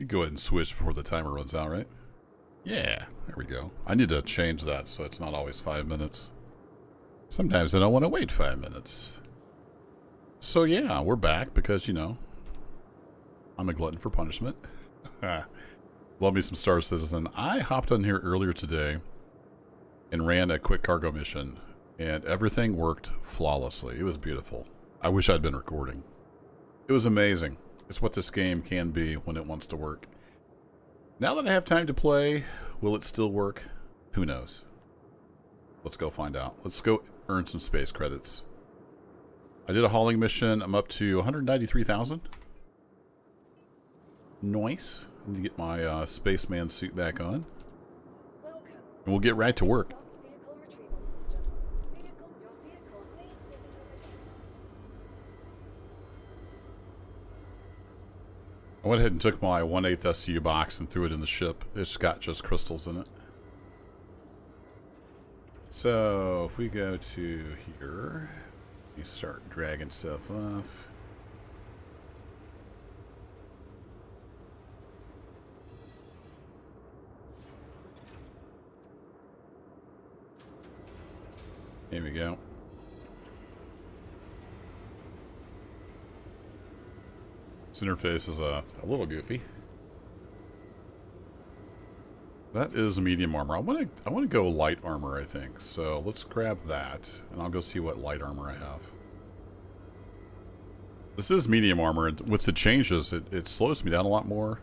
You go ahead and switch before the timer runs out, right? Yeah, there we go. I need to change that so it's not always 5 minutes. Sometimes I don't want to wait 5 minutes. So yeah, we're back because, you know, I'm a glutton for punishment. Love me some Star Citizen. I hopped on here earlier today and ran a quick cargo mission, and everything worked flawlessly. It was beautiful. I wish I'd been recording. It was amazing. It's what this game can be when it wants to work. Now that I have time to play, will it still work? Who knows? Let's go find out. Let's go earn some space credits. I did a hauling mission. I'm up to 193,000. Nice. I need to get my spaceman suit back on. And we'll get right to work. I went ahead and took my 1/8 SCU box and threw it in the ship. It's got just crystals in it. So, if we go to here, you start dragging stuff off. Here we go. This interface is a little goofy. That is medium armor. I want to go light armor, I think. So let's grab that, and I'll go see what light armor I have. This is medium armor, and with the changes, it slows me down a lot more,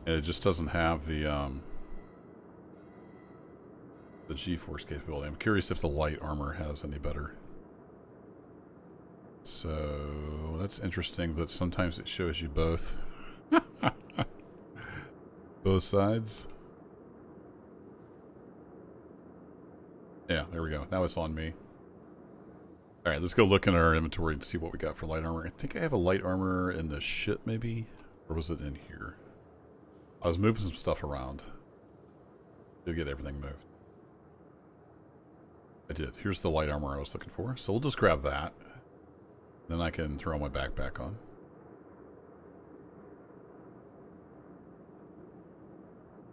and it just doesn't have the G-force capability. I'm curious if the light armor has any better. So that's interesting that sometimes it shows you both. Both sides. Yeah, there we go. Now it's on me. Alright, let's go look in our inventory and see what we got for light armor. I think I have a light armor in the ship, maybe? Or was it in here? I was moving some stuff around to get everything moved. I did. Here's the light armor I was looking for. So we'll just grab that. Then I can throw my backpack on.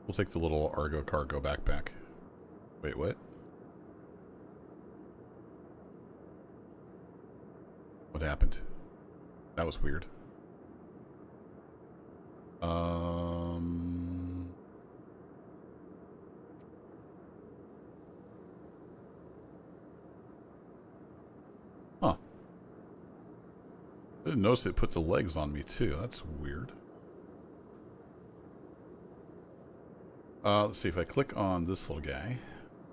We'll take the little Argo cargo backpack. Wait, what? What happened? That was weird. Huh. I didn't notice it put the legs on me too. That's weird. Let's see, if I click on this little guy,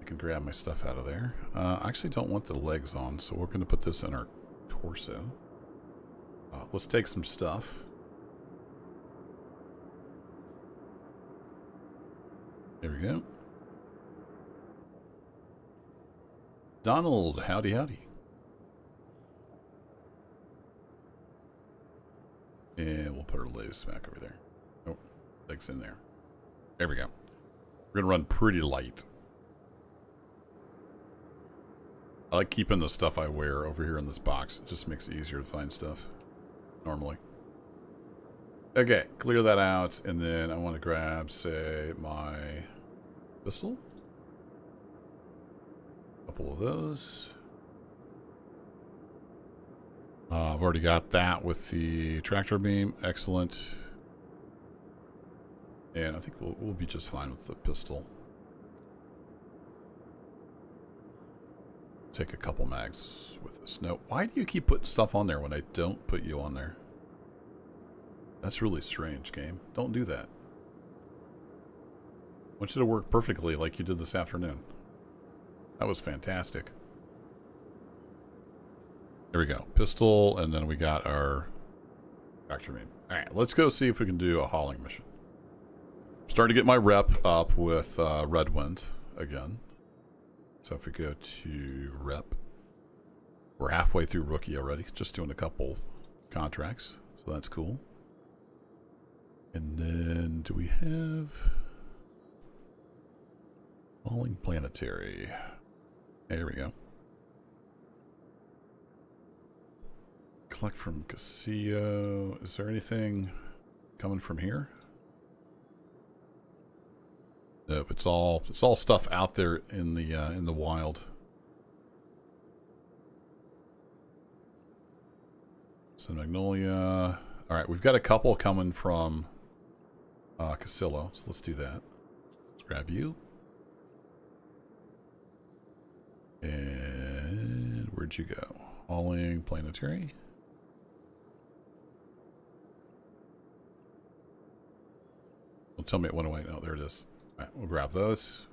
I can grab my stuff out of there. I actually don't want the legs on, so we're going to put this in our torso. Let's take some stuff. There we go. Donald, howdy howdy. And we'll put our legs back over there. Oh, legs in there. There we go. We're going to run pretty light. I like keeping the stuff I wear over here in this box. It just makes it easier to find stuff normally. Okay, clear that out, and then I want to grab, say, my pistol. A couple of those. I've already got that with the tractor beam. Excellent. And I think we'll be just fine with the pistol. Take a couple mags with us. No, why do you keep putting stuff on there when I don't put you on there? That's really strange, game. Don't do that. I want you to work perfectly like you did this afternoon. That was fantastic. There we go. Pistol, and then we got our tractor beam. Alright, let's go see if we can do a hauling mission. I'm starting to get my rep up with Red Wind again. So if we go to rep, we're halfway through rookie already, just doing a couple contracts, so that's cool. And then do we have hauling planetary? There we go. Collect from Castillo. Is there anything coming from here? Nope, it's all stuff out there in the wild. So Magnolia. All right, we've got a couple coming from Casillo, so let's do that. Let's grab you. And where'd you go? Hauling planetary. Don't tell me it went away. No, there it is. All right, we'll grab those.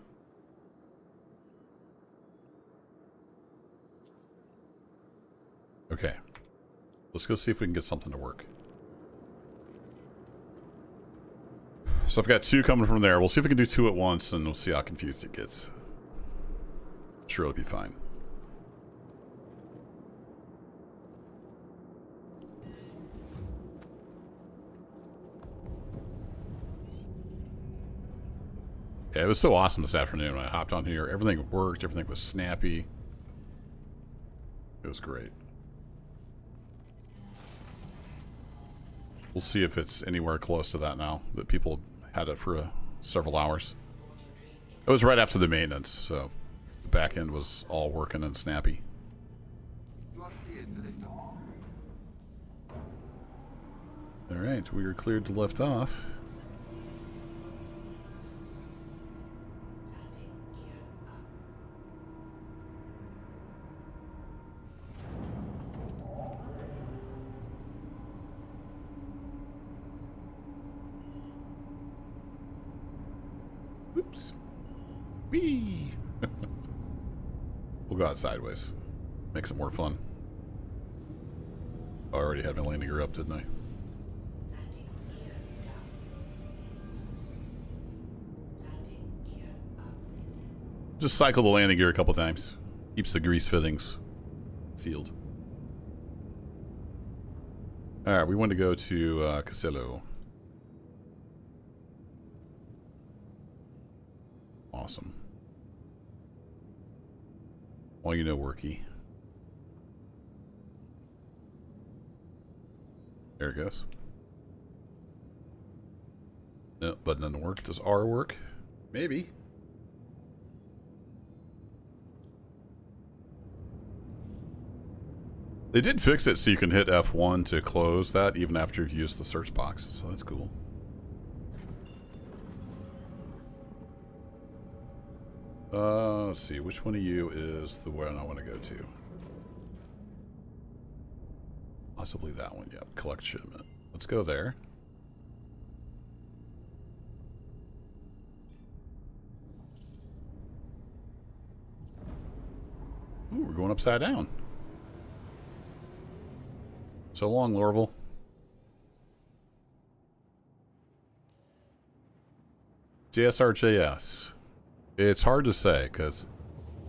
Okay. Let's go see if we can get something to work. So I've got 2 coming from there. We'll see if we can do 2 at once, and we'll see how confused it gets. Sure, it'll be fine. Yeah, it was so awesome this afternoon when I hopped on here. Everything worked. Everything was snappy. It was great. We'll see if it's anywhere close to that now, that people had it for several hours. It was right after the maintenance, so the back end was all working and snappy. Alright, we are cleared to lift off. Oops. Whee! We'll go out sideways. Makes it more fun. Oh, I already had my landing gear up, didn't I? Just cycle the landing gear a couple times. Keeps the grease fittings sealed. Alright, we want to go to Casillo. Awesome. Well, you know, worky. There it goes. No, button doesn't work. Does R work? Maybe. They did fix it so you can hit F1 to close that even after you've used the search box, so that's cool. Let's see, which one of you is the one I want to go to? Possibly that one, yep. Collect shipment. Let's go there. Ooh, we're going upside down. So long, Lorville. JSRJS. It's hard to say, because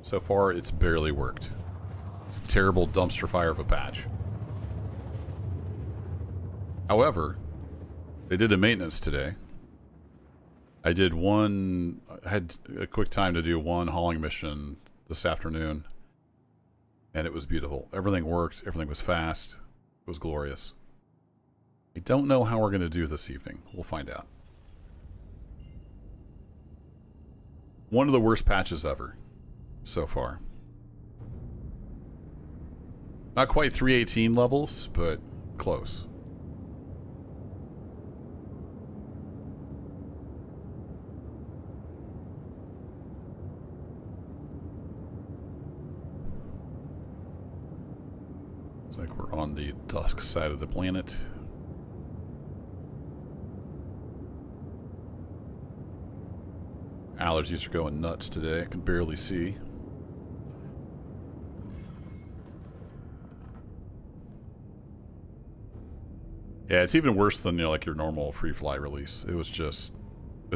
so far it's barely worked. It's a terrible dumpster fire of a patch. However, they did a maintenance today. I had a quick time to do one hauling mission this afternoon, and it was beautiful. Everything worked, everything was fast, it was glorious. I don't know how we're going to do this evening. We'll find out. One of the worst patches ever so far. Not quite 318 levels, but close. Looks like we're on the dusk side of the planet. Allergies are going nuts today. I can barely see. Yeah, it's even worse than, you know, like your normal free fly release. It was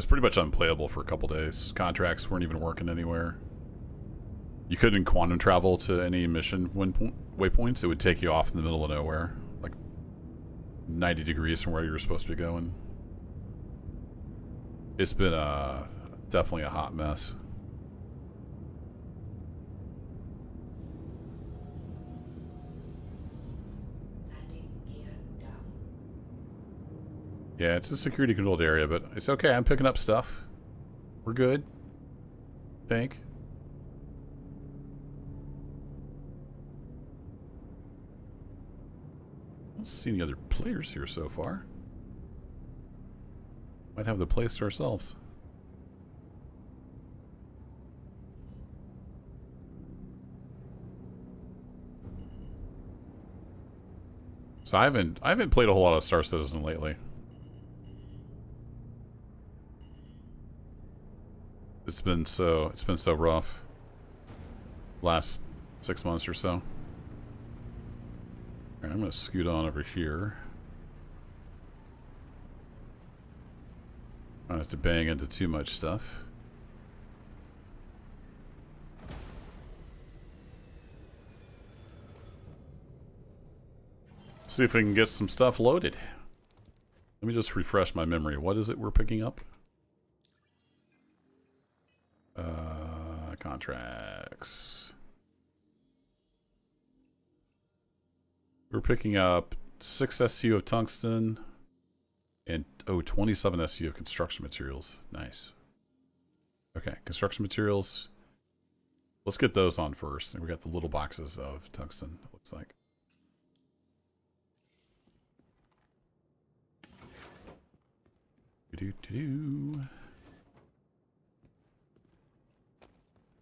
pretty much unplayable for a couple days. Contracts weren't even working anywhere. You couldn't quantum travel to any mission waypoints. It would take you off in the middle of nowhere, like 90 degrees from where you were supposed to be going. It's been definitely a hot mess. Yeah, it's a security controlled area, but it's okay. I'm picking up stuff. We're good. Think. I don't see any other players here so far. Might have the place to ourselves. So I haven't played a whole lot of Star Citizen lately. It's been so rough. Last 6 months or so. All right, I'm gonna scoot on over here. I don't have to bang into too much stuff. See if we can get some stuff loaded. Let me just refresh my memory. What is it we're picking up? Contracts. We're picking up 6 SCU of tungsten and 27 SCU of construction materials. Nice. Okay, construction materials. Let's get those on first. And we got the little boxes of tungsten, it looks like.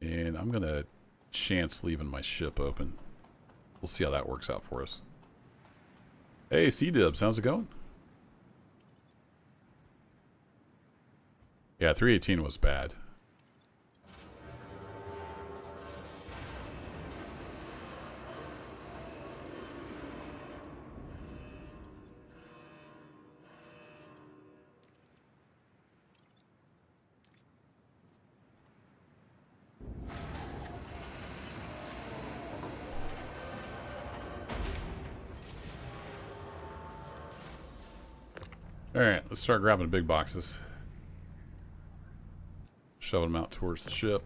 And I'm gonna chance leaving my ship open. We'll see how that works out for us. Hey, C-Dibs, how's it going? Yeah, 318 was bad. Alright, let's start grabbing the big boxes. Shoving them out towards the ship.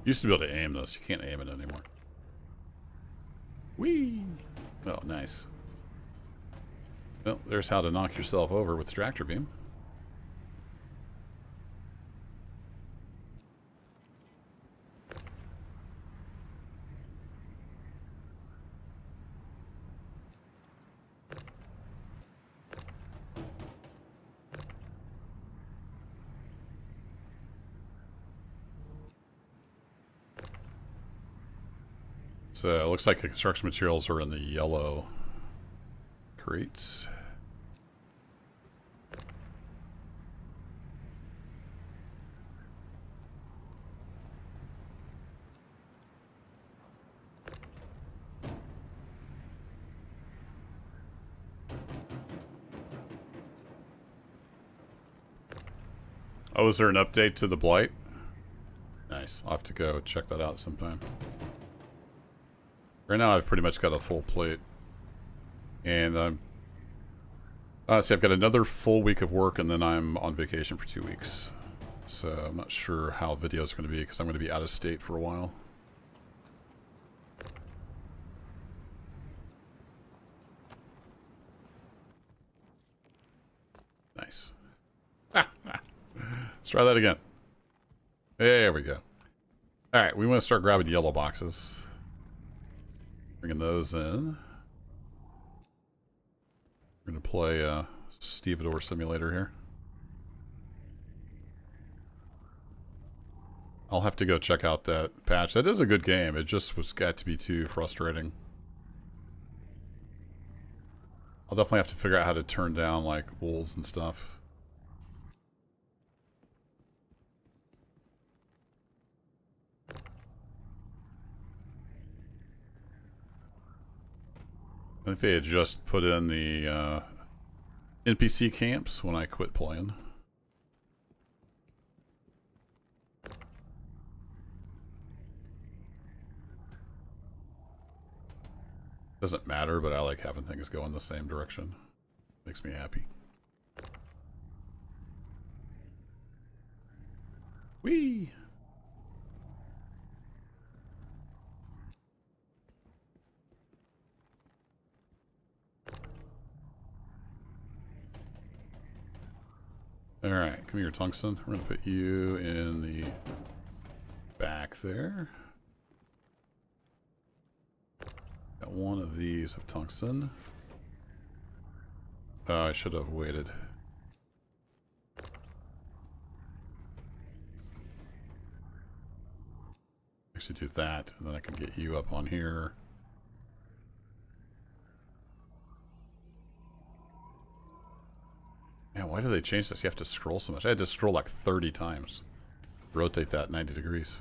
Used to be able to aim this. You can't aim it anymore. Whee! Oh, nice. Well, there's how to knock yourself over with the tractor beam. So it looks like the construction materials are in the yellow crates. Oh, is there an update to the Blight? Nice. I'll have to go check that out sometime. Right now I've pretty much got a full plate. And honestly, I've got another full week of work and then I'm on vacation for 2 weeks. So I'm not sure how video's going to be because I'm going to be out of state for a while. Nice. Let's try that again. There we go. Alright, we want to start grabbing the yellow boxes. Bringing those in. We're going to play Stevedore Simulator here. I'll have to go check out that patch. That is a good game. It just got to be too frustrating. I'll definitely have to figure out how to turn down like wolves and stuff. I think they had just put in the NPC camps when I quit playing. Doesn't matter, but I like having things go in the same direction. Makes me happy. Whee! Alright, come here, tungsten. We're going to put you in the back there. Got one of these of tungsten. I should have waited. Actually do that, and then I can get you up on here. Man, why do they change this? You have to scroll so much. I had to scroll like 30 times. Rotate that 90 degrees.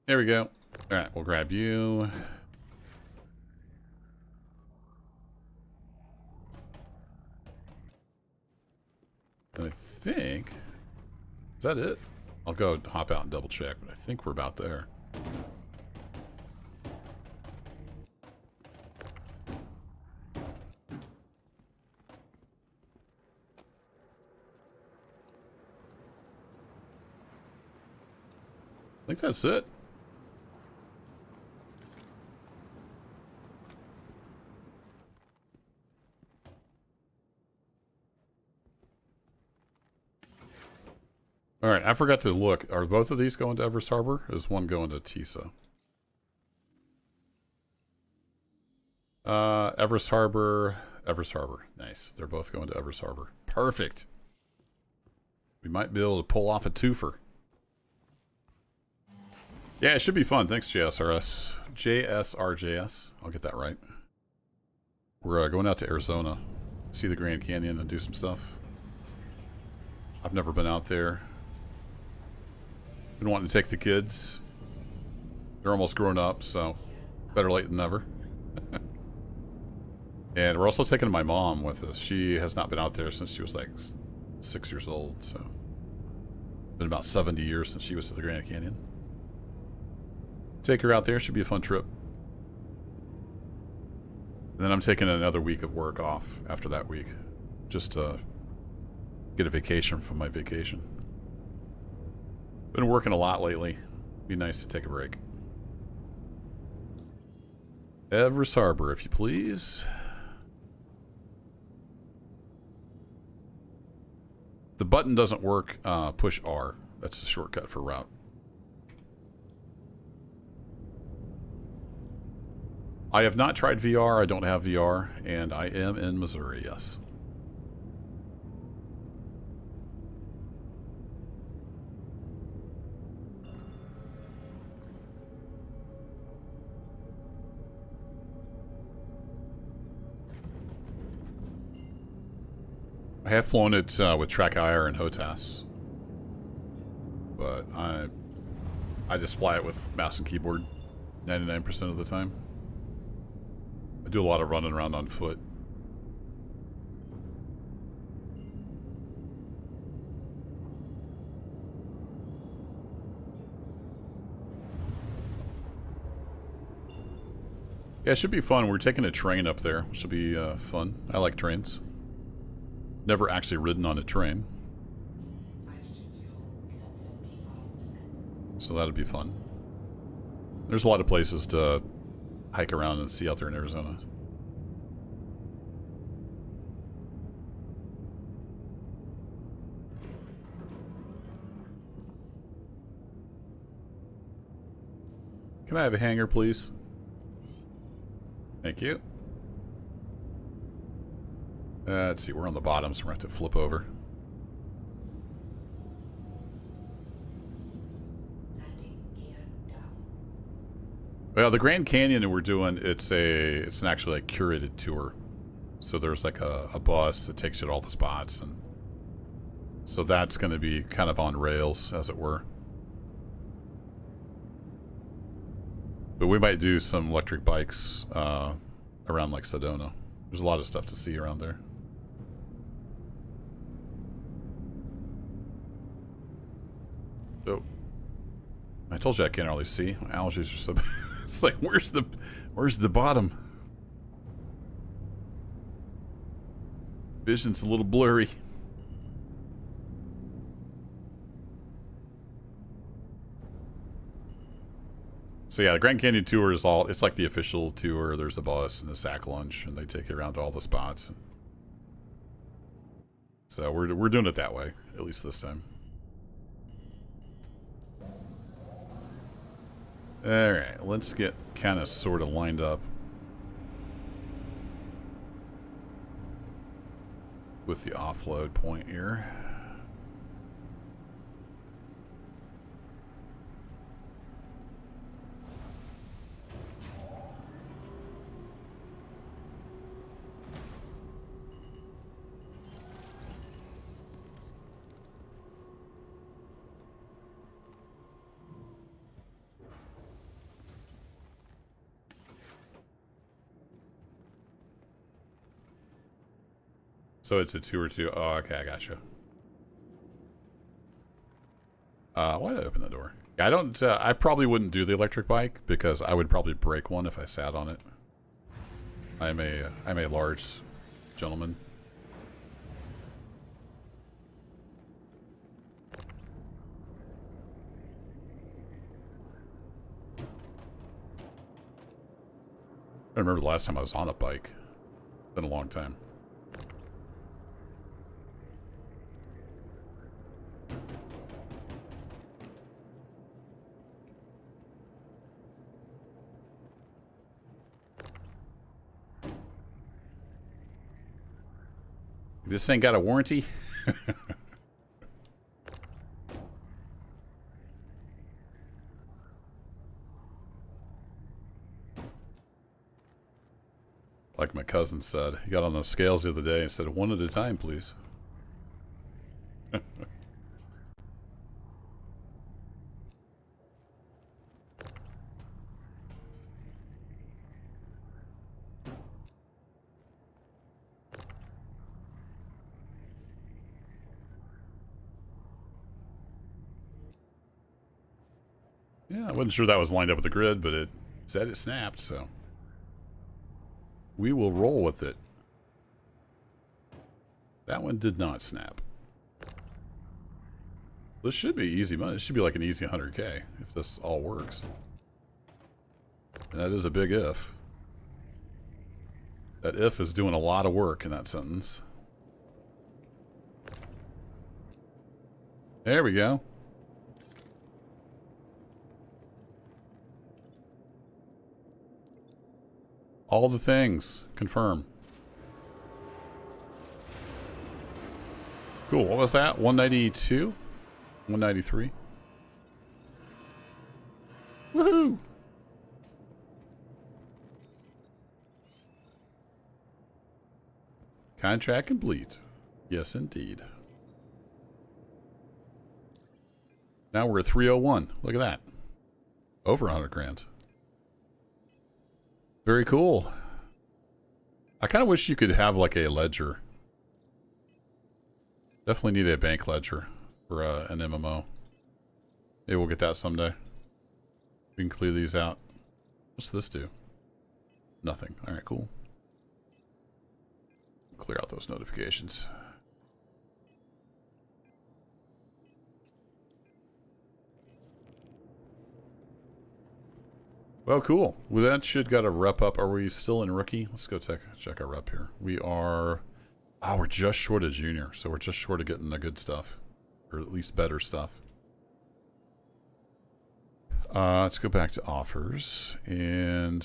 There we go. Alright, we'll grab you. And I think... Is that it? I'll go hop out and double check, but I think we're about there. I think that's it. Alright, I forgot to look. Are both of these going to Everest Harbor? Or is one going to Tisa? Everest Harbor. Everest Harbor. Nice. They're both going to Everest Harbor. Perfect. We might be able to pull off a twofer. Yeah, it should be fun. Thanks, JSRS. JSRJS. I'll get that right. We're going out to Arizona. See the Grand Canyon and do some stuff. I've never been out there. Been wanting to take the kids. They're almost grown up, so better late than never. And we're also taking my mom with us. She has not been out there since she was like 6 years old, so been about 70 years since she was to the Grand Canyon. Take her out there. Should be a fun trip. And then I'm taking another week of work off after that week, just to get a vacation from my vacation. Been working a lot lately. Be nice to take a break. Everest Harbor, if you please. If the button doesn't work, push R. That's the shortcut for route. I have not tried VR. I don't have VR. And I am in Missouri, yes. I have flown it with Track IR and HOTAS, but I just fly it with mouse and keyboard 99% of the time. I do a lot of running around on foot. Yeah, it should be fun. We're taking a train up there, which will be fun. I like trains. Never actually ridden on a train. So that'll be fun. There's a lot of places to hike around and see out there in Arizona. Can I have a hanger, please? Thank you. Let's see, we're on the bottom, so we're going to have to flip over. Well, the Grand Canyon that we're doing, it's an actually like curated tour. So there's like a bus that takes you to all the spots, and so that's going to be kind of on rails, as it were. But we might do some electric bikes around like Sedona. There's a lot of stuff to see around there. So, I told you I can't really see. My allergies are so bad. It's like, where's the bottom? Vision's a little blurry. So yeah, the Grand Canyon tour is it's like the official tour. There's a bus and a sack lunch, and they take you around to all the spots. So we're doing it that way, at least this time. Alright, let's get kind of sort of lined up with the offload point here. So it's a 2 or 2. Oh, okay, I gotcha. Why did I open the door? Yeah, I don't. I probably wouldn't do the electric bike because I would probably break one if I sat on it. I'm a large gentleman. I remember the last time I was on a bike. It's been a long time. This thing got a warranty? Like my cousin said, he got on the scales the other day and said, 1 at a time, please. Yeah, I wasn't sure that was lined up with the grid, but it said it snapped, so we will roll with it. That one did not snap. This should be easy money. This should be like an easy 100K if this all works. And that is a big if. That if is doing a lot of work in that sentence. There we go. All the things. Confirm. Cool. What was that? 192? 193? Woohoo! Contract complete. Yes, indeed. Now we're at 301. Look at that. Over 100 grand. Very cool. I kind of wish you could have like a ledger. Definitely need a bank ledger for an MMO. Maybe we'll get that someday. We can clear these out. What's this do? Nothing. All right, cool. Clear out those notifications. Well, cool. Well, that should got a rep up. Are we still in rookie? Let's go check our rep here. We are... Oh, we're just short of junior, so we're just short of getting the good stuff. Or at least better stuff. Let's go back to offers. And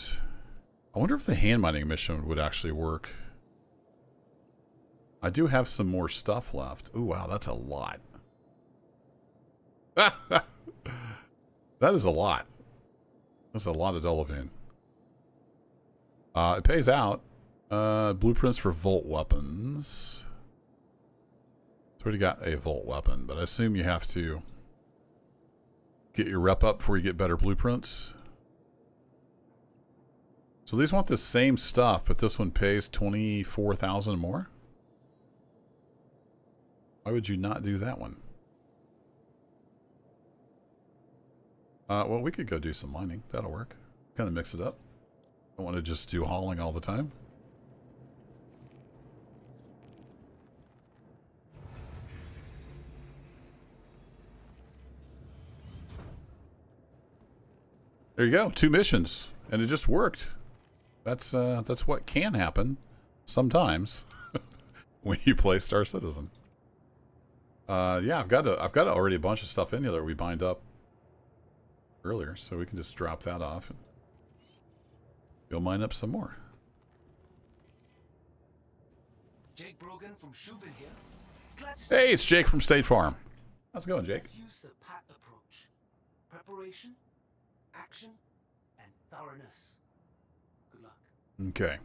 I wonder if the hand mining mission would actually work. I do have some more stuff left. Oh, wow, that's a lot. That is a lot. That's a lot of Delavan. It pays out. Blueprints for Volt weapons. It's already got a Volt weapon, but I assume you have to get your rep up before you get better blueprints. So these want the same stuff, but this one pays 24,000 more? Why would you not do that one? Well, we could go do some mining. That'll work. Kind of mix it up. Don't want to just do hauling all the time. There you go. 2 missions. And it just worked. That's what can happen sometimes when you play Star Citizen. Yeah, I've got already a bunch of stuff in here that we bind up earlier, so we can just drop that off and go mine up some more. Jake Brogan from Shubin here. Hey, it's Jake from State Farm. How's it going, Jake? Let's use the PAT approach. Preparation, action, and thoroughness. Good luck. Okay.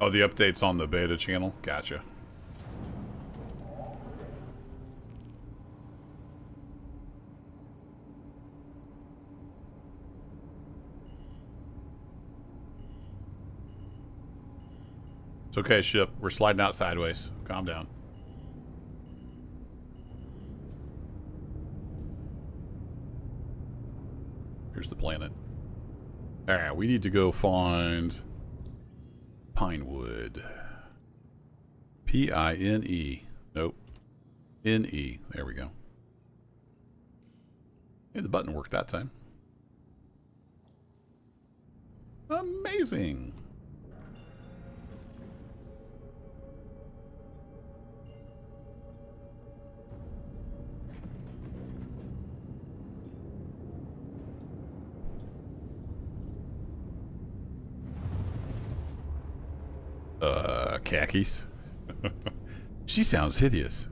Oh, the update's on the beta channel? Gotcha. It's okay, ship. We're sliding out sideways. Calm down. Here's the planet. Alright, we need to go find Pinewood. P-I-N-E. Nope. N-E. There we go. Hey, the button worked that time. Amazing. Khakis. She sounds hideous.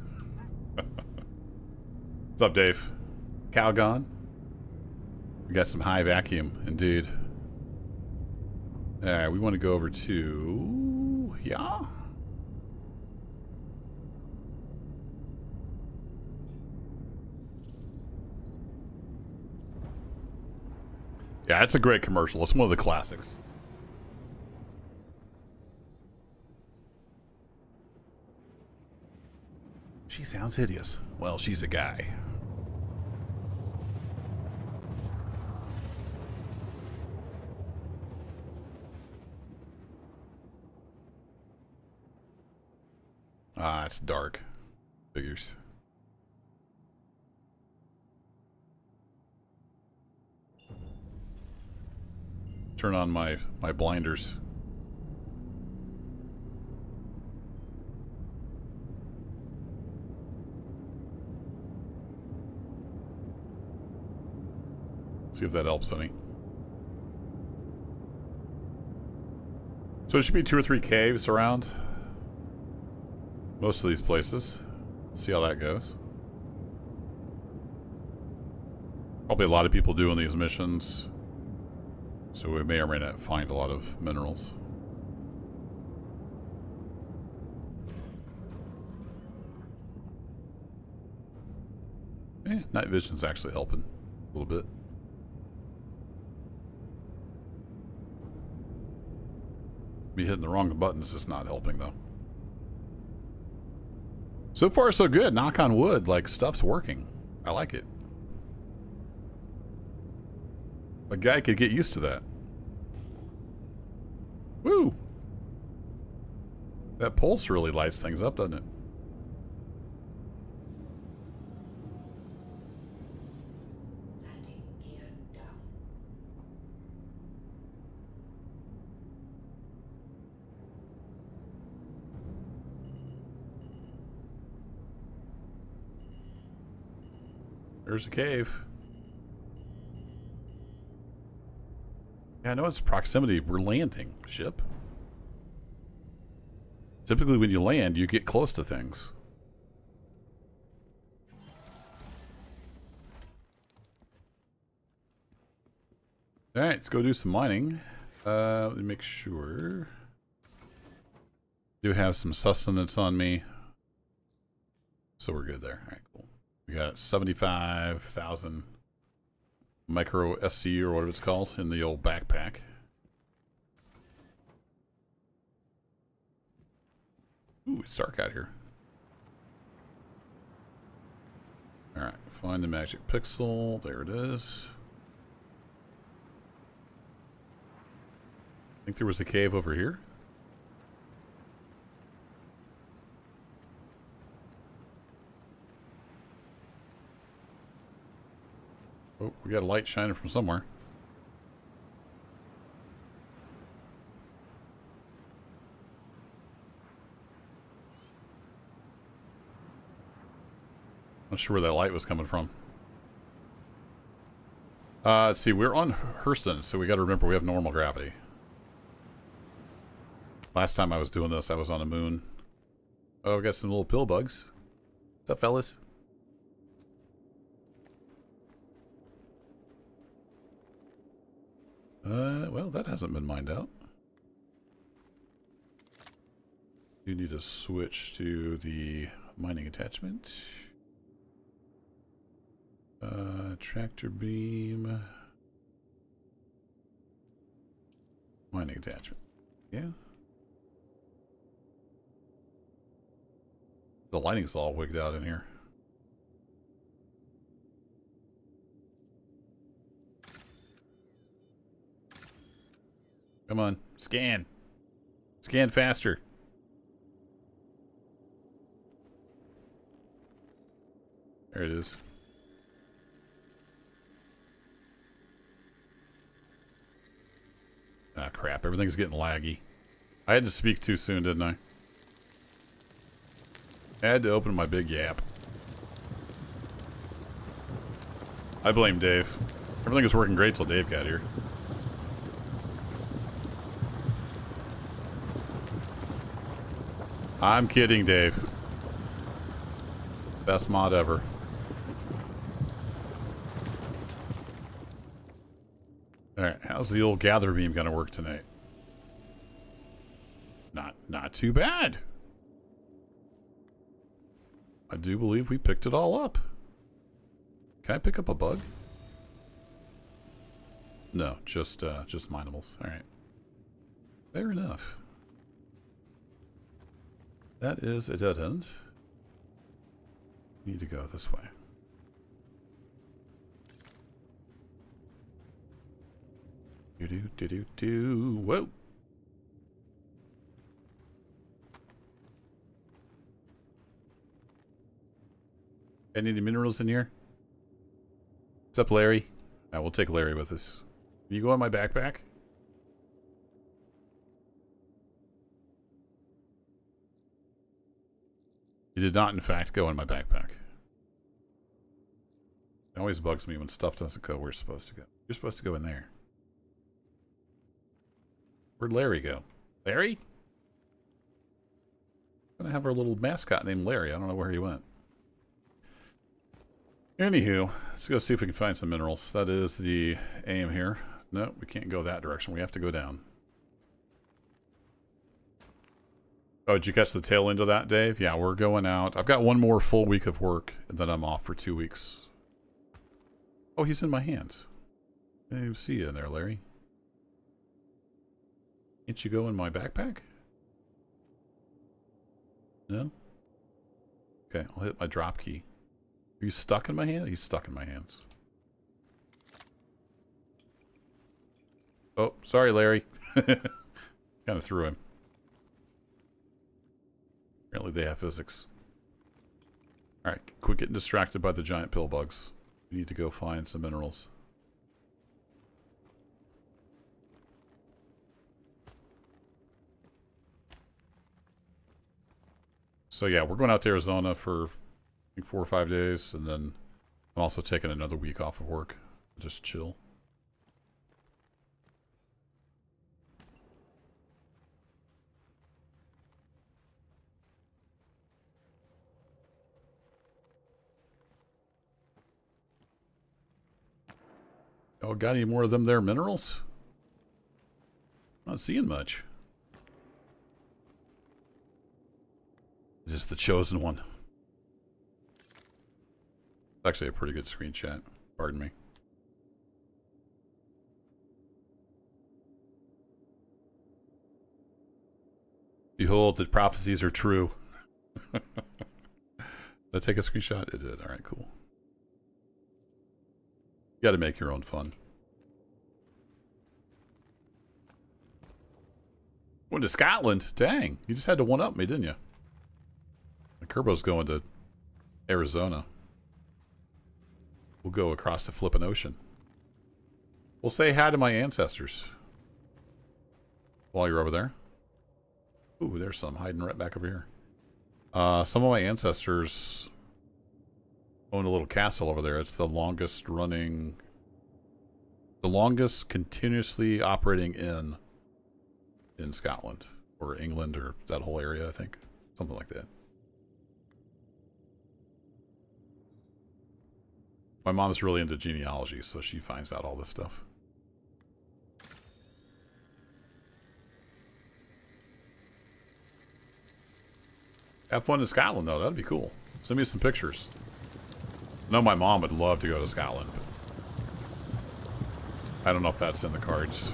What's up, Dave? Calgon? We got some high vacuum, indeed. Alright, we want to go over to... Yeah? Yeah, it's a great commercial. It's one of the classics. She sounds hideous. Well, she's a guy. Ah, it's dark. Figures. Turn on my blinders. See if that helps any. So there should be 2 or 3 caves around most of these places. See how that goes. Probably a lot of people doing these missions, so we may or may not find a lot of minerals. Night vision's actually helping a little bit. Me hitting the wrong buttons is not helping, though. So far, so good. Knock on wood. Like, stuff's working. I like it. A guy could get used to that. Woo! That pulse really lights things up, doesn't it? There's a cave. Yeah, I know it's proximity. We're landing, ship. Typically when you land, you get close to things. Alright, let's go do some mining. Let me make sure. Do have some sustenance on me. So we're good there. Alright, cool. We got 75,000 micro SCU or whatever it's called in the old backpack. Ooh, it's dark out here. Alright, find the magic pixel. There it is. I think there was a cave over here. We got a light shining from somewhere. Not sure where that light was coming from. Let's see, we're on Hurston, so we got to remember we have normal gravity. Last time I was doing this, I was on a moon. Oh, we got some little pill bugs. What's up, fellas? Well, that hasn't been mined out. You need to switch to the mining attachment. Tractor beam. Mining attachment. Yeah. The lighting's all wigged out in here. Come on, scan. Scan faster. There it is. Ah, crap. Everything's getting laggy. I had to speak too soon, didn't I? I had to open my big yap. I blame Dave. Everything was working great till Dave got here. I'm kidding, Dave. Best mod ever. Alright, how's the old gather beam gonna work tonight? Not too bad. I do believe we picked it all up. Can I pick up a bug? No, just minables. Alright. Fair enough. That is a dead end. Need to go this way. Do. Whoa. Any minerals in here? What's up, Larry? We'll take Larry with us. Can you go on my backpack? You did not, in fact, go in my backpack. It always bugs me when stuff doesn't go where it's supposed to go. You're supposed to go in there. Where'd Larry go? Larry? We're gonna have our little mascot named Larry. I don't know where he went. Anywho, let's go see if we can find some minerals. That is the aim here. No, we can't go that direction. We have to go down. Oh, did you catch the tail end of that, Dave? Yeah, we're going out. I've got one more full week of work, and then I'm off for 2 weeks. Oh, he's in my hands. I didn't even see you in there, Larry. Can't you go in my backpack? No? Okay, I'll hit my drop key. Are you stuck in my hand? He's stuck in my hands. Oh, sorry, Larry. Kind of threw him. Apparently they have physics. Alright, quit getting distracted by the giant pill bugs. We need to go find some minerals. So yeah, we're going out to Arizona for I think 4 or 5 days, and then I'm also taking another week off of work. Just chill. Oh, got any more of them there minerals? Not seeing much. Just the chosen one. It's actually a pretty good screenshot. Pardon me. Behold, the prophecies are true. Did I take a screenshot? It did. Alright, cool. You gotta make your own fun. Went to Scotland? Dang. You just had to one-up me, didn't you? The Kerbo's going to Arizona. We'll go across the flippin' ocean. Well, say hi to my ancestors while you're over there. Ooh, there's some hiding right back over here. Some of my ancestors own a little castle over there. It's the longest continuously operating inn in Scotland or England or that whole area, I think. Something like that. My mom's really into genealogy, so she finds out all this stuff. Have fun in Scotland, though. That'd be cool. Send me some pictures. I know my mom would love to go to Scotland, but I don't know if that's in the cards.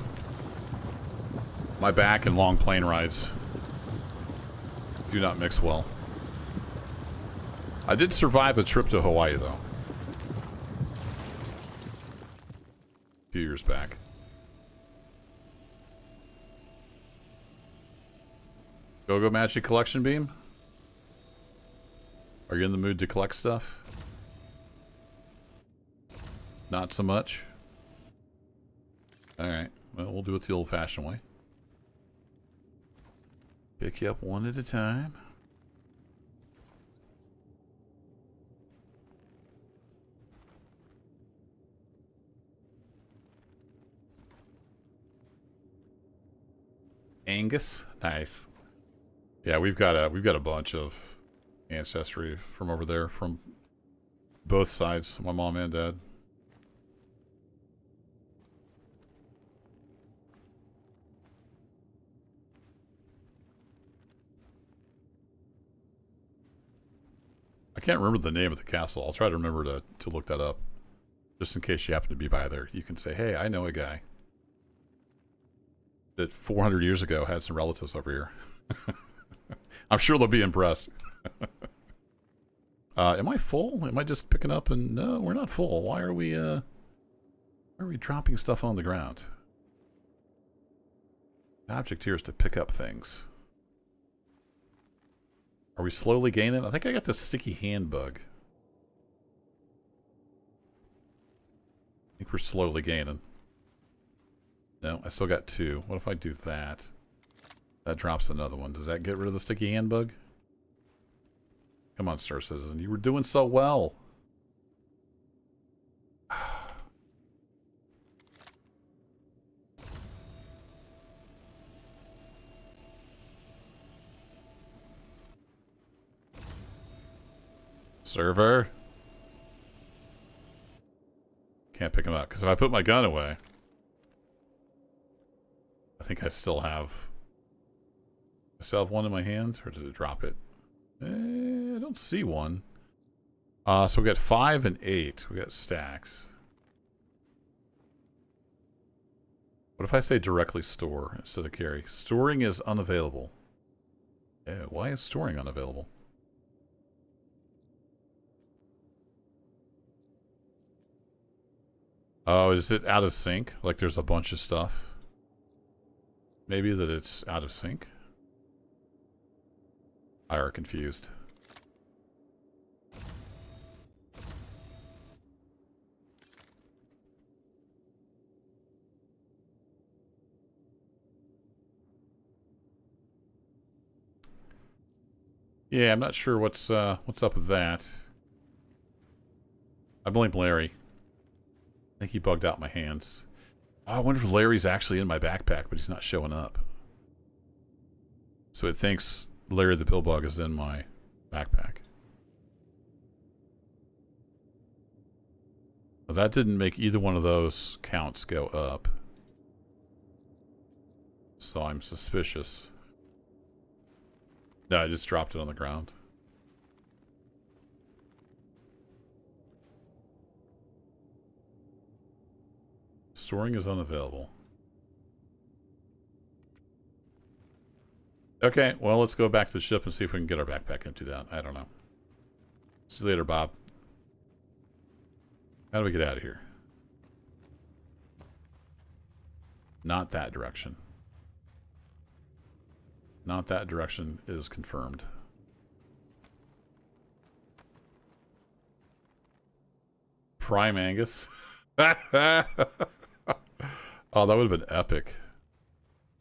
My back and long plane rides do not mix well. I did survive a trip to Hawaii, though. A few years back. Go-Go Magic Collection Beam? Are you in the mood to collect stuff? Not so much? Alright. Well, we'll do it the old-fashioned way. Pick you up one at a time. Angus? Nice. Yeah, we've got a bunch of ancestry from over there, from both sides, my mom and dad. I can't remember the name of the castle. I'll try to remember to look that up. Just in case you happen to be by there. You can say, hey, I know a guy that 400 years ago had some relatives over here. I'm sure they'll be impressed. Am I full? Am I just picking up and... No, we're not full. Why are we dropping stuff on the ground? The object here is to pick up things. Are we slowly gaining? I think I got the sticky hand bug. I think we're slowly gaining. No, I still got 2. What if I do that? That drops another one. Does that get rid of the sticky hand bug? Come on, Star Citizen. You were doing so well. Server. Can't pick him up, because if I put my gun away, I think I still have... I still have one in my hand, or did it drop it? I don't see one. So we got 5 and 8. We got stacks. What if I say directly store instead of carry? Storing is unavailable. Yeah, why is storing unavailable? Oh, is it out of sync? Like there's a bunch of stuff? Maybe that it's out of sync? I are confused. Yeah, I'm not sure what's up with that. I blame Larry. I think he bugged out my hands. Oh, I wonder if Larry's actually in my backpack, but he's not showing up. So it thinks Larry the Pillbug is in my backpack. Well, that didn't make either one of those counts go up. So I'm suspicious. No, I just dropped it on the ground. Storing is unavailable. Okay, well, let's go back to the ship and see if we can get our backpack emptied out. I don't know. See you later, Bob. How do we get out of here? Not that direction. Not that direction is confirmed. Prime Angus. Oh, that would have been epic.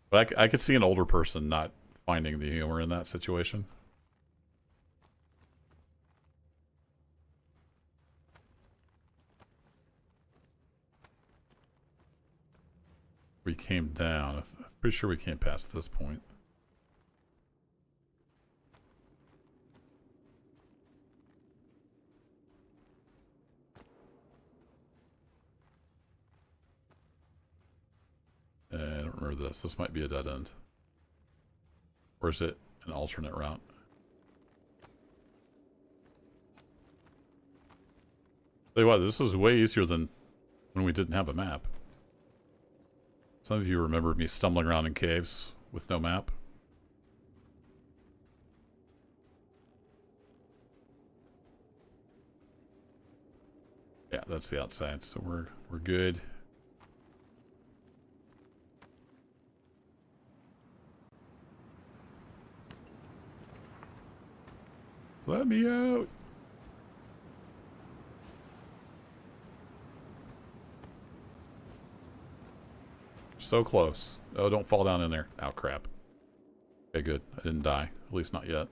But I could see an older person not finding the humor in that situation. We came down. I'm pretty sure we came past this point. I don't remember this. This might be a dead end. Or is it an alternate route? Tell you what, this is way easier than when we didn't have a map. Some of you remember me stumbling around in caves with no map. Yeah, that's the outside, so we're good. Let me out. So close. Oh, don't fall down in there. Oh, crap. Okay, good. I didn't die. At least not yet.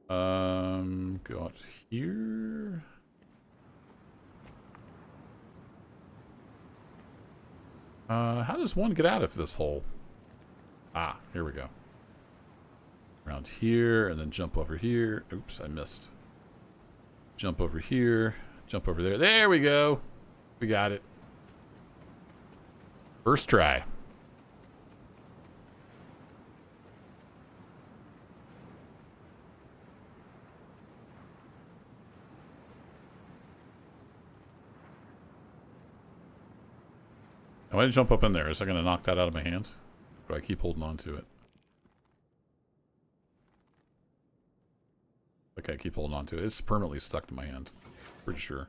Go out here. How does one get out of this hole? Ah, here we go. Around here, and then jump over here. Oops, I missed. Jump over here. Jump over there. There we go. We got it. First try. I want to jump up in there. Is that going to knock that out of my hands? Or do I keep holding on to it? Okay, keep holding on to it. It's permanently stuck to my hand. Pretty sure.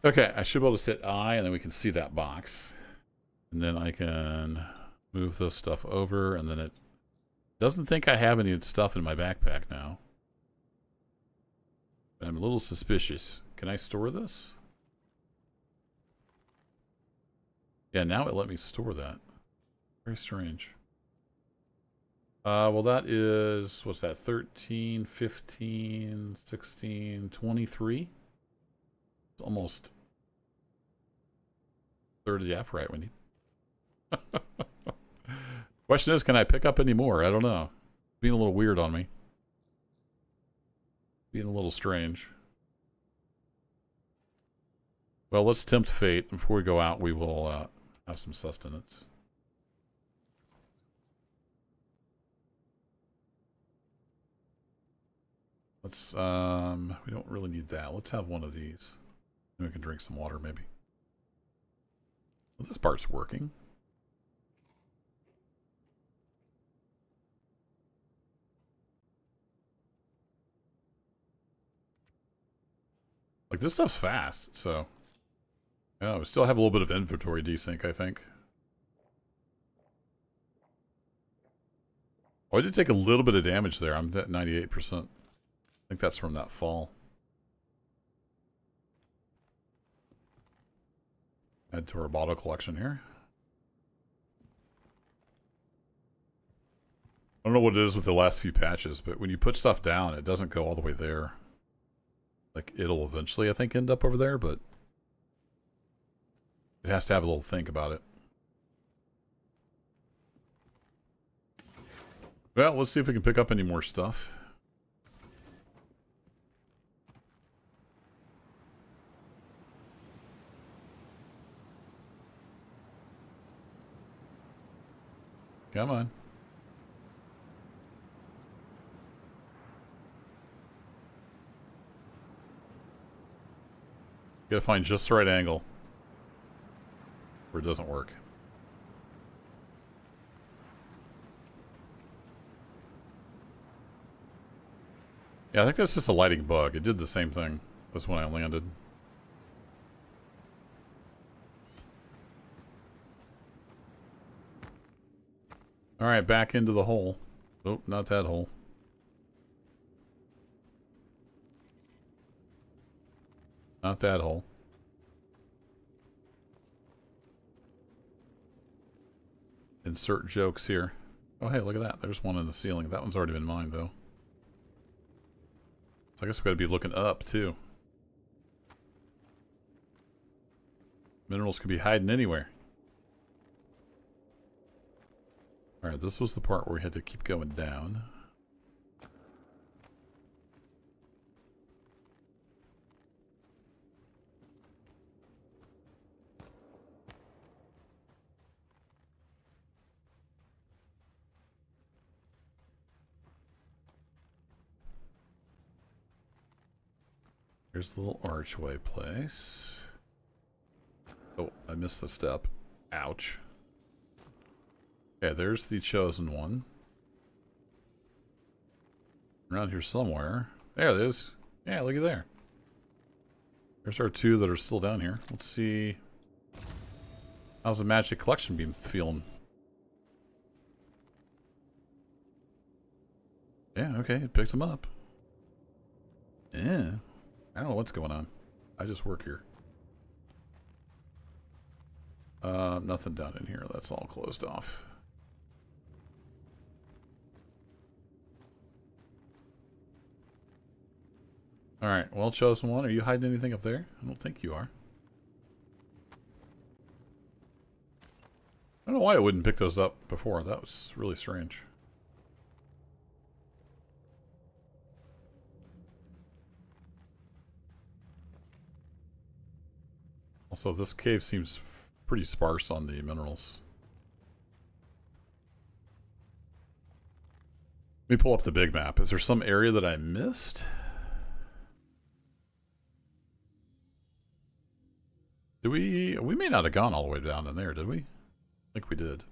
Okay, I should be able to hit I, and then we can see that box. And then I can move this stuff over, and then it doesn't think I have any stuff in my backpack now. I'm a little suspicious. Can I store this? Yeah, now it let me store that. Very strange. Well, that is, what's that, 13, 15, 16, 23? It's almost third of the F-right we need. Question is, can I pick up any more? I don't know. Being a little weird on me. Being a little strange. Well, let's tempt fate. Before we go out, we will have some sustenance. Let's, we don't really need that. Let's have one of these. And we can drink some water, maybe. Well, this part's working. Like, this stuff's fast, so... Yeah, we still have a little bit of inventory desync, I think. Oh, I did take a little bit of damage there. I'm at 98%. I think that's from that fall. Add to our bottle collection here. I don't know what it is with the last few patches, but when you put stuff down, it doesn't go all the way there. Like, it'll eventually, I think, end up over there, but it has to have a little think about it. Well, let's see if we can pick up any more stuff. Come on. Gotta find just the right angle where it doesn't work. Yeah, I think that's just a lighting bug. It did the same thing as when I landed. Alright, back into the hole. Oh, not that hole. Not that hole. insert jokes here. Oh, hey, look at that. There's one in the ceiling. That one's already been mined, though. So I guess we gotta be looking up, too. Minerals could be hiding anywhere. Alright, this was the part where we had to keep going down. Here's the little archway place. Oh, I missed the step. Ouch. Okay, there's the chosen one. Around here somewhere. There it is. Yeah, look at there. There's our two that are still down here. Let's see. How's the magic collection beam feeling? Yeah, okay, it picked them up. Yeah. I don't know what's going on. I just work here. Nothing down in here. That's all closed off. Alright, well, chosen one. Are you hiding anything up there? I don't think you are. I don't know why I wouldn't pick those up before. That was really strange. Also, this cave seems pretty sparse on the minerals. Let me pull up the big map. Is there some area that I missed? Did we may not have gone all the way down in there, did we? I think we did.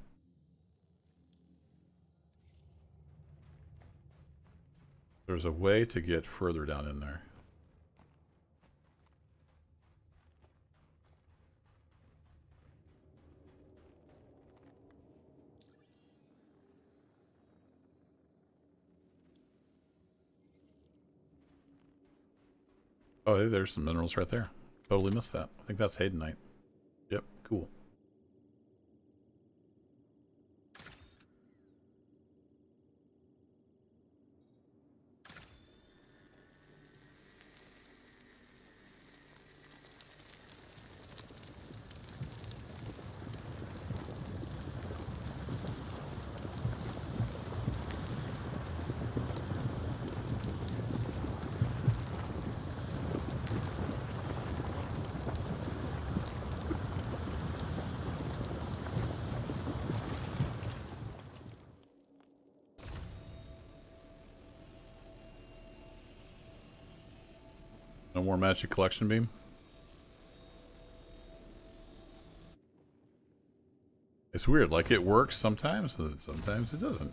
There's a way to get further down in there. Oh, hey, there's some minerals right there. Totally missed that. I think that's Haydenite. Yep, cool. No more magic collection beam? It's weird, like it works sometimes, and sometimes it doesn't.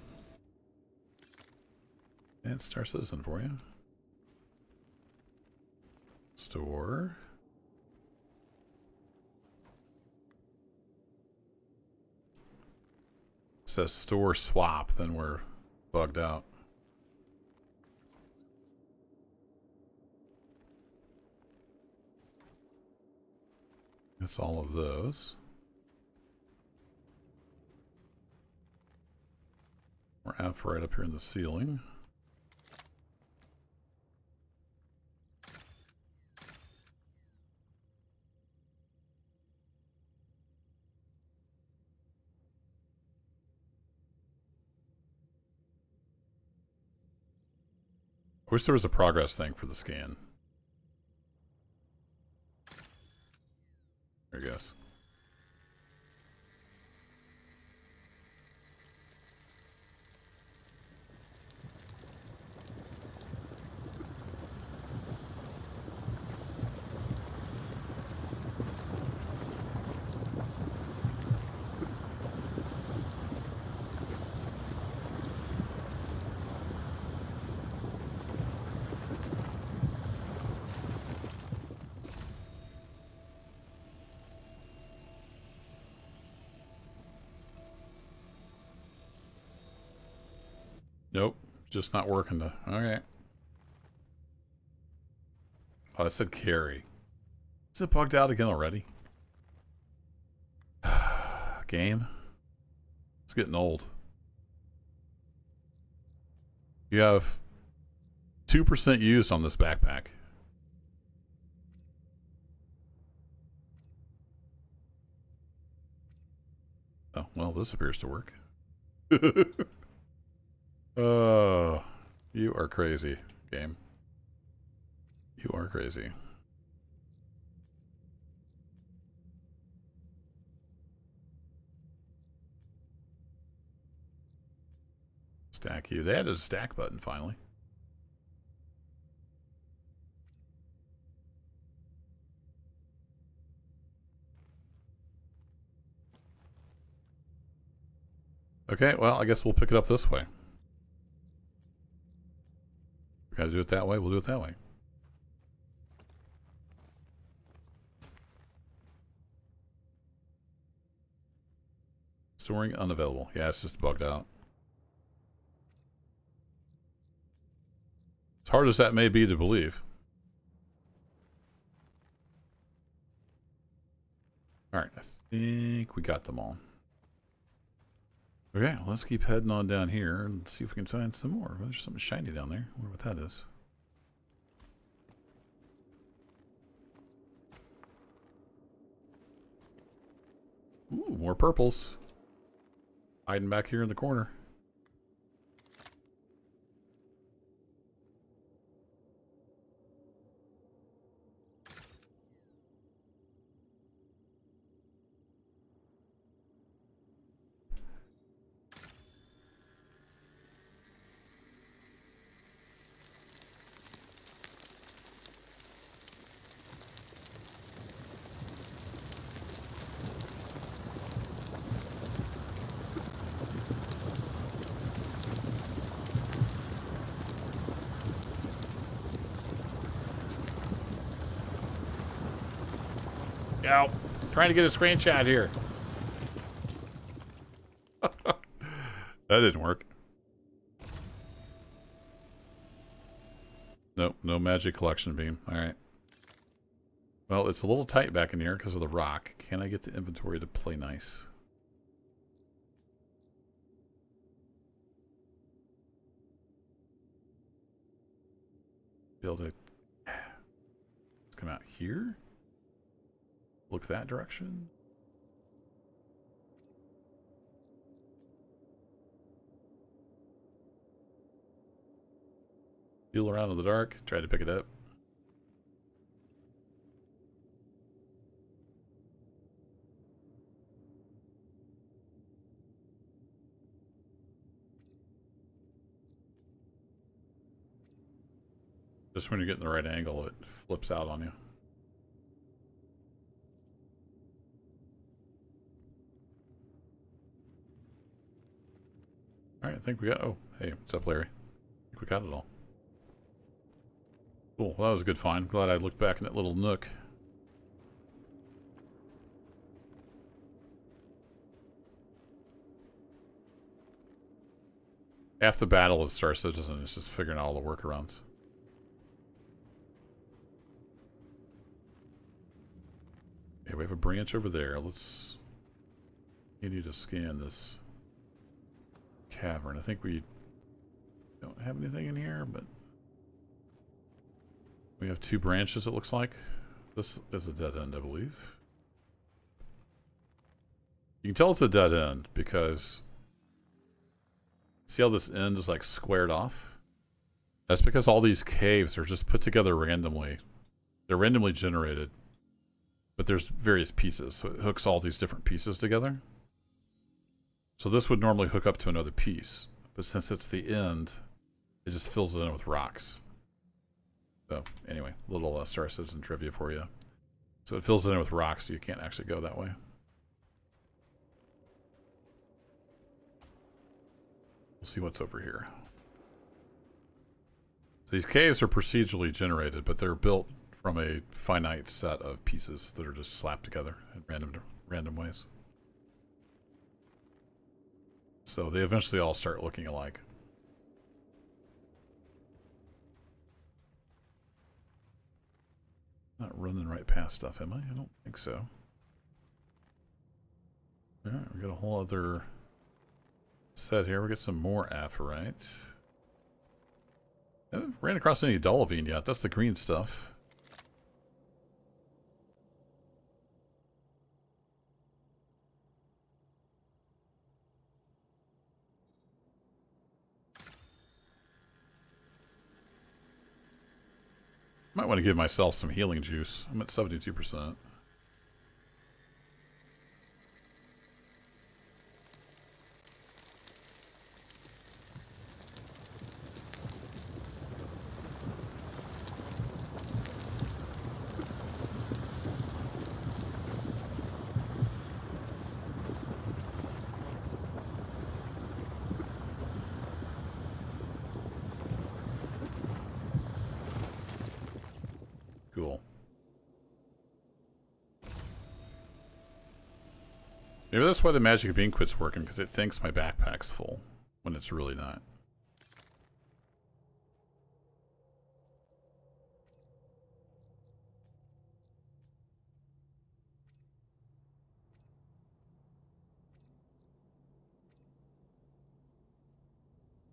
And Star Citizen for you. Store. It says store swap, then we're bugged out. That's all of those. We're right up here in the ceiling. I wish there was a progress thing for the scan. I guess. Nope, just not working. Okay. Oh, it said carry. Is it bugged out again already? Game? It's getting old. You have 2% used on this backpack. Oh, well, this appears to work. Oh, you are crazy, game. You are crazy. Stack you. They added a stack button finally. Okay, well, I guess we'll pick it up this way. We gotta do it that way, we'll do it that way. Storing unavailable. Yeah, it's just bugged out. As hard as that may be to believe. Alright, I think we got them all. Okay, well, let's keep heading on down here and see if we can find some more. Well, there's something shiny down there. I wonder what that is. Ooh, more purples. Hiding back here in the corner. Ow. Trying to get a screenshot here. That didn't work. Nope, no magic collection beam. Alright. Well, it's a little tight back in here because of the rock. Can I get the inventory to play nice? Be able to come out here? Look that direction? Feel around in the dark, try to pick it up. Just when you're getting the right angle, it flips out on you. Alright, I think we got... Oh, hey, what's up, Larry? I think we got it all. Cool, well, that was a good find. Glad I looked back in that little nook. Half the battle of Star Citizen is just figuring out all the workarounds. Okay, we have a branch over there. Let's continue to scan this cavern. I think we don't have anything in here, but we have two branches, it looks like. This is a dead end, I believe. You can tell it's a dead end because see how this end is like squared off? That's because all these caves are just put together randomly. They're randomly generated, but there's various pieces, so it hooks all these different pieces together. So this would normally hook up to another piece, but since it's the end, it just fills it in with rocks. So anyway, little Star Citizen trivia for you. So it fills it in with rocks, so you can't actually go that way. We'll see what's over here. So these caves are procedurally generated, but they're built from a finite set of pieces that are just slapped together in random ways. So they eventually all start looking alike. Not running right past stuff, am I? I don't think so. Alright, we got a whole other Set here, we get some more aphrite. I haven't ran across any dolivine yet. That's the green stuff. Might want to give myself some healing juice. I'm at 72%. Cool. Maybe that's why the magic bean quit's working, because it thinks my backpack's full when it's really not.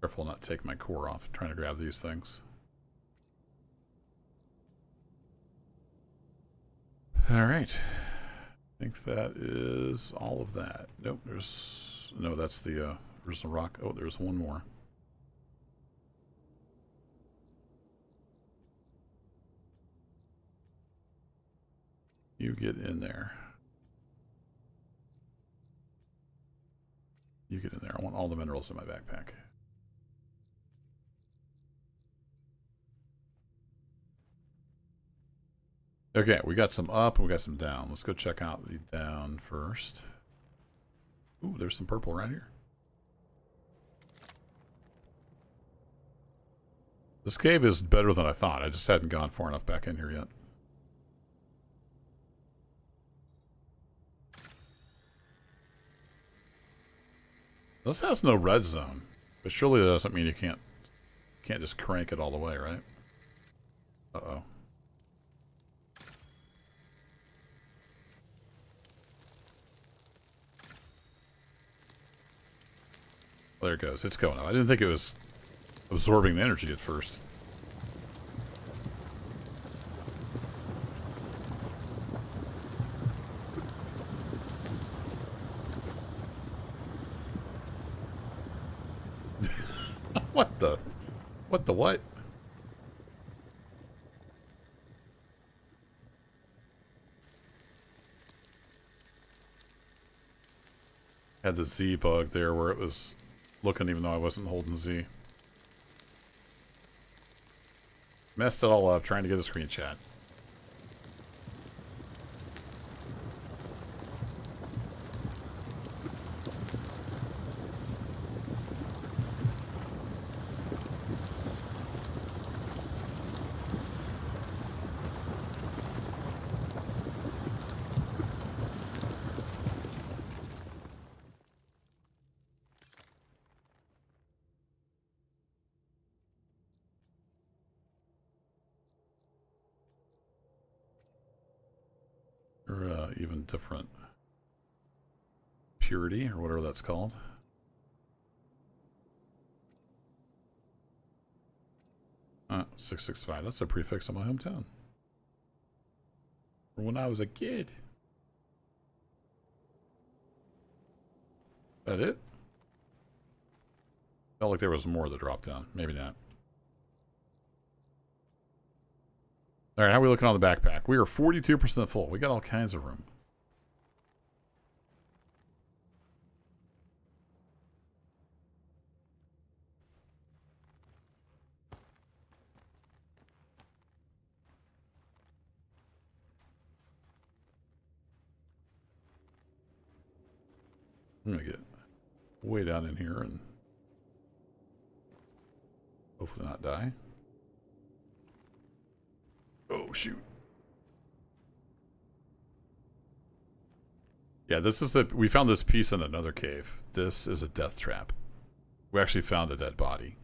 Careful not to take my core off. I'm trying to grab these things. Alright. I think that is all of that. Nope, there's... No, that's the original rock. Oh, there's one more. You get in there. You get in there. I want all the minerals in my backpack. Okay, we got some up and we got some down. Let's go check out the down first. Ooh, there's some purple right here. This cave is better than I thought. I just hadn't gone far enough back in here yet. This has no red zone, but surely that doesn't mean you can't just crank it all the way, right? Uh-oh. There it goes. It's going up. I didn't think it was absorbing the energy at first. What the? What the what? Had the Z bug there where it was looking even though I wasn't holding Z. Messed it all up trying to get a screenshot. Or even different purity, or whatever that's called. Ah, 665. That's a prefix of my hometown. From when I was a kid. That it? Felt like there was more that dropped down. Maybe not. Alright, how are we looking on the backpack? We are 42% full. We got all kinds of room. I'm gonna get way down in here and hopefully not die. Oh, shoot. Yeah, this is we found this piece in another cave. This is a death trap. We actually found a dead body.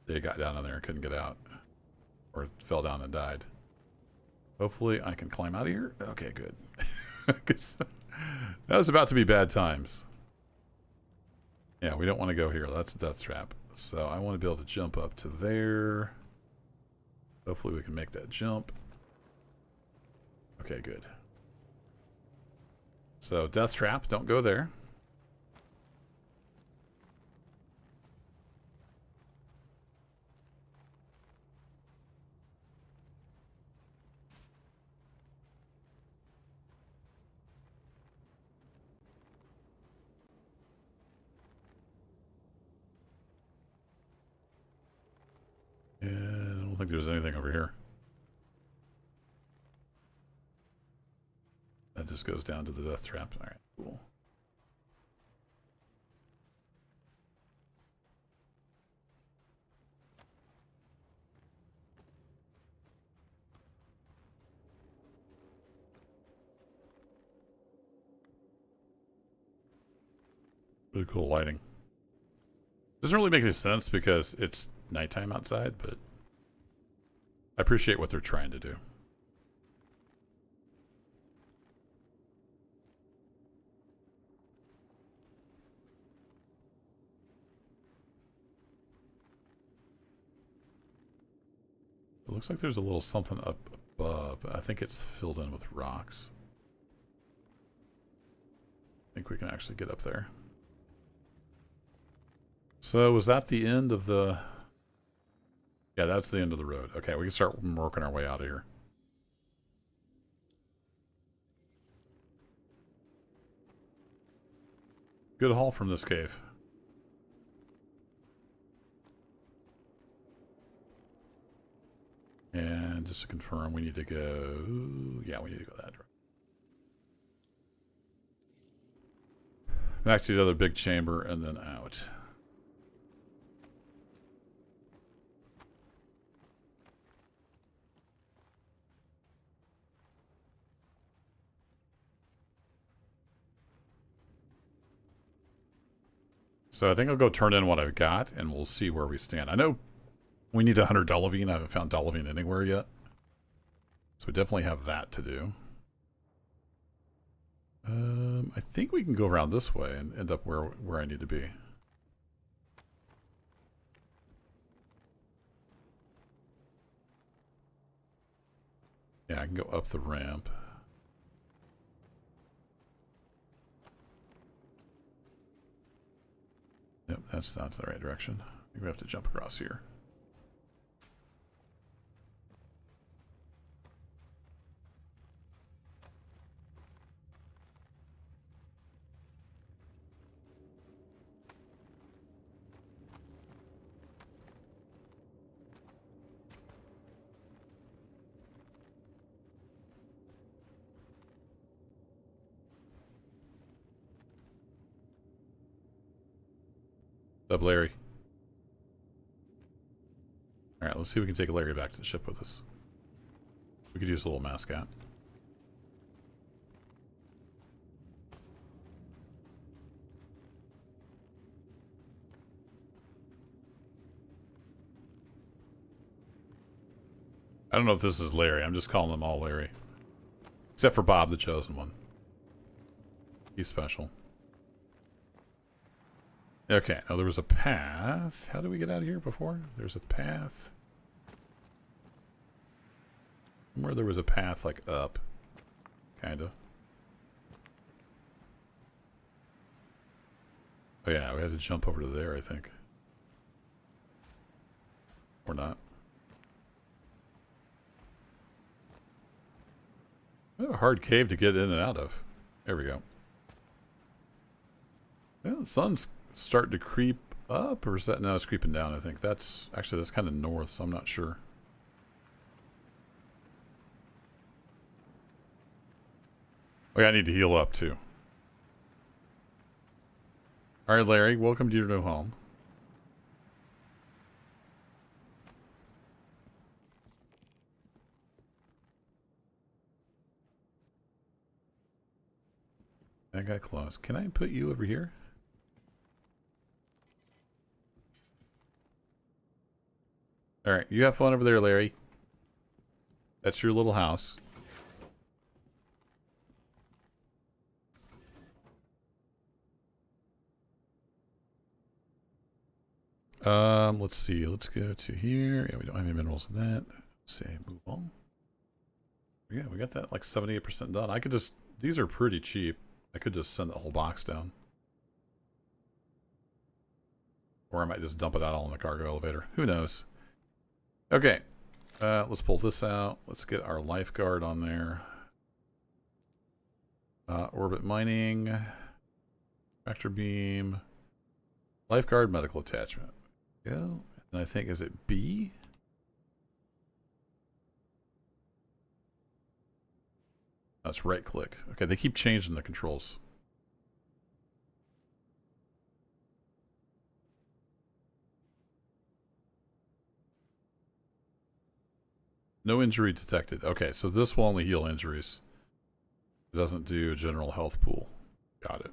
They got down in there and couldn't get out. Or fell down and died. Hopefully I can climb out of here. Okay, good. That was about to be bad times. Yeah, we don't want to go here. That's a death trap. So I want to be able to jump up to there. Hopefully we can make that jump. Okay, good. So death trap, don't go there. And I don't think there's anything over here. That just goes down to the death trap. All right, cool. Really cool lighting. Doesn't really make any sense because it's nighttime outside, but I appreciate what they're trying to do. It looks like there's a little something up above. I think it's filled in with rocks. I think we can actually get up there. So was that the end of the... Yeah, that's the end of the road. Okay, we can start working our way out of here. Good haul from this cave. And just to confirm, we need to go... Yeah, we need to go that direction. Back to the other big chamber and then out. So I think I'll go turn in what I've got, and we'll see where we stand. I know we need 100 Dolivine. I haven't found Dolivine anywhere yet. So we definitely have that to do. I think we can go around this way and end up where I need to be. Yeah, I can go up the ramp. Yep, that's not the right direction. I think we have to jump across here. What's up, Larry? Alright, let's see if we can take Larry back to the ship with us. We could use a little mascot. I don't know if this is Larry. I'm just calling them all Larry. Except for Bob, the chosen one. He's special. Okay, now there was a path. How did we get out of here before? There's a path. Where there was a path, like, up. Kinda. Oh yeah, we had to jump over to there, I think. Or not. A hard cave to get in and out of. There we go. Yeah, the sun's starting to creep up, or is that... No, it's creeping down, I think. That's... Actually, that's kind of north, so I'm not sure. Oh, yeah, I need to heal up, too. Alright, Larry, welcome to your new home. That got close. Can I put you over here? Alright, you have fun over there, Larry. That's your little house. Let's see. Let's go to here. Yeah, we don't have any minerals in that. Let's see. Move on. Yeah, we got that like 78% done. I could just... These are pretty cheap. I could just send the whole box down. Or I might just dump it out all in the cargo elevator. Who knows? Okay. Let's pull this out. Let's get our lifeguard on there. Orbit mining. Tractor beam. Lifeguard medical attachment. Go. And I think, is it B? That's right click. Okay, they keep changing the controls. No injury detected. Okay, so this will only heal injuries. It doesn't do a general health pool. Got it.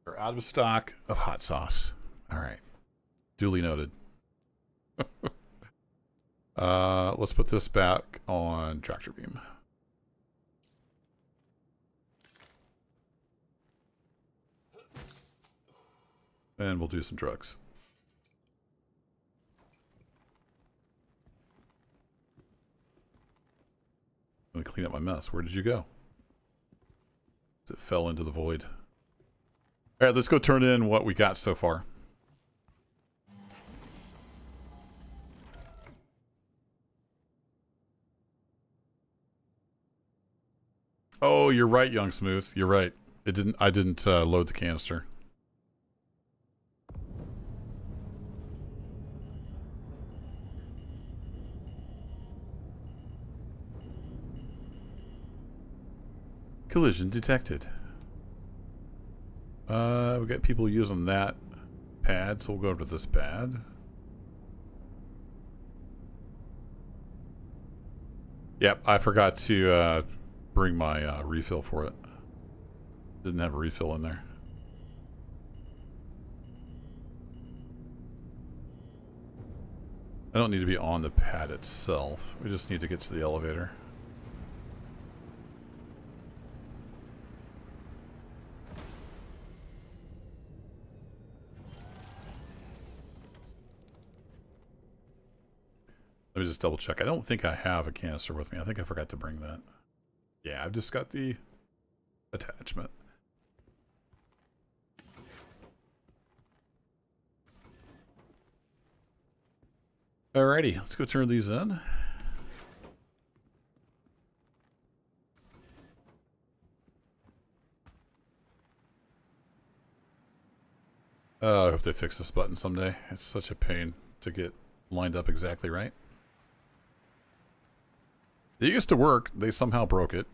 We're out of stock of hot sauce. All right. Duly noted. Let's put this back on tractor beam. And we'll do some drugs. I'm gonna clean up my mess. Where did you go? It fell into the void. All right, let's go turn in what we got so far. Oh, you're right, Young Smooth. You're right. It didn't. I didn't load the canister. Collision detected. We got people using that pad, so we'll go to this pad. Yep, I forgot to bring my refill for it. Didn't have a refill in there. I don't need to be on the pad itself. We just need to get to the elevator. Let me just double check. I don't think I have a canister with me. I think I forgot to bring that. Yeah, I've just got the attachment. Alrighty, let's go turn these in. Oh, I hope they fix this button someday. It's such a pain to get lined up exactly right. It used to work. They somehow broke it.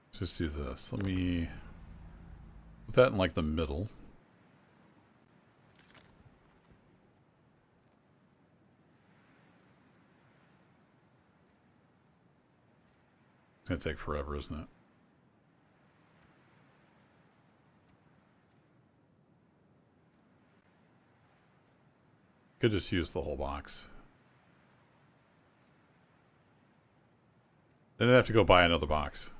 Let's just do this. Let me put that in like the middle. It's going to take forever, isn't it? Could just use the whole box. Then I'd have to go buy another box.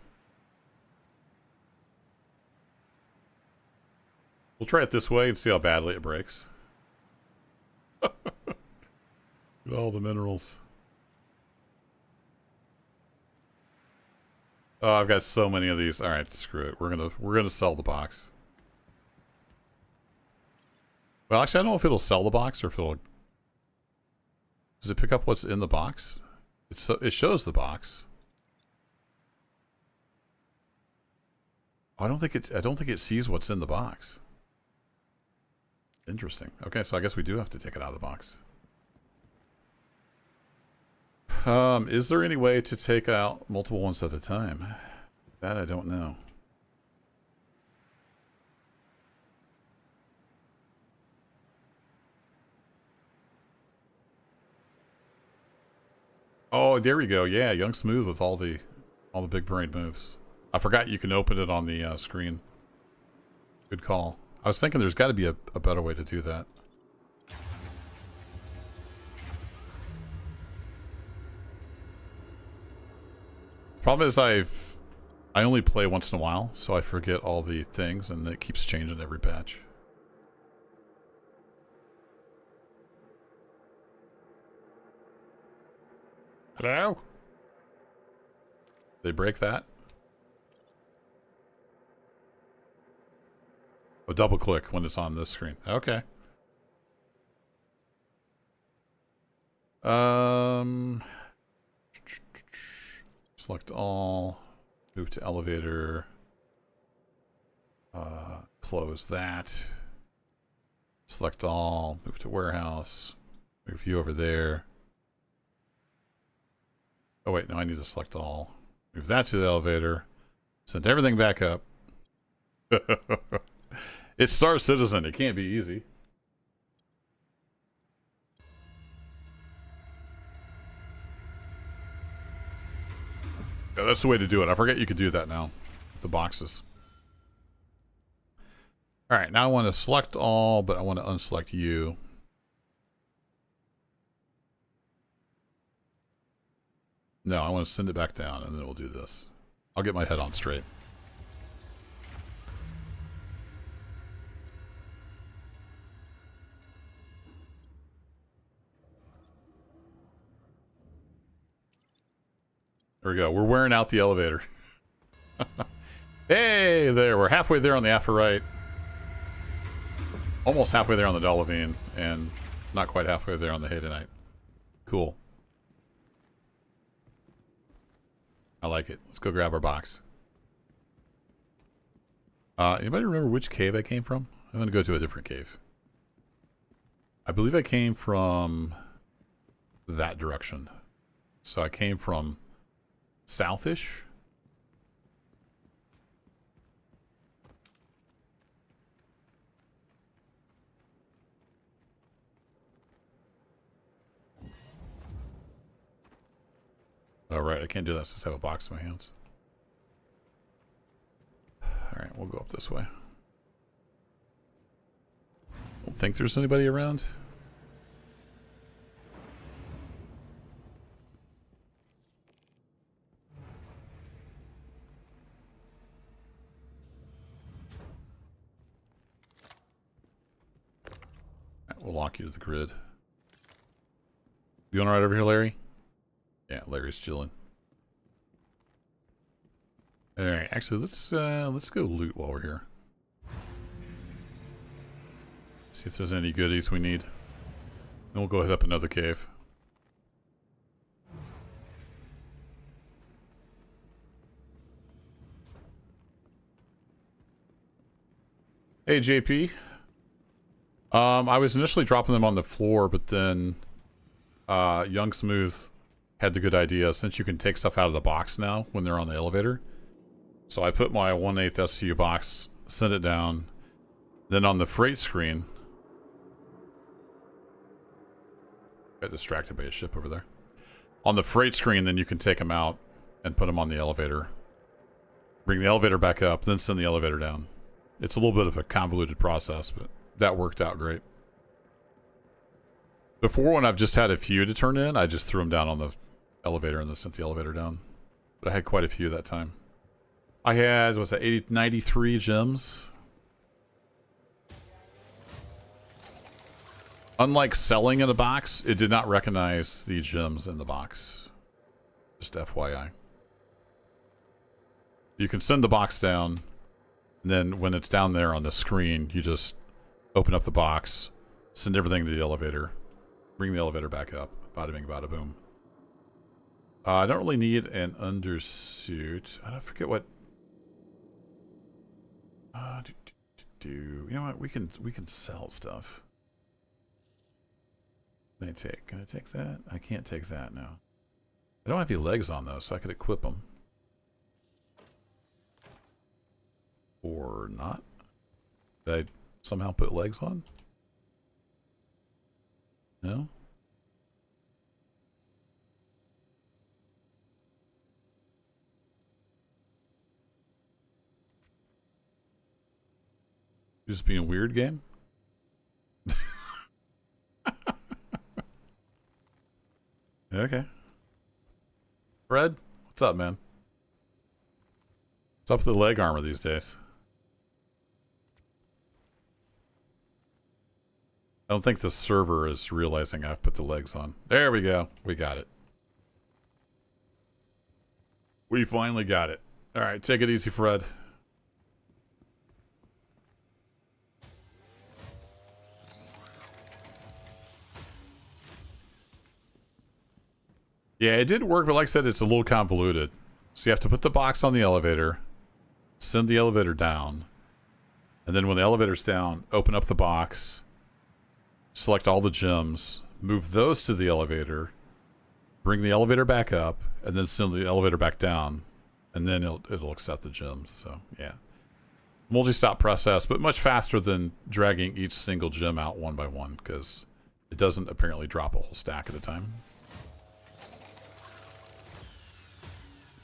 We'll try it this way and see how badly it breaks. All the minerals. Oh, I've got so many of these. All right, screw it. We're gonna sell the box. Well, actually, I don't know if it'll sell the box or if it'll. Does it pick up what's in the box? It shows the box. I don't think it sees what's in the box. Interesting. Okay, so I guess we do have to take it out of the box. Is there any way to take out multiple ones at a time? That I don't know. Oh, there we go. Yeah, Young Smooth with all the big brain moves. I forgot you can open it on the screen. Good call. I was thinking there's got to be a better way to do that. Problem is I only play once in a while, so I forget all the things, and it keeps changing every patch. Hello? They break that? Oh, double click when it's on this screen. Okay. Select all. Move to elevator. Close that. Select all. Move to warehouse. Move you over there. Oh wait, no, I need to select all. Move that to the elevator. Send everything back up. It's Star Citizen. It can't be easy. Yeah, that's the way to do it. I forget you could do that now with the boxes. All right, now I want to select all, but I want to unselect you. No, I want to send it back down, and then we'll do this. I'll get my head on straight. There we go. We're wearing out the elevator. Hey, there. We're halfway there on the after right. Almost halfway there on the Dolivine, and not quite halfway there on the Hadanite. Cool. I like it. Let's go grab our box. Anybody remember which cave I came from? I'm going to go to a different cave. I believe I came from that direction. So I came from southish. Oh, right. I can't do that since I have a box in my hands. Alright, we'll go up this way. Don't think there's anybody around. Right, we'll lock you to the grid. You going right over here, Larry? Yeah, Larry's chilling. All right, actually, let's go loot while we're here. See if there's any goodies we need. Then we'll go hit up another cave. Hey, JP. I was initially dropping them on the floor, but then Young Smooth had the good idea, since you can take stuff out of the box now when they're on the elevator. So I put my 1/8 SCU box, sent it down. Then on the freight screen, got distracted by a ship over there. On the freight screen, then you can take them out and put them on the elevator. Bring the elevator back up, then send the elevator down. It's a little bit of a convoluted process, but that worked out great. Before, when I've just had a few to turn in, I just threw them down on the elevator and then sent the elevator down. But I had quite a few that time. I had, what's that, 93 gems. Unlike selling in a box, it did not recognize the gems in the box. Just FYI. You can send the box down, and then when it's down there on the screen, you just open up the box, send everything to the elevator, bring the elevator back up. Bada bing, bada boom. I don't really need an undersuit. I don't forget what. You know what? We can sell stuff. Can I take that? I can't take that now. I don't have any legs on those, so I could equip them. Or not. Did I somehow put legs on? No? Just being a weird game? Okay. Fred, what's up, man? What's up with the leg armor these days? I don't think the server is realizing I've put the legs on. There we go. We got it. We finally got it. All right, take it easy, Fred. Yeah, it did work, but like I said, it's a little convoluted. So you have to put the box on the elevator, send the elevator down, and then when the elevator's down, open up the box, select all the gems, move those to the elevator, bring the elevator back up, and then send the elevator back down, and then it'll accept the gems. So, yeah. Multi-stop process, but much faster than dragging each single gem out one by one, because it doesn't apparently drop a whole stack at a time.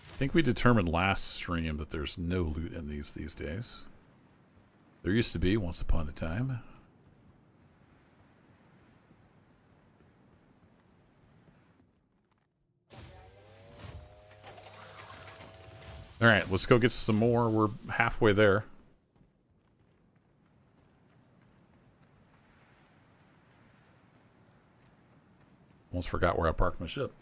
I think we determined last stream that there's no loot in these days. There used to be once upon a time. All right, let's go get some more. We're halfway there. Almost forgot where I parked my ship.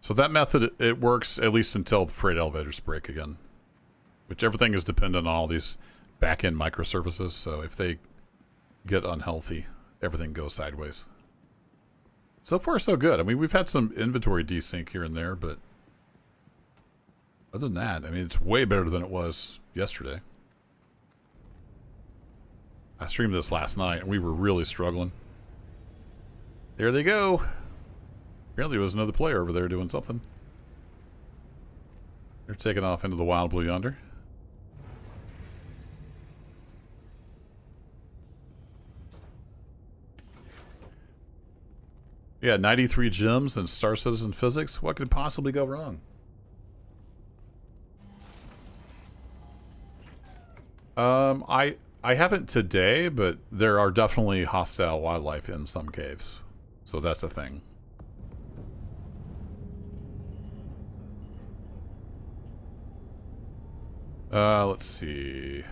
So that method, it works at least until the freight elevators break again. Which everything is dependent on all these back-end microservices. So if they get unhealthy, everything goes sideways. So far, so good. I mean, we've had some inventory desync here and there, but other than that, I mean, it's way better than it was yesterday. I streamed this last night, and we were really struggling. There they go. Apparently, there was another player over there doing something. They're taking off into the wild blue yonder. Yeah, 93 gems and Star Citizen physics. What could possibly go wrong? I haven't today, but there are definitely hostile wildlife in some caves. So that's a thing. Let's see.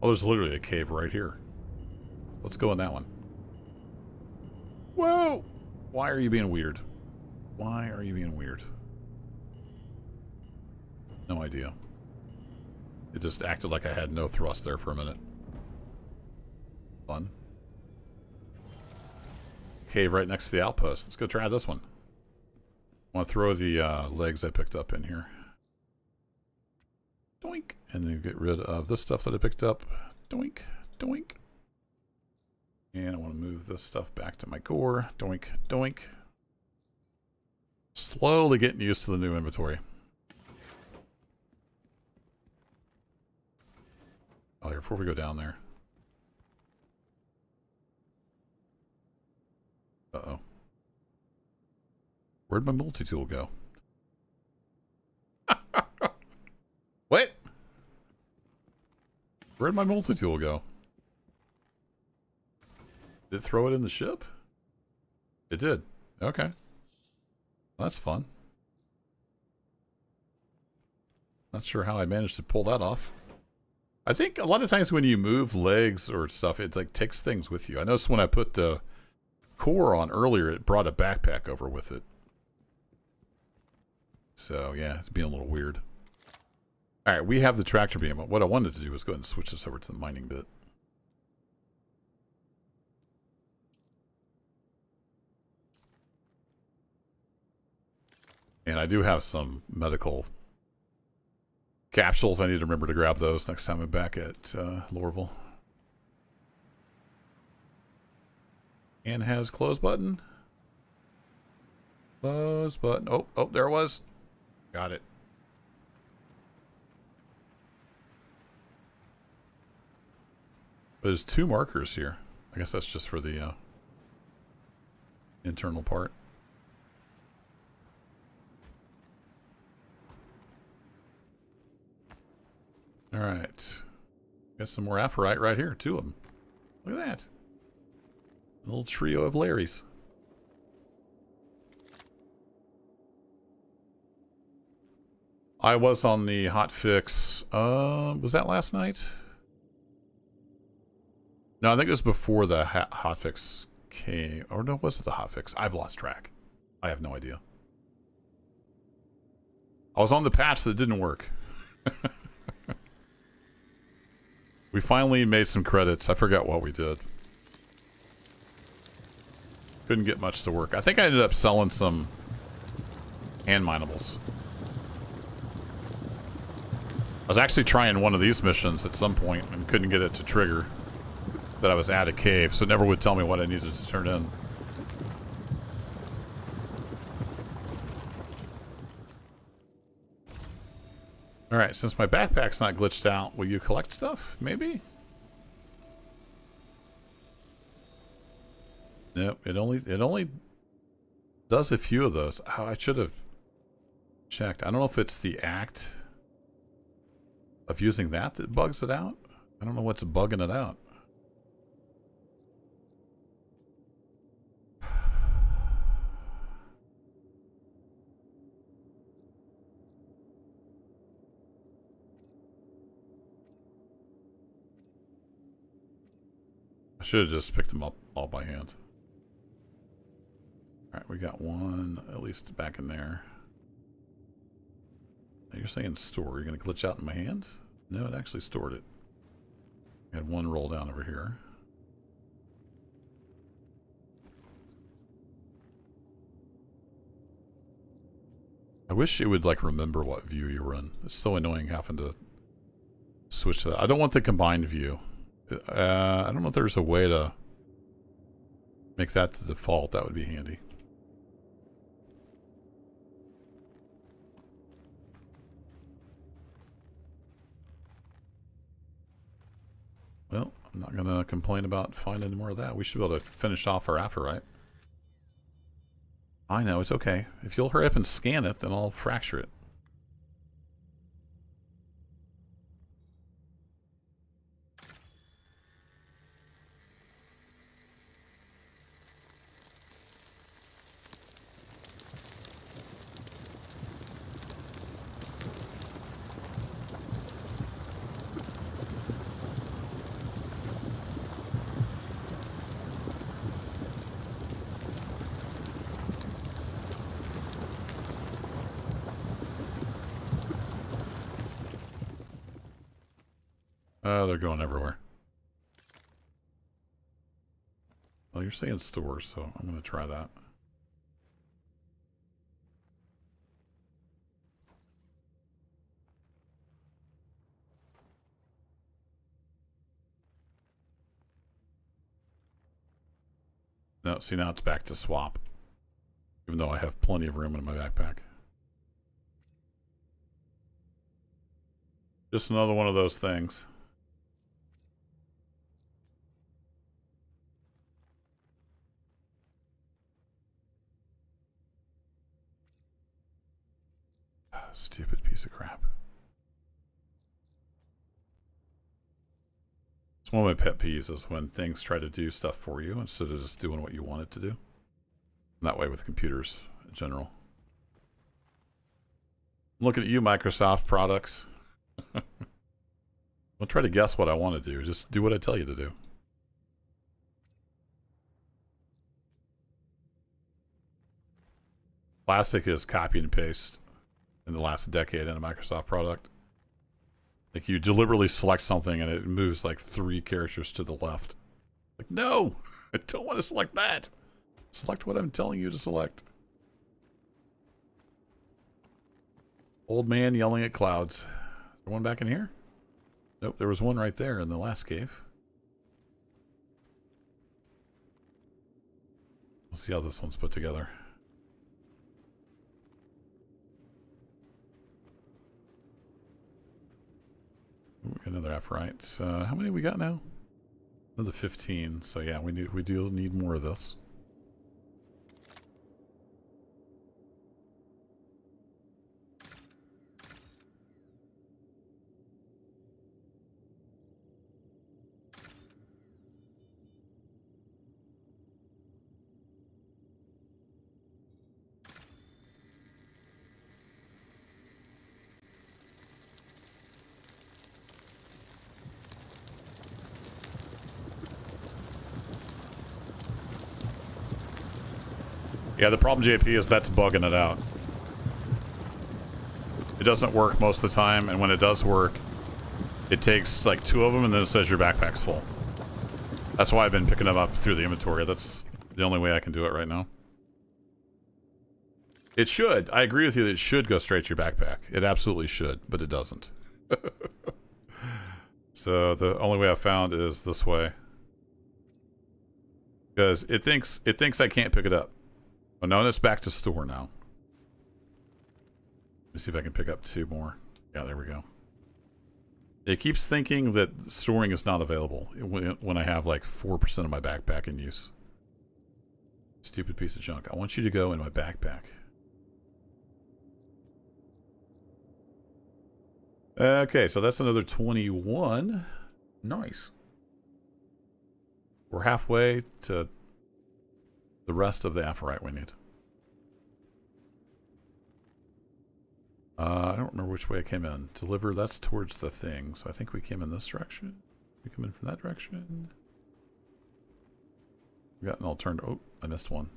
Oh, there's literally a cave right here. Let's go in that one. Whoa! Why are you being weird? Why are you being weird? No idea. It just acted like I had no thrust there for a minute. Fun. Cave right next to the outpost. Let's go try this one. I want to throw the legs I picked up in here. Doink. And then get rid of this stuff that I picked up. Doink. Doink. And I want to move this stuff back to my core. Doink. Doink. Slowly getting used to the new inventory. Oh, here, before we go down there. Uh-oh. Where'd my multi-tool go? What? Where'd my multi-tool go? Did it throw it in the ship? It did. Okay. That's fun. Not sure how I managed to pull that off. I think a lot of times when you move legs or stuff, it like takes things with you. I noticed when I put the core on earlier, it brought a backpack over with it. So yeah, it's being a little weird. All right, we have the tractor beam. What I wanted to do was go ahead and switch this over to the mining bit. And I do have some medical capsules. I need to remember to grab those next time I'm back at Lorville. And has close button. Close button. Oh, oh, there it was. Got it. There's 2 markers here. I guess that's just for the internal part. All right. Got some more aphrite right here. 2 of them. Look at that. A little trio of Larrys. I was on the hotfix. Was that last night? No, I think it was before the hotfix came. Or no, was it the hotfix? I've lost track. I have no idea. I was on the patch that didn't work. We finally made some credits. I forgot what we did. Couldn't get much to work. I think I ended up selling some hand minables. I was actually trying one of these missions at some point and couldn't get it to trigger that I was at a cave, so it never would tell me what I needed to turn in. Alright, since my backpack's not glitched out, will you collect stuff? Maybe? Nope, it only does a few of those. Oh, I should have checked. I don't know if it's the act of using that bugs it out. I don't know what's bugging it out. I should have just picked them up all by hand. Alright, we got one at least back in there. Now you're saying store. You're going to glitch out in my hand? No, it actually stored it. I had one roll down over here. I wish it would like remember what view you were in. It's so annoying having to switch that. I don't want the combined view. I don't know if there's a way to make that the default. That would be handy. Well, I'm not going to complain about finding more of that. We should be able to finish off our aphrite. I know, it's okay. If you'll hurry up and scan it, then I'll fracture it. They're going everywhere. Well, you're saying stores, so I'm going to try that. No, see, now it's back to swap. Even though I have plenty of room in my backpack. Just another one of those things. Stupid piece of crap. It's one of my pet peeves is when things try to do stuff for you instead of just doing what you want it to do. And that way with computers in general. I'm looking at you, Microsoft products. Don't try to guess what I want to do. Just do what I tell you to do. Plastic is copy and paste in the last decade in a Microsoft product. Like you deliberately select something and it moves like 3 characters to the left. Like, no, I don't want to select that. Select what I'm telling you to select. Old man yelling at clouds. Is there one back in here? Nope, there was one right there in the last cave. We'll see how this one's put together. Ooh, another F-right. How many we got now? Another 15. So yeah, we do need more of this. Yeah, the problem, JP, is that's bugging it out. It doesn't work most of the time, and when it does work, it takes like 2 of them, and then it says your backpack's full. That's why I've been picking them up through the inventory. That's the only way I can do it right now. It should. I agree with you that it should go straight to your backpack. It absolutely should, but it doesn't. So the only way I found is this way. Because it thinks I can't pick it up. Oh no, it's back to store now. Let me see if I can pick up 2 more. Yeah, there we go. It keeps thinking that storing is not available when I have like 4% of my backpack in use. Stupid piece of junk. I want you to go in my backpack. Okay, so that's another 21. Nice. We're halfway to the rest of the aphrite we need. I don't remember which way I came in. Deliver, that's towards the thing. So I think we came in this direction. We come in from that direction. We got an alternative. Oh, I missed one.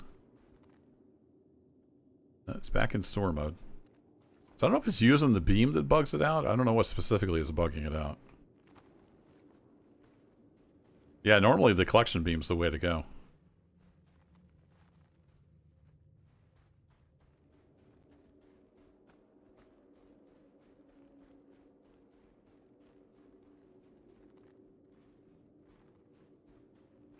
It's back in store mode. So I don't know if it's using the beam that bugs it out. I don't know what specifically is bugging it out. Yeah, normally the collection beam's the way to go.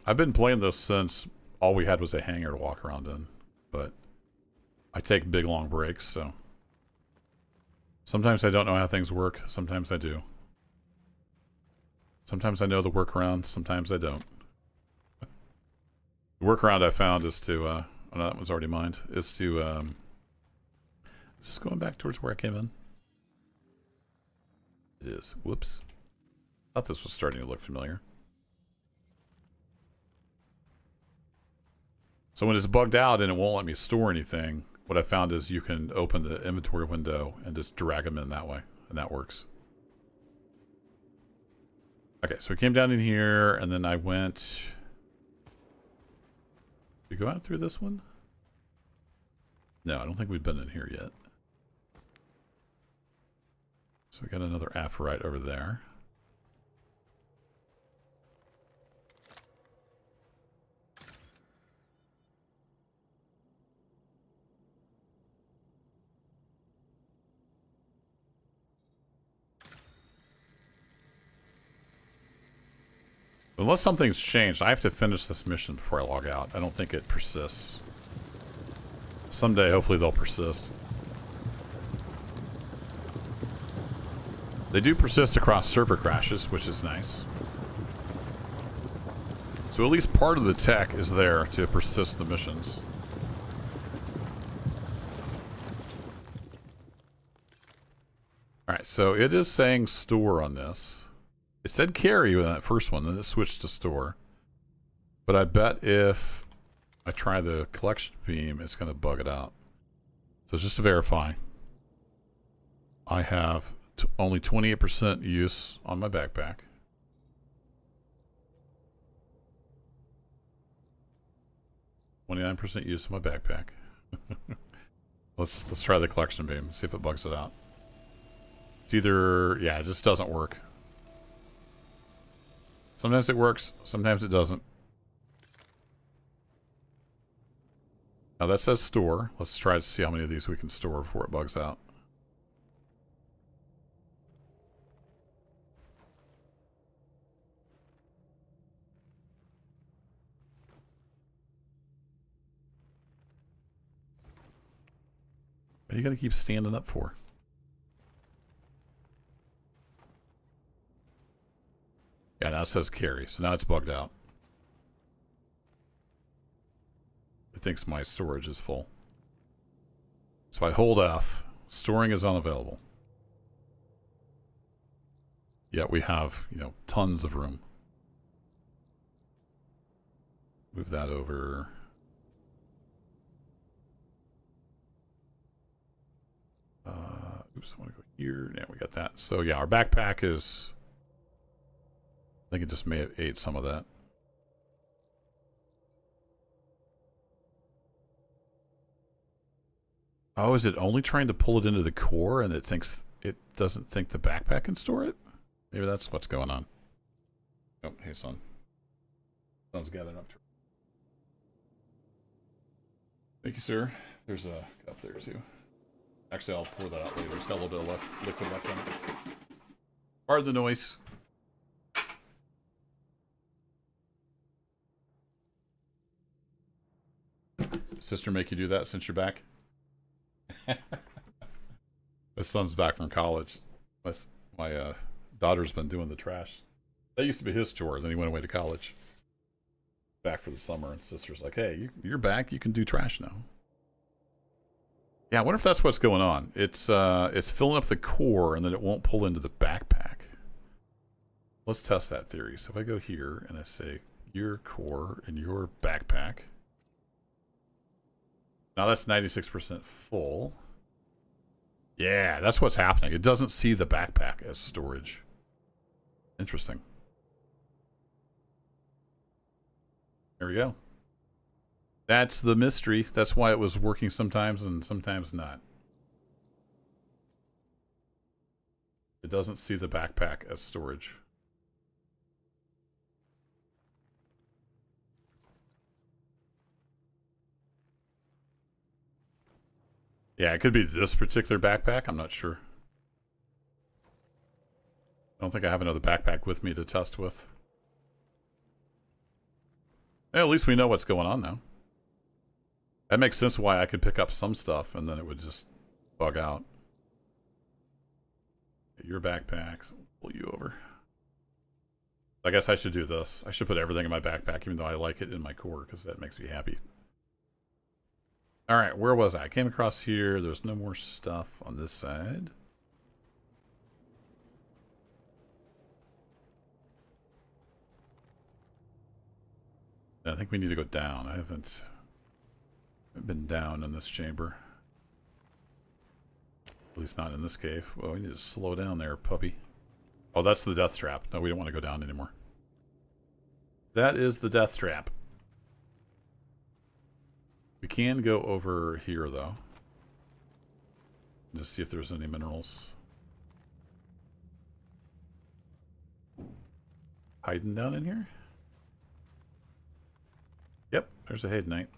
I've been playing this since all we had was a hangar to walk around in, but I take big long breaks, so sometimes I don't know how things work, sometimes I do. Sometimes I know the workaround, sometimes I don't. The workaround I found is to, oh no, that one's already mined, is to, is this going back towards where I came in? It is. Whoops. Thought this was starting to look familiar. So when it's bugged out and it won't let me store anything, what I found is you can open the inventory window and just drag them in that way, and that works. Okay, so we came down in here, and then I went... Did we go out through this one? No, I don't think we've been in here yet. So we got another aphrite over there. Unless something's changed, I have to finish this mission before I log out. I don't think it persists. Someday, hopefully, they'll persist. They do persist across server crashes, which is nice. So at least part of the tech is there to persist the missions. Alright, so it is saying store on this. It said carry in that first one, then it switched to store. But I bet if I try the collection beam, it's going to bug it out. So just to verify, I have only 28% use on my backpack. %use on my backpack. Let's try the collection beam, see if it bugs it out. It's either, yeah, it just doesn't work. Sometimes it works, sometimes it doesn't. Now that says store. Let's try to see how many of these we can store before it bugs out. What are you gonna keep standing up for? Yeah, now it says carry, so now it's bugged out. It thinks my storage is full. So if I hold F, storing is unavailable. Yet we have, you know, tons of room. Move that over. Oops, I want to go here. Yeah, we got that. So yeah, our backpack is, I think it just may have ate some of that. Oh, is it only trying to pull it into the core and it thinks it doesn't think the backpack can store it? Maybe that's what's going on. Oh, hey son. Sun's gathering up. Thank you, sir. There's a cup there too. Actually, I'll pour that out later. It's got a little bit of liquid left on it. Pardon the noise. Sister make you do that since you're back? My son's back from college. My daughter's been doing the trash. That used to be his chore. Then he went away to college. Back for the summer, and sister's like, "Hey, you're back. You can do trash now." Yeah, I wonder if that's what's going on. It's filling up the core, and then it won't pull into the backpack. Let's test that theory. So if I go here and I say your core and your backpack. Now that's 96% full. Yeah, that's what's happening. It doesn't see the backpack as storage. Interesting. There we go. That's the mystery. That's why it was working sometimes and sometimes not. It doesn't see the backpack as storage. Yeah, it could be this particular backpack. I'm not sure. I don't think I have another backpack with me to test with. Well, at least we know what's going on now. That makes sense why I could pick up some stuff and then it would just bug out. Your backpacks. Pull you over. I guess I should do this. I should put everything in my backpack even though I like it in my core because that makes me happy. Alright, where was I? I came across here. There's no more stuff on this side. I think we need to go down. I haven't been down in this chamber. At least not in this cave. Well, we need to slow down there, puppy. Oh, that's the death trap. No, we don't want to go down anymore. That is the death trap. We can go over here, though. Just see if there's any minerals. Hiding down in here? Yep, there's a Hadenite.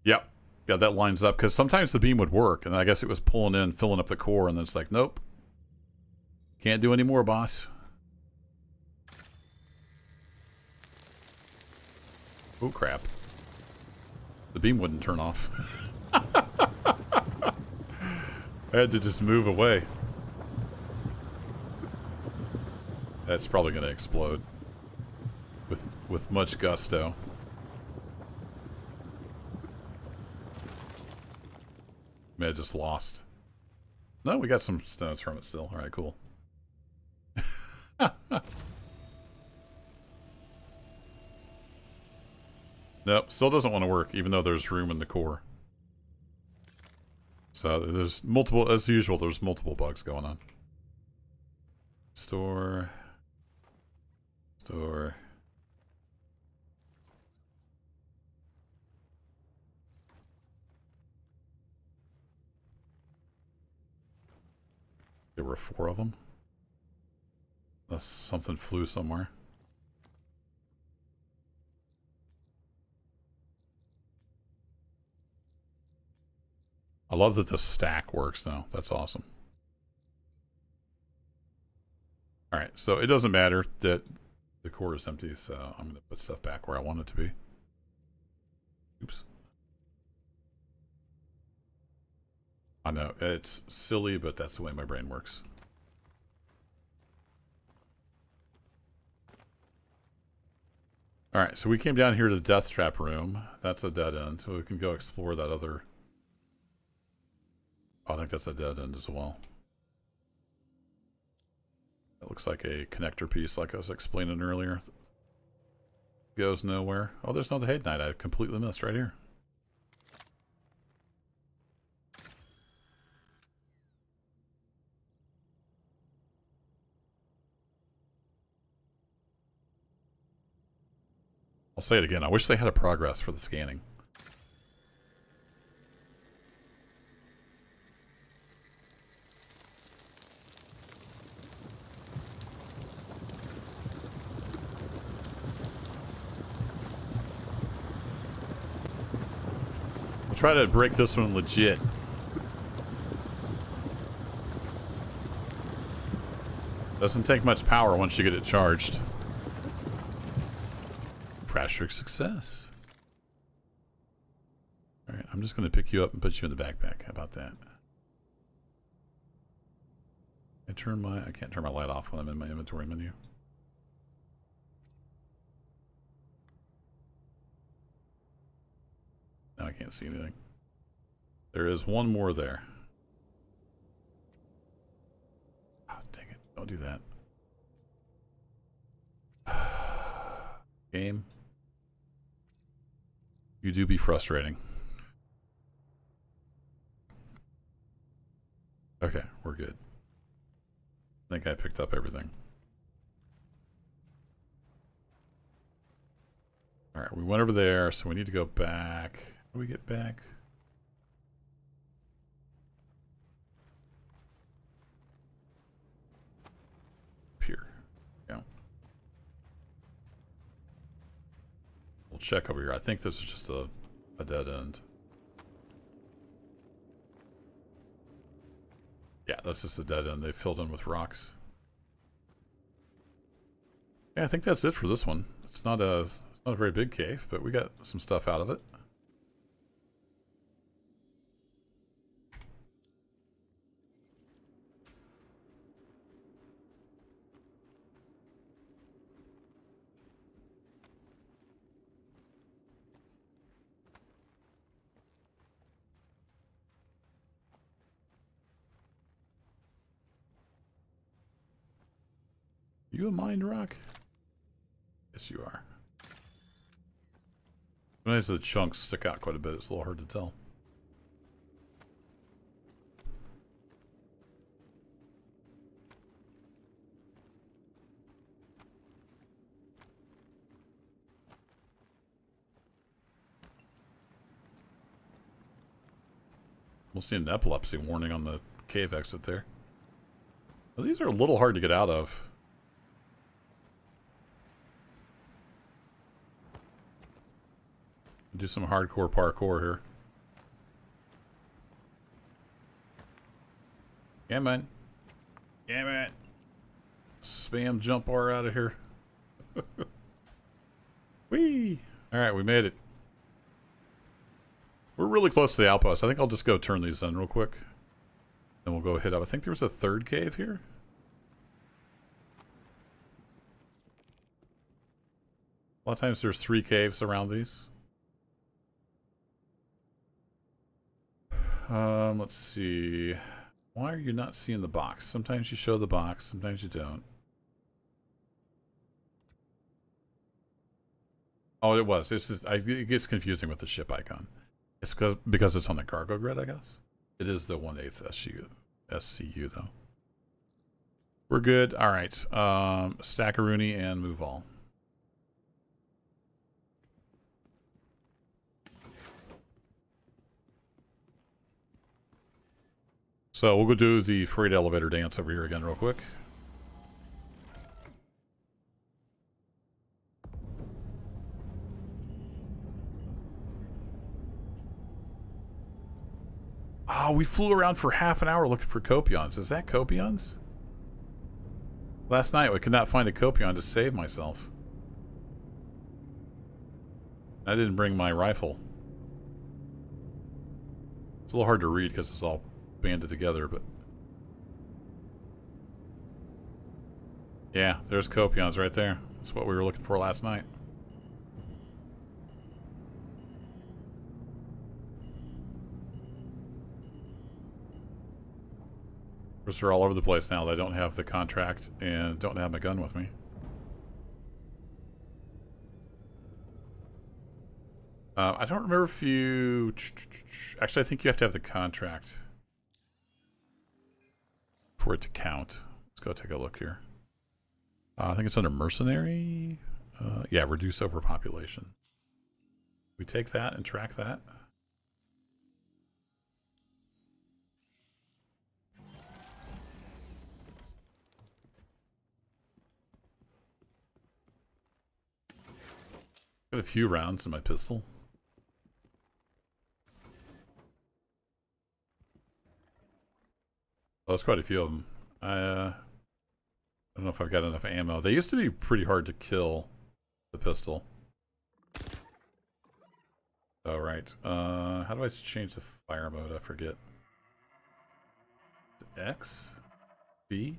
Yep. Yeah, that lines up, because sometimes the beam would work, and I guess it was pulling in, filling up the core, and then it's like, nope. Can't do any more, boss. Oh, crap. The beam wouldn't turn off. I had to just move away. That's probably going to explode. With much gusto. May have just lost. No, we got some stones from it still. Alright, cool. Nope, still doesn't want to work, even though there's room in the core. So there's multiple, as usual, there's multiple bugs going on. Store. Store. There were 4 of them. Unless something flew somewhere. I love that the stack works now. That's awesome. Alright, so it doesn't matter that The core is empty, so I'm going to put stuff back where I want it to be. Oops. I know, it's silly, but that's the way my brain works. Alright, so we came down here to the death trap room. That's a dead end, so we can go explore that other... Oh, I think that's a dead end as well. It looks like a connector piece, like I was explaining earlier. Goes nowhere. Oh, there's no the Hate Knight I completely missed right here. I'll say it again. I wish they had a progress for the scanning. We'll try to break this one legit. Doesn't take much power once you get it charged. Pressure success. Alright, I'm just going to pick you up and put you in the backpack. How about that? I can't turn my light off when I'm in my inventory menu. Now I can't see anything. There is one more there. Oh, dang it. Don't do that. Game. You do be frustrating. Okay, we're good. I think I picked up everything. Alright, we went over there, so we need to go back. How do we get back? Here. Yeah. We'll check over here. I think this is just a dead end. Yeah, this is the dead end. They filled in with rocks. Yeah, I think that's it for this one. It's not a very big cave, but we got some stuff out of it. You a mind rock? Yes, you are. Sometimes the chunks stick out quite a bit. It's a little hard to tell. Almost need an epilepsy warning on the cave exit there. Well, these are a little hard to get out of. Do some hardcore parkour here. Yeah, man. Yeah, man. Spam jump bar out of here. Whee! Alright, we made it. We're really close to the outpost. I think I'll just go turn these in real quick. Then we'll go hit up. I think there was a third cave here. A lot of times there's 3 caves around these. Let's see. Why are you not seeing the box? Sometimes you show the box, sometimes you don't. Oh, it was. It's just, it gets confusing with the ship icon. It's because it's on the cargo grid, I guess. It is the 1/8 SCU though. We're good. All right. Stackaroonie and move all. So we'll go do the freight elevator dance over here again real quick. Oh, we flew around for half an hour looking for copions. Is that copions? Last night we could not find a copion to save myself. I didn't bring my rifle. It's a little hard to read because it's all banded together, but... Yeah, there's Copions right there. That's what we were looking for last night. Of course, they're all over the place now. They don't have the contract and don't have my gun with me. I don't remember if you... Actually, I think you have to have the contract for it to count. Let's go take a look here. I think it's under mercenary. Yeah, reduce overpopulation. We take that and track that. Got a few rounds in my pistol. Oh, there's quite a few of them. I don't know if I've got enough ammo. They used to be pretty hard to kill, the pistol. Oh, right. How do I change the fire mode? I forget. X? B?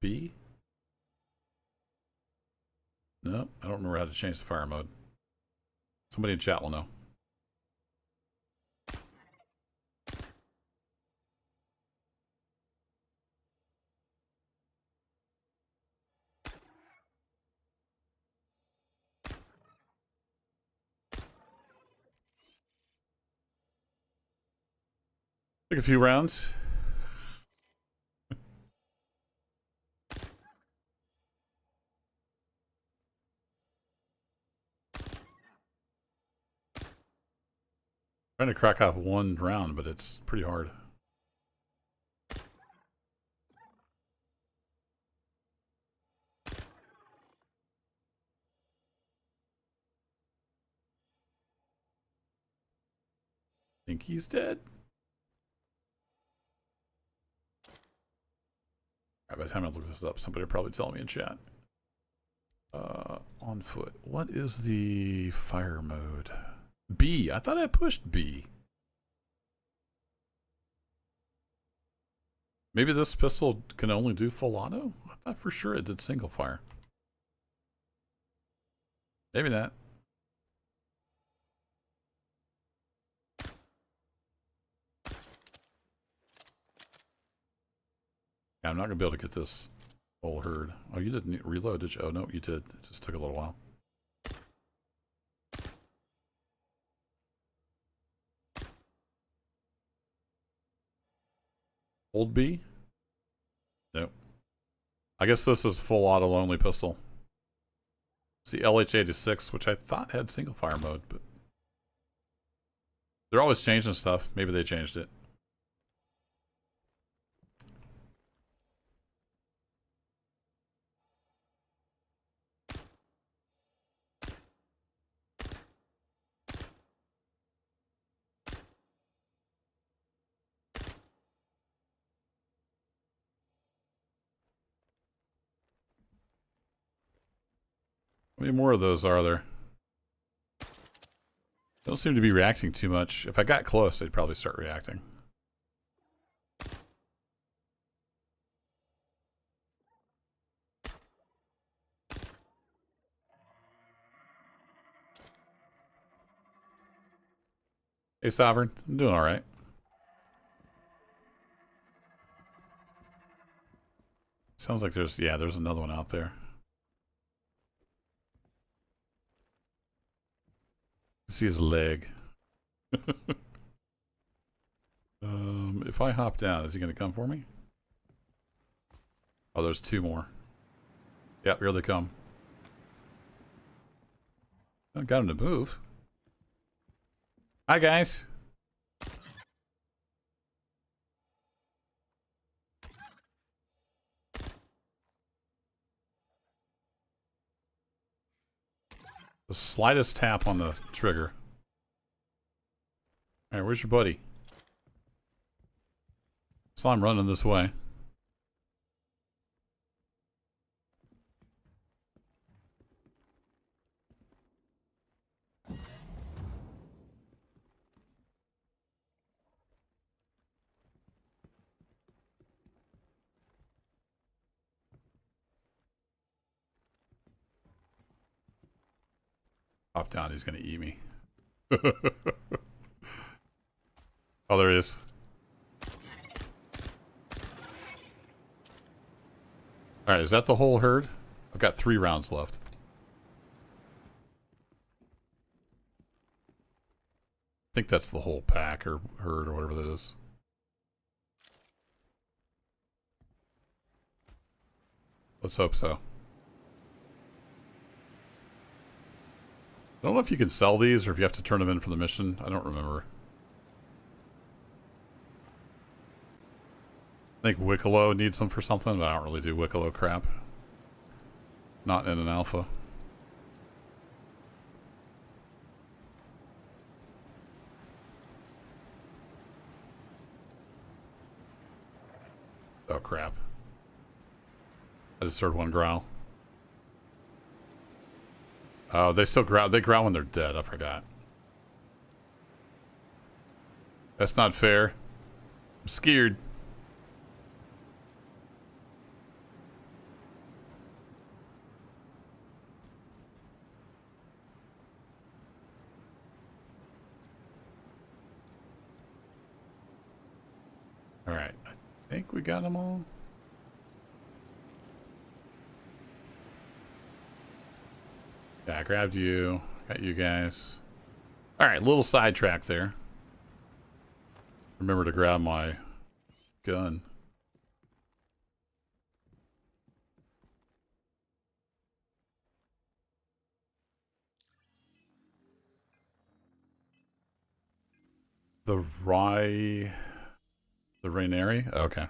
B? No, I don't remember how to change the fire mode. Somebody in chat will know. Take a few rounds. Trying to crack off one round, but it's pretty hard. Think he's dead? Right, by the time I look this up, somebody will probably tell me in chat. On foot. What is the fire mode? B. I thought I pushed B. Maybe this pistol can only do full auto? I thought for sure it did single fire. Maybe not. Yeah, I'm not going to be able to get this whole herd. Oh, you didn't reload, did you? Oh, no, you did. It just took a little while. Hold B? Nope. I guess this is full auto only pistol. It's the LH86, which I thought had single fire mode, but they're always changing stuff. Maybe they changed it. How many more of those are there? Don't seem to be reacting too much. If I got close, they'd probably start reacting. Hey, Sovereign. I'm doing all right. Sounds like there's another one out there. See his leg. If I hop down, is he going to come for me? Oh, there's two more. Yep, here they come. I got him to move. Hi, guys. The slightest tap on the trigger. Alright, where's your buddy? Saw him running this way. Hop down, he's gonna eat me. Oh, there he is. Alright, is that the whole herd? I've got 3 rounds left. I think that's the whole pack or herd or whatever that is. Let's hope so. I don't know if you can sell these or if you have to turn them in for the mission. I don't remember. I think Wicklow needs them for something, but I don't really do Wicklow crap. Not in an alpha. Oh crap. I just heard one growl. Oh, they still growl. They growl when they're dead. I forgot. That's not fair. I'm scared. Alright. I think we got them all. Yeah, I grabbed you. Got you guys. Alright, little sidetrack there. Remember to grab my gun. The Raineri? Okay.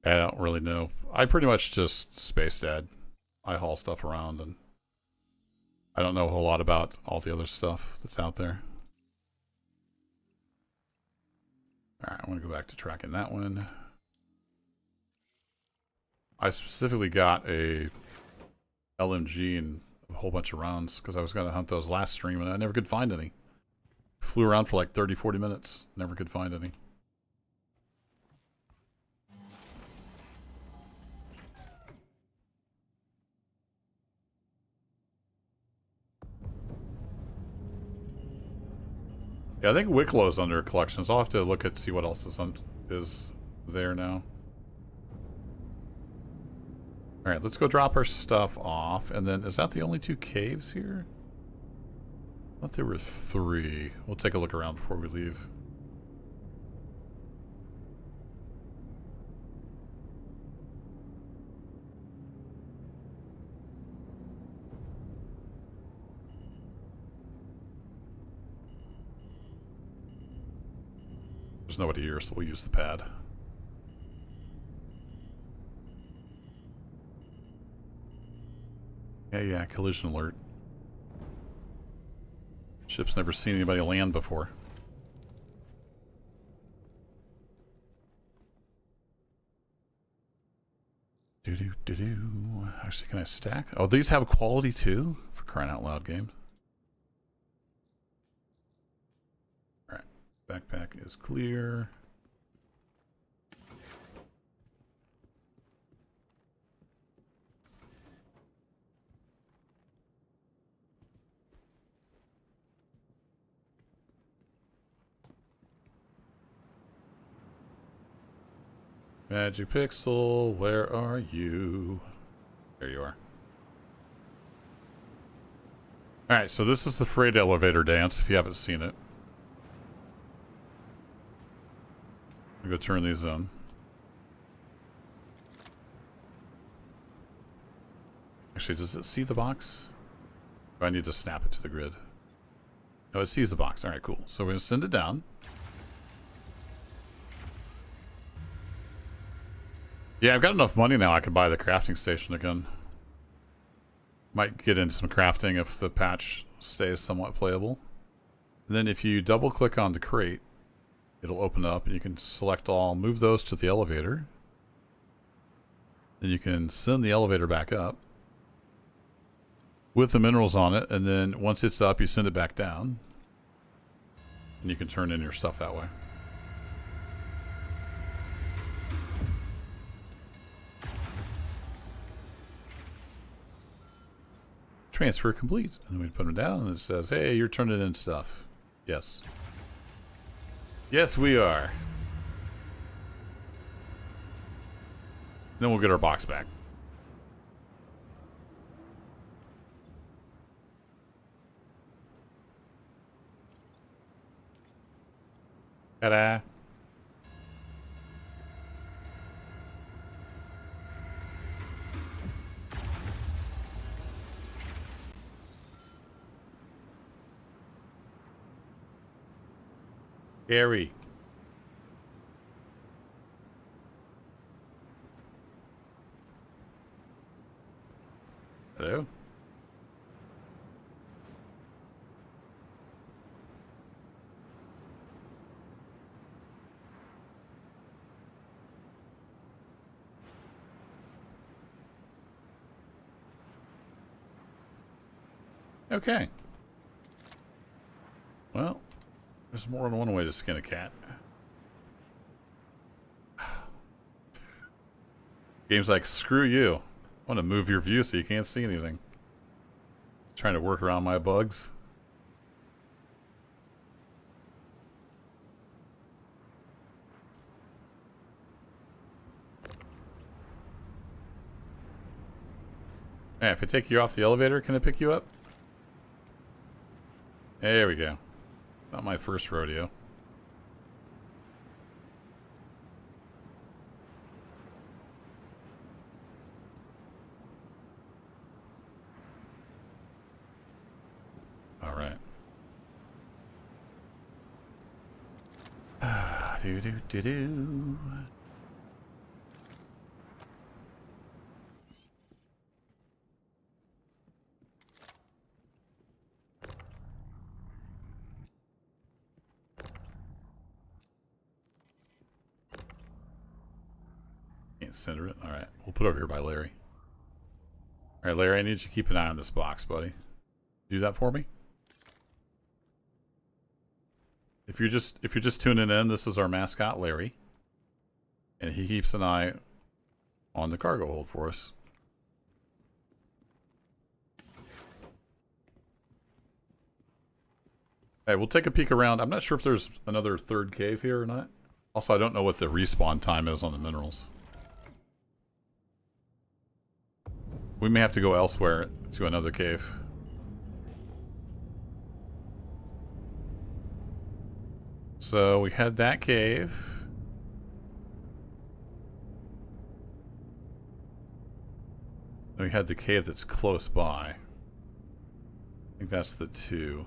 I don't really know. I pretty much just space dad. I haul stuff around and I don't know a whole lot about all the other stuff that's out there. Alright, I want to go back to tracking that one. I specifically got a LMG and a whole bunch of rounds because I was going to hunt those last stream and I never could find any. Flew around for like 30-40 minutes. Never could find any. Yeah, I think Wicklow's under collections. I'll have to look at see what else is there now. Alright, let's go drop our stuff off. And then, is that the only 2 caves here? I thought there were 3. We'll take a look around before we leave. There's nobody here, so we'll use the pad. Yeah, collision alert. Ship's never seen anybody land before. Do. Actually, can I stack? Oh, these have quality too? For crying out loud, game. Alright. Backpack is clear. Magic Pixel, where are you? There you are. Alright, so this is the freight elevator dance, if you haven't seen it. I'm gonna turn these on. Actually, does it see the box? Do I need to snap it to the grid? No, it sees the box. Alright, cool. So we're gonna send it down. Yeah, I've got enough money now I can buy the crafting station again. Might get into some crafting if the patch stays somewhat playable. And then if you double click on the crate, it'll open up and you can select all, move those to the elevator. Then you can send the elevator back up with the minerals on it, and then once it's up, you send it back down. And you can turn in your stuff that way. Transfer complete. And we put them down and it says, hey, you're turning in stuff. Yes. Yes, we are. Then we'll get our box back. Ta-da. Gary. Hello? Okay. Well, there's more than one way to skin a cat. Game's like, screw you. I want to move your view so you can't see anything. Trying to work around my bugs. Hey, if I take you off the elevator, can I pick you up? There we go. Not my first rodeo. All right. Do do do do. Can't center it. All right, we'll put it over here by Larry. All right, Larry, I need you to keep an eye on this box, buddy. Do that for me. If you're just tuning in, this is our mascot, Larry, and he keeps an eye on the cargo hold for us. Hey, we'll take a peek around. I'm not sure if there's another third cave here or not. Also, I don't know what the respawn time is on the minerals. We may have to go elsewhere to another cave. So we had that cave. Then we had the cave that's close by. I think that's the two.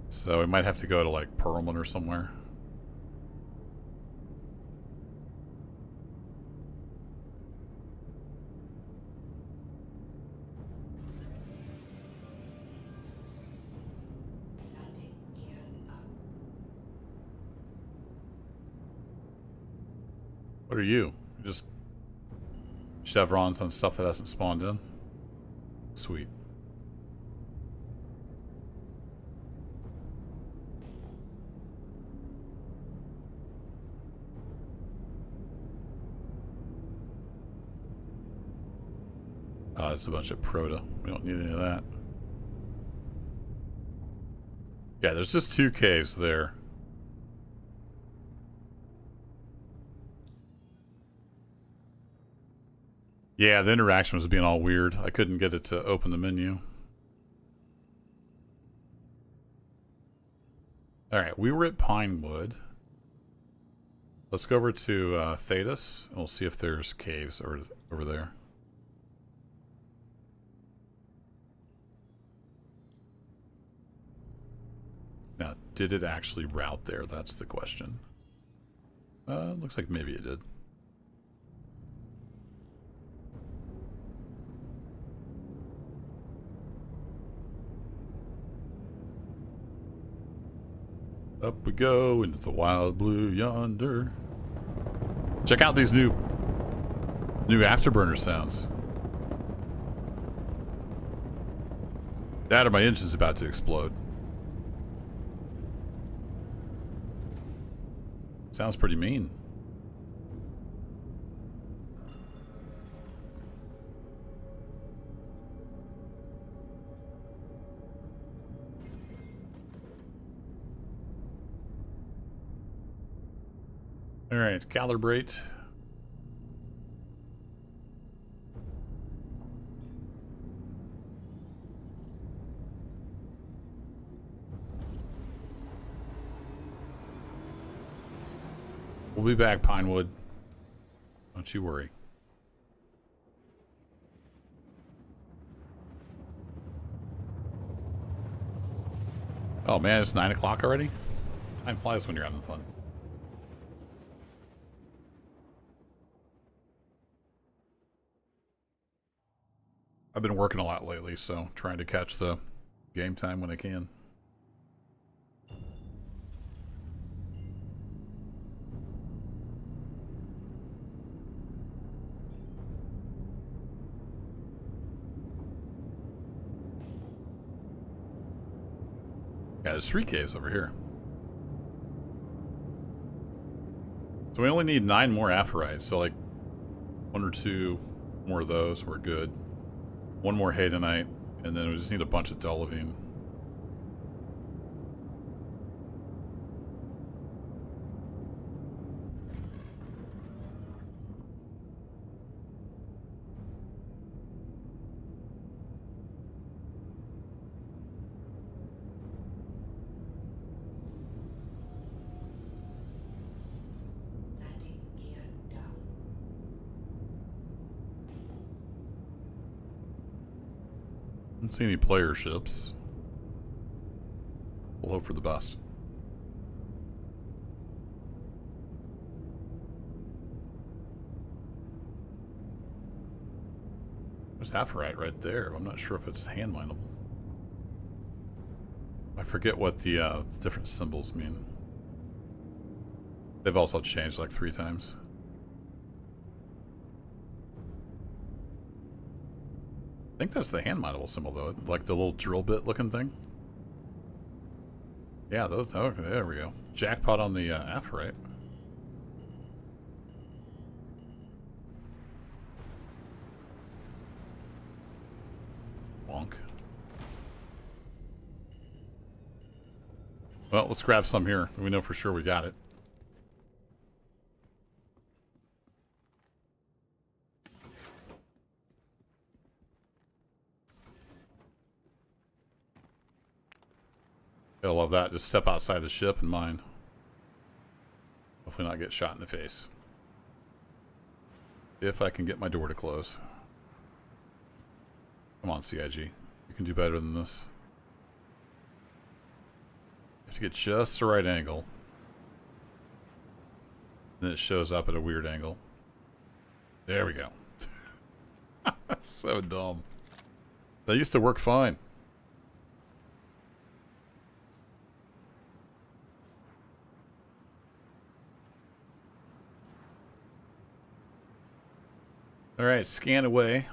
So we might have to go to like Perlman or somewhere. What are you? Just chevrons on stuff that hasn't spawned in? Sweet. It's a bunch of proto. We don't need any of that. Yeah, there's just two caves there. Yeah, the interaction was being all weird. I couldn't get it to open the menu. Alright, we were at Pinewood. Let's go over to Thetis, and we'll see if there's caves over there. Now, did it actually route there? That's the question. Looks like maybe it did. Up we go into the wild blue yonder. Check out these new afterburner sounds. That or my engine's about to explode. Sounds pretty mean. Alright, calibrate. We'll be back, Pinewood. Don't you worry. Oh man, it's 9 o'clock already? Time flies when you're having fun. I've been working a lot lately, so trying to catch the game time when I can. Yeah, there's 3 caves over here. So we only need 9 more aphorites, so like 1 or 2 more of those, we're good. 1 more Haydenite, and then we just need a bunch of Dolivine. Don't see any player ships. We'll hope for the best. There's aphorite right there. I'm not sure if it's hand mineable. I forget what the different symbols mean. They've also changed like 3 times. I think that's the hand mineable symbol though, like the little drill bit looking thing. Yeah, those. Okay, there we go. Jackpot on the aphorite. Wonk. Well, let's grab some here. We know for sure we got it. I love that. Just step outside the ship and mine. Hopefully not get shot in the face. If I can get my door to close. Come on, CIG. You can do better than this. You have to get just the right angle. Then it shows up at a weird angle. There we go. So dumb. That used to work fine. Alright, scan away.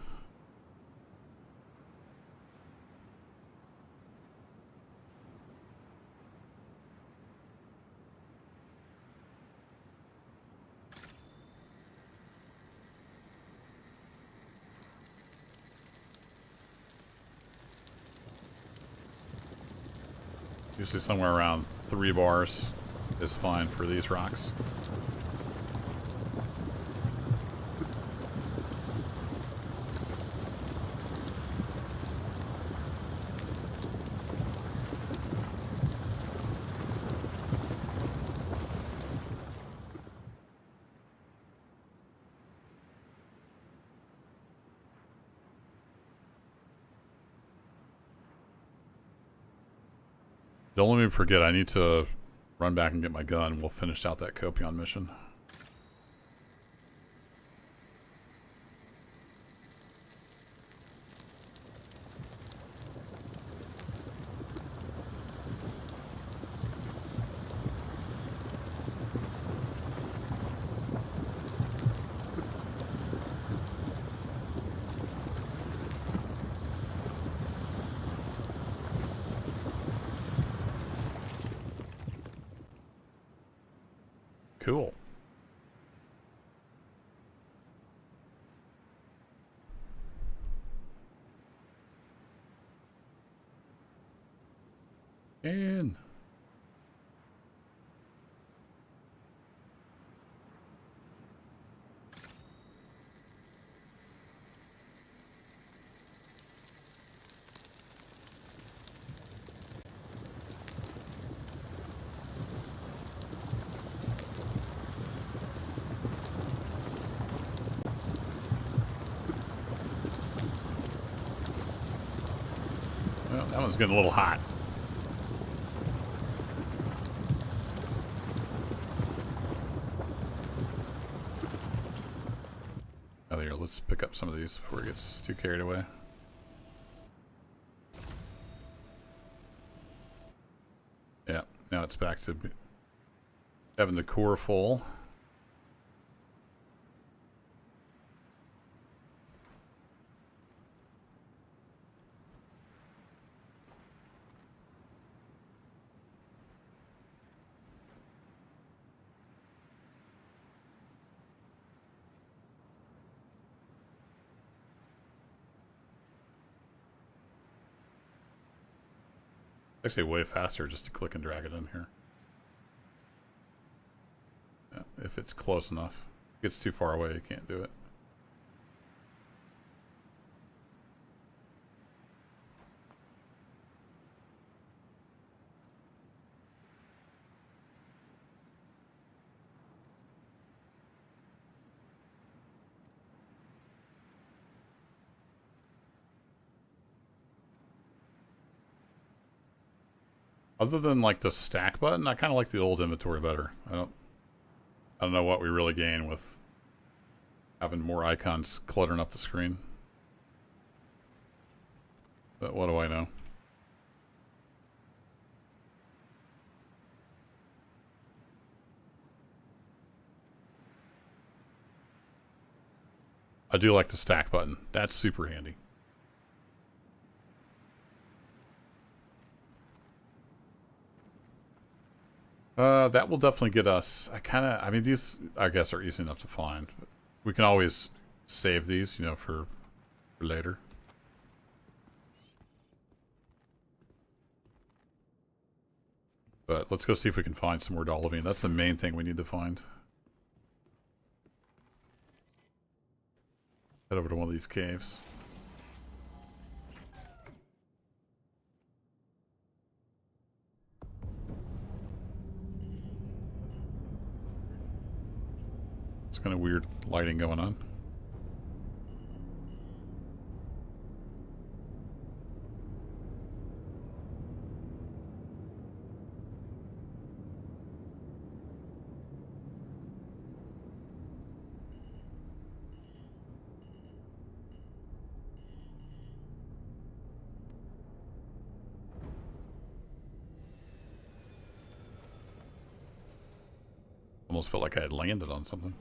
Usually somewhere around 3 bars is fine for these rocks. Don't let me forget, I need to run back and get my gun. We'll finish out that Copion mission. Cool. And That one's getting a little hot. Oh, here, let's pick up some of these before it gets too carried away. Yeah, now it's back to having the core full. Actually, way faster just to click and drag it in here. Yeah, if it's close enough. If it gets too far away, you can't do it. Other than like the stack button, I kind of like the old inventory better. I don't know what we really gain with having more icons cluttering up the screen. But what do I know? I do like the stack button. That's super handy. That will definitely get us. I mean, these, I guess, are easy enough to find. But we can always save these, you know, for later. But let's go see if we can find some more Dolivine. That's the main thing we need to find. Head over to one of these caves. It's kind of weird lighting going on. Almost felt like I had landed on something.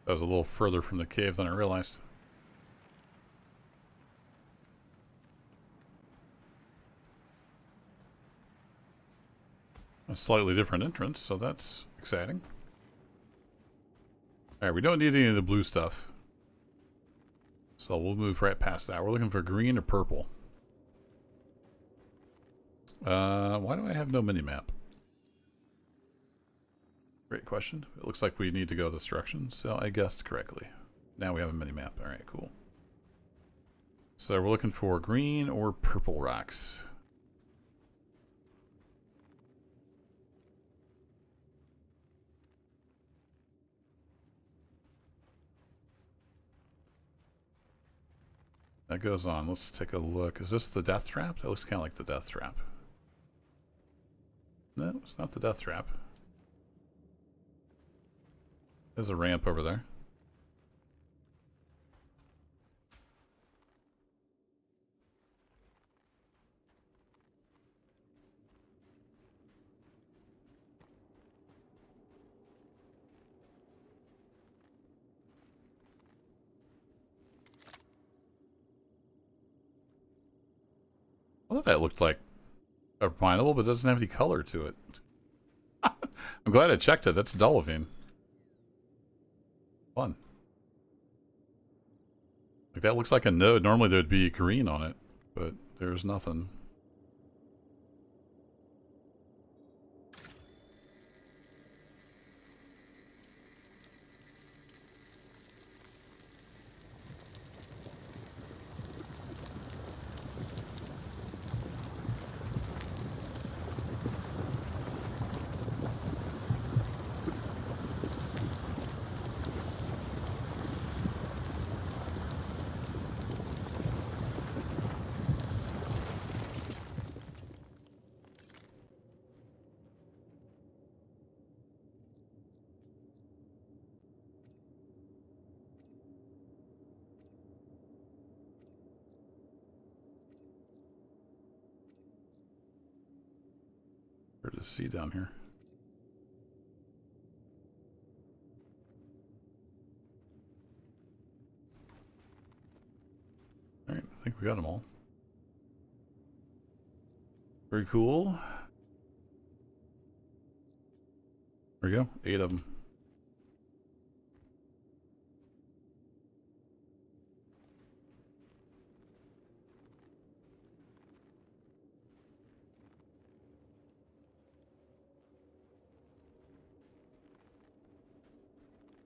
That was a little further from the cave than I realized. A slightly different entrance, so that's exciting. Alright, we don't need any of the blue stuff. So we'll move right past that. We're looking for green or purple. Why do I have no mini-map? Great question. It looks like we need to go this direction, so I guessed correctly. Now we have a mini-map. Alright, cool. So we're looking for green or purple rocks. That goes on. Let's take a look. Is this the death trap? That looks kind of like the death trap. No, it's not the death trap. There's a ramp over there. I thought that looked like a mineable, but it doesn't have any color to it. I'm glad I checked it. That's Dolivine. Fun. Like that looks like a node. Normally there'd be green on it, but There's nothing. Hard to see down here. Alright, I think we got them all. Very cool. There we go, 8 of them.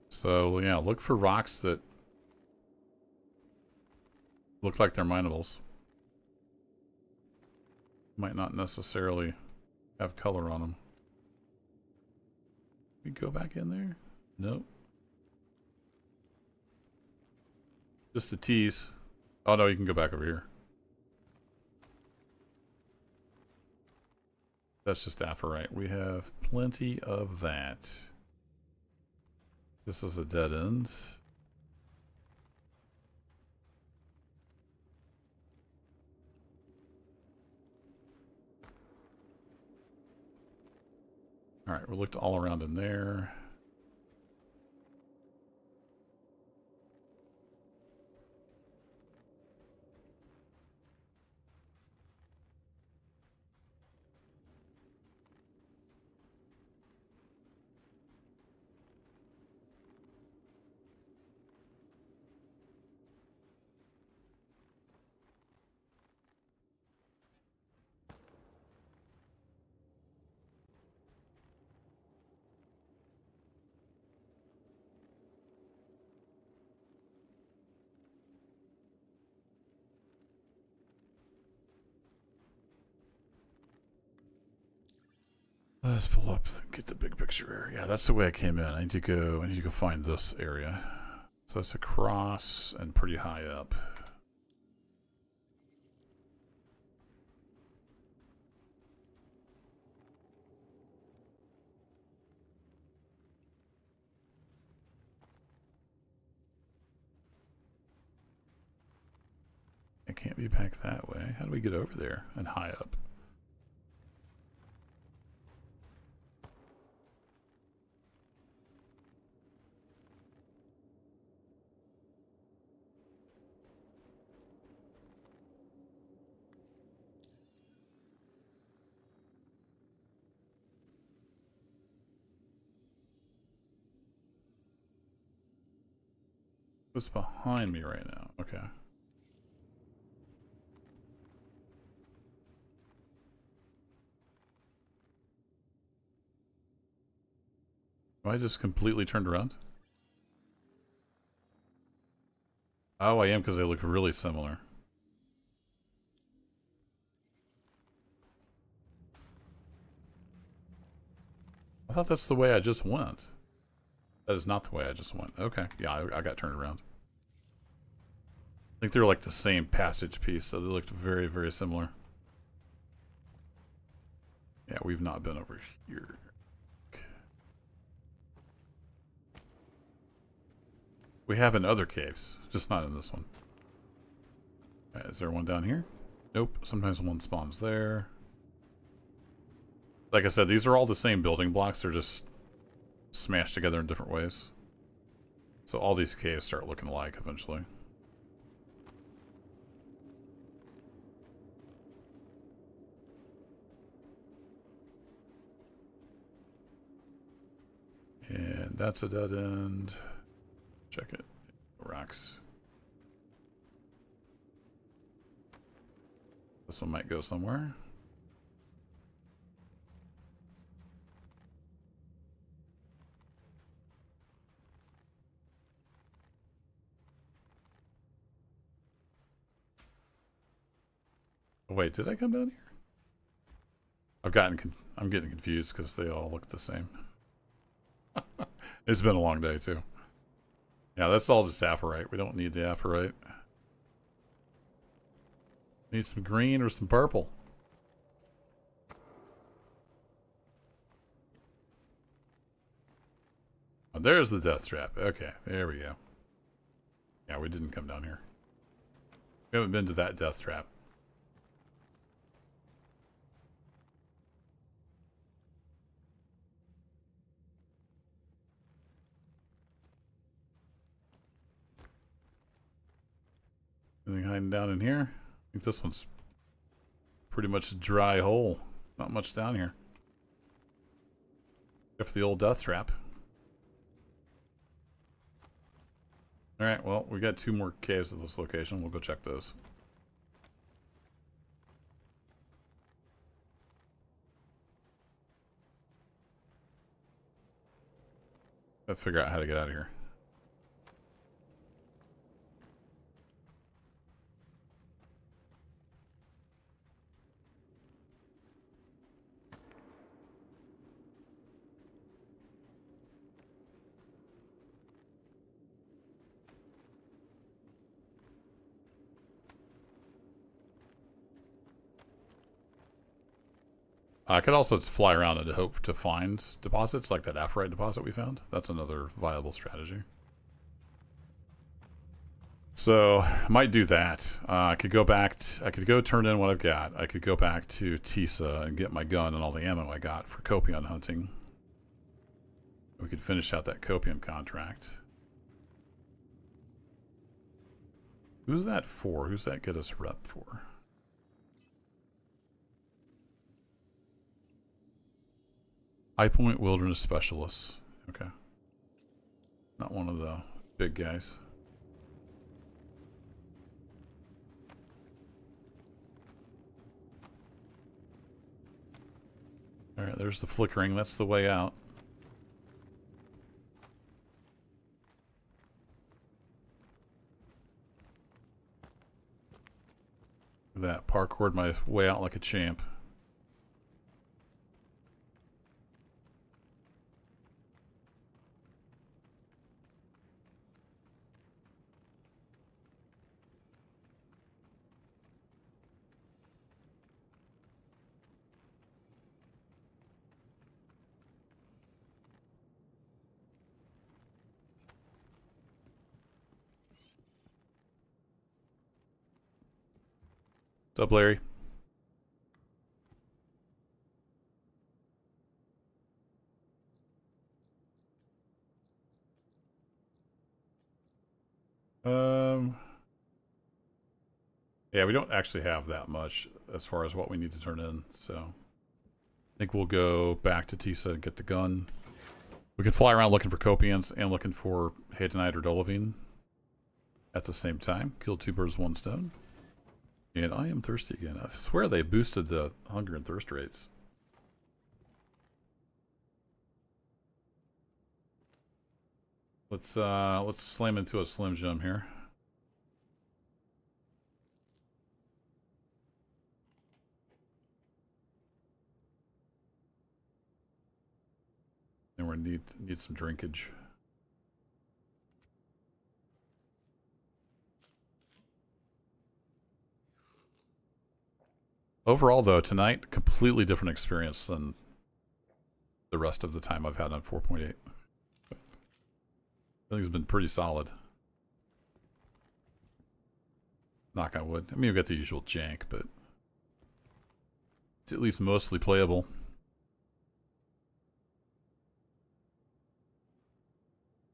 So, yeah, look for rocks that look like they're minables. Might not necessarily have color on them. We go back in there? Nope. Just a tease. Oh no, you can go back over here. That's just aphrite. We have plenty of that. This is a dead end. Alright, we looked all around in there. Let's pull up and get the big picture area. Yeah, that's the way I came in. I need to go find this area. So it's across and pretty high up. It can't be back that way. How do we get over there and high up? What's behind me right now? Okay. Am I just completely turned around? Oh, I am because they look really similar. I thought that's the way I just went. That is not the way I just went. Okay, yeah, I got turned around. I think they were like the same passage piece, so they looked very, very similar. Yeah, we've not been over here. We have in other caves, just not in this one. Okay, is there one down here? Nope, sometimes one spawns there. Like I said, these are all the same building blocks, they're just smashed together in different ways. So all these caves start looking alike eventually. And that's a dead end. Check it. Rocks. This one might go somewhere. Wait, did I come down here? I'm getting confused because they all look the same. It's been a long day too. Yeah, that's all just apherite. We don't need the apherite. Need some green or some purple. Oh, there's the death trap. Okay, there we go. Yeah, we didn't come down here. We haven't been to that death trap. Anything hiding down in here? I think this one's pretty much a dry hole. Not much down here. Except for the old death trap. Alright, well, we got 2 more caves at this location. We'll go check those. Gotta figure out how to get out of here. I could also fly around and hope to find deposits like that apherite deposit we found. That's another viable strategy. So, might do that. I could go back. I could go turn in what I've got. I could go back to Tisa and get my gun and all the ammo I got for copium hunting. We could finish out that copium contract. Who's that for? Who's that get us rep for? High Point Wilderness Specialists. Okay. Not one of the big guys. Alright, there's the flickering. That's the way out. That parkoured my way out like a champ. What's up, Larry? Yeah, we don't actually have that much as far as what we need to turn in, so I think we'll go back to Tisa and get the gun. We can fly around looking for copians and looking for Hadanite or Dolivine at the same time. Kill 2 birds, 1 stone. And I am thirsty again. I swear they boosted the hunger and thirst rates. Let's slam into a Slim Jim here. And we need some drinkage. Overall, though, tonight, completely different experience than the rest of the time I've had on 4.8. I think it's been pretty solid. Knock on wood. I mean, we've got the usual jank, but it's at least mostly playable.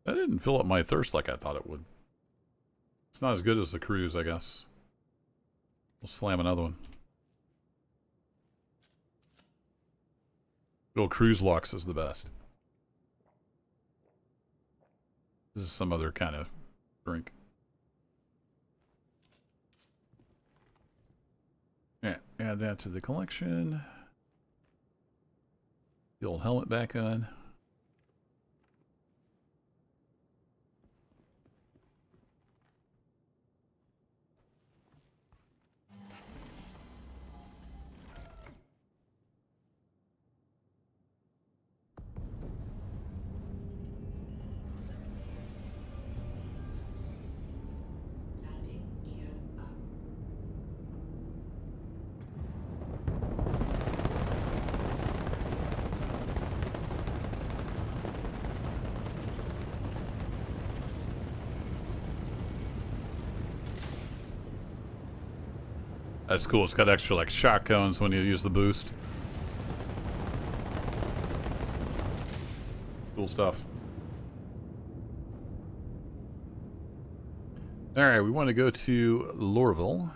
That didn't fill up my thirst like I thought it would. It's not as good as the cruise, I guess. We'll slam another one. Good old cruise lux is the best. This is some other kind of drink. Yeah, Add that to the collection. The old helmet back on. That's cool. It's got extra like shot cones when you use the boost. Cool stuff. Alright, we want to go to Lorville.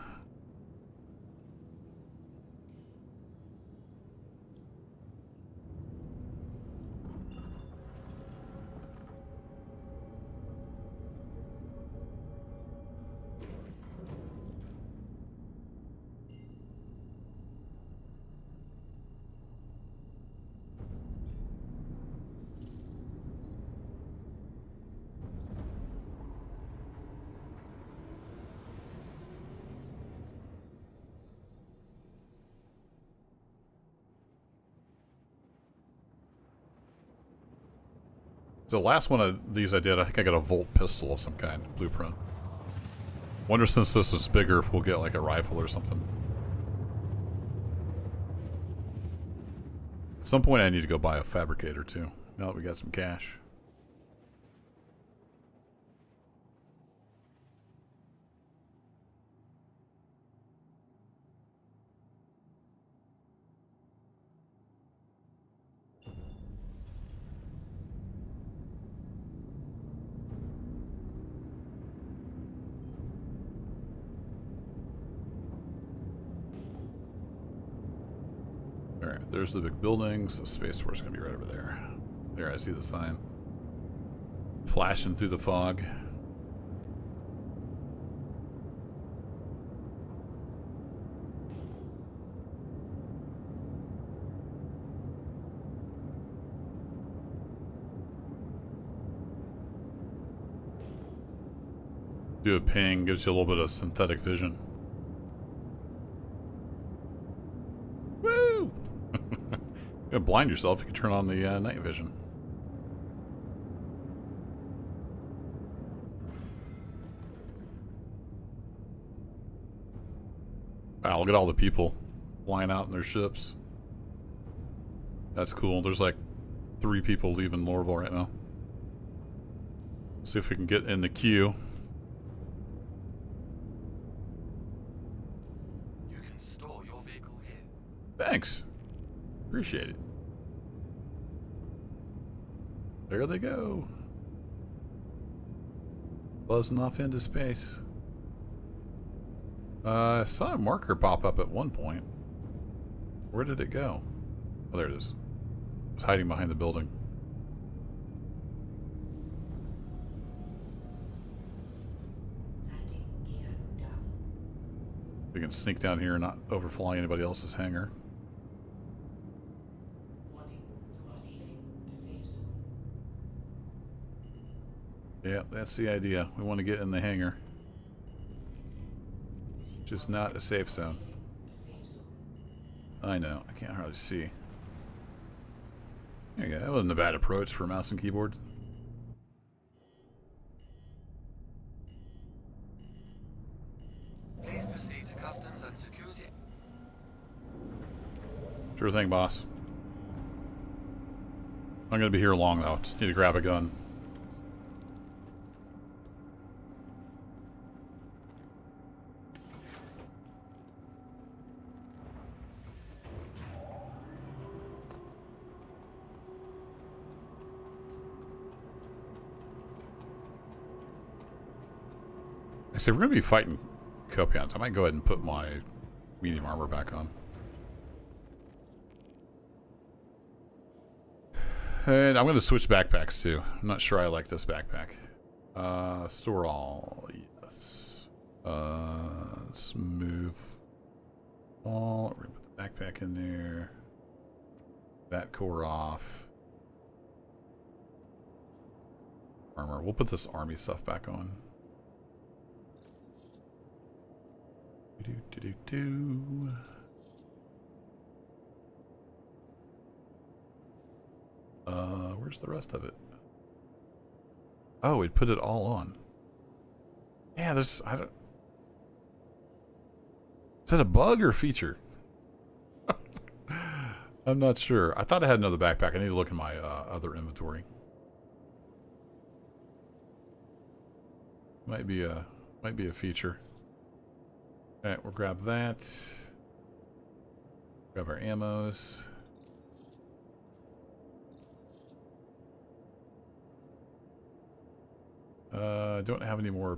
The last one of these I did, I think I got a Volt pistol of some kind, blueprint. Wonder since this is bigger if we'll get like a rifle or something. At some point I need to go buy a fabricator too, now that we got some cash. Alright, there's the big buildings. The Space Force is going to be right over there. There, I see the sign. Flashing through the fog. Do a ping, gives you a little bit of synthetic vision. Woo! You can blind yourself, you can turn on the night vision. Wow, look at all the people flying out in their ships. That's cool. There's like 3 people leaving Lorville right now. See if we can get in the queue. You can store your vehicle here. Thanks. Appreciate it. There they go. Buzzing off into space. I saw a marker pop up at one point. Where did it go? Oh, there it is. It's hiding behind the building. We can sneak down here and not overfly anybody else's hangar. Yeah, that's the idea. We want to get in the hangar. Just not a safe zone. I know. I can't hardly see. There you go. That wasn't a bad approach for mouse and keyboard. Please proceed to customs and security. Sure thing, boss. I'm going to be here long, though. Just need to grab a gun. I say we're going to be fighting Copians. I might go ahead and put my medium armor back on. And I'm going to switch backpacks too. I'm not sure I like this backpack. Store all. Yes. Let's move We're gonna put the backpack in there. That core off. Armor. We'll put this army stuff back on. Do. Where's the rest of it? Oh, it put it all on. Yeah, there's. I don't. Is that a bug or a feature? I'm not sure. I thought I had another backpack. I need to look in my other inventory. Might be a feature. All right, we'll grab that. Grab our ammos. I don't have any more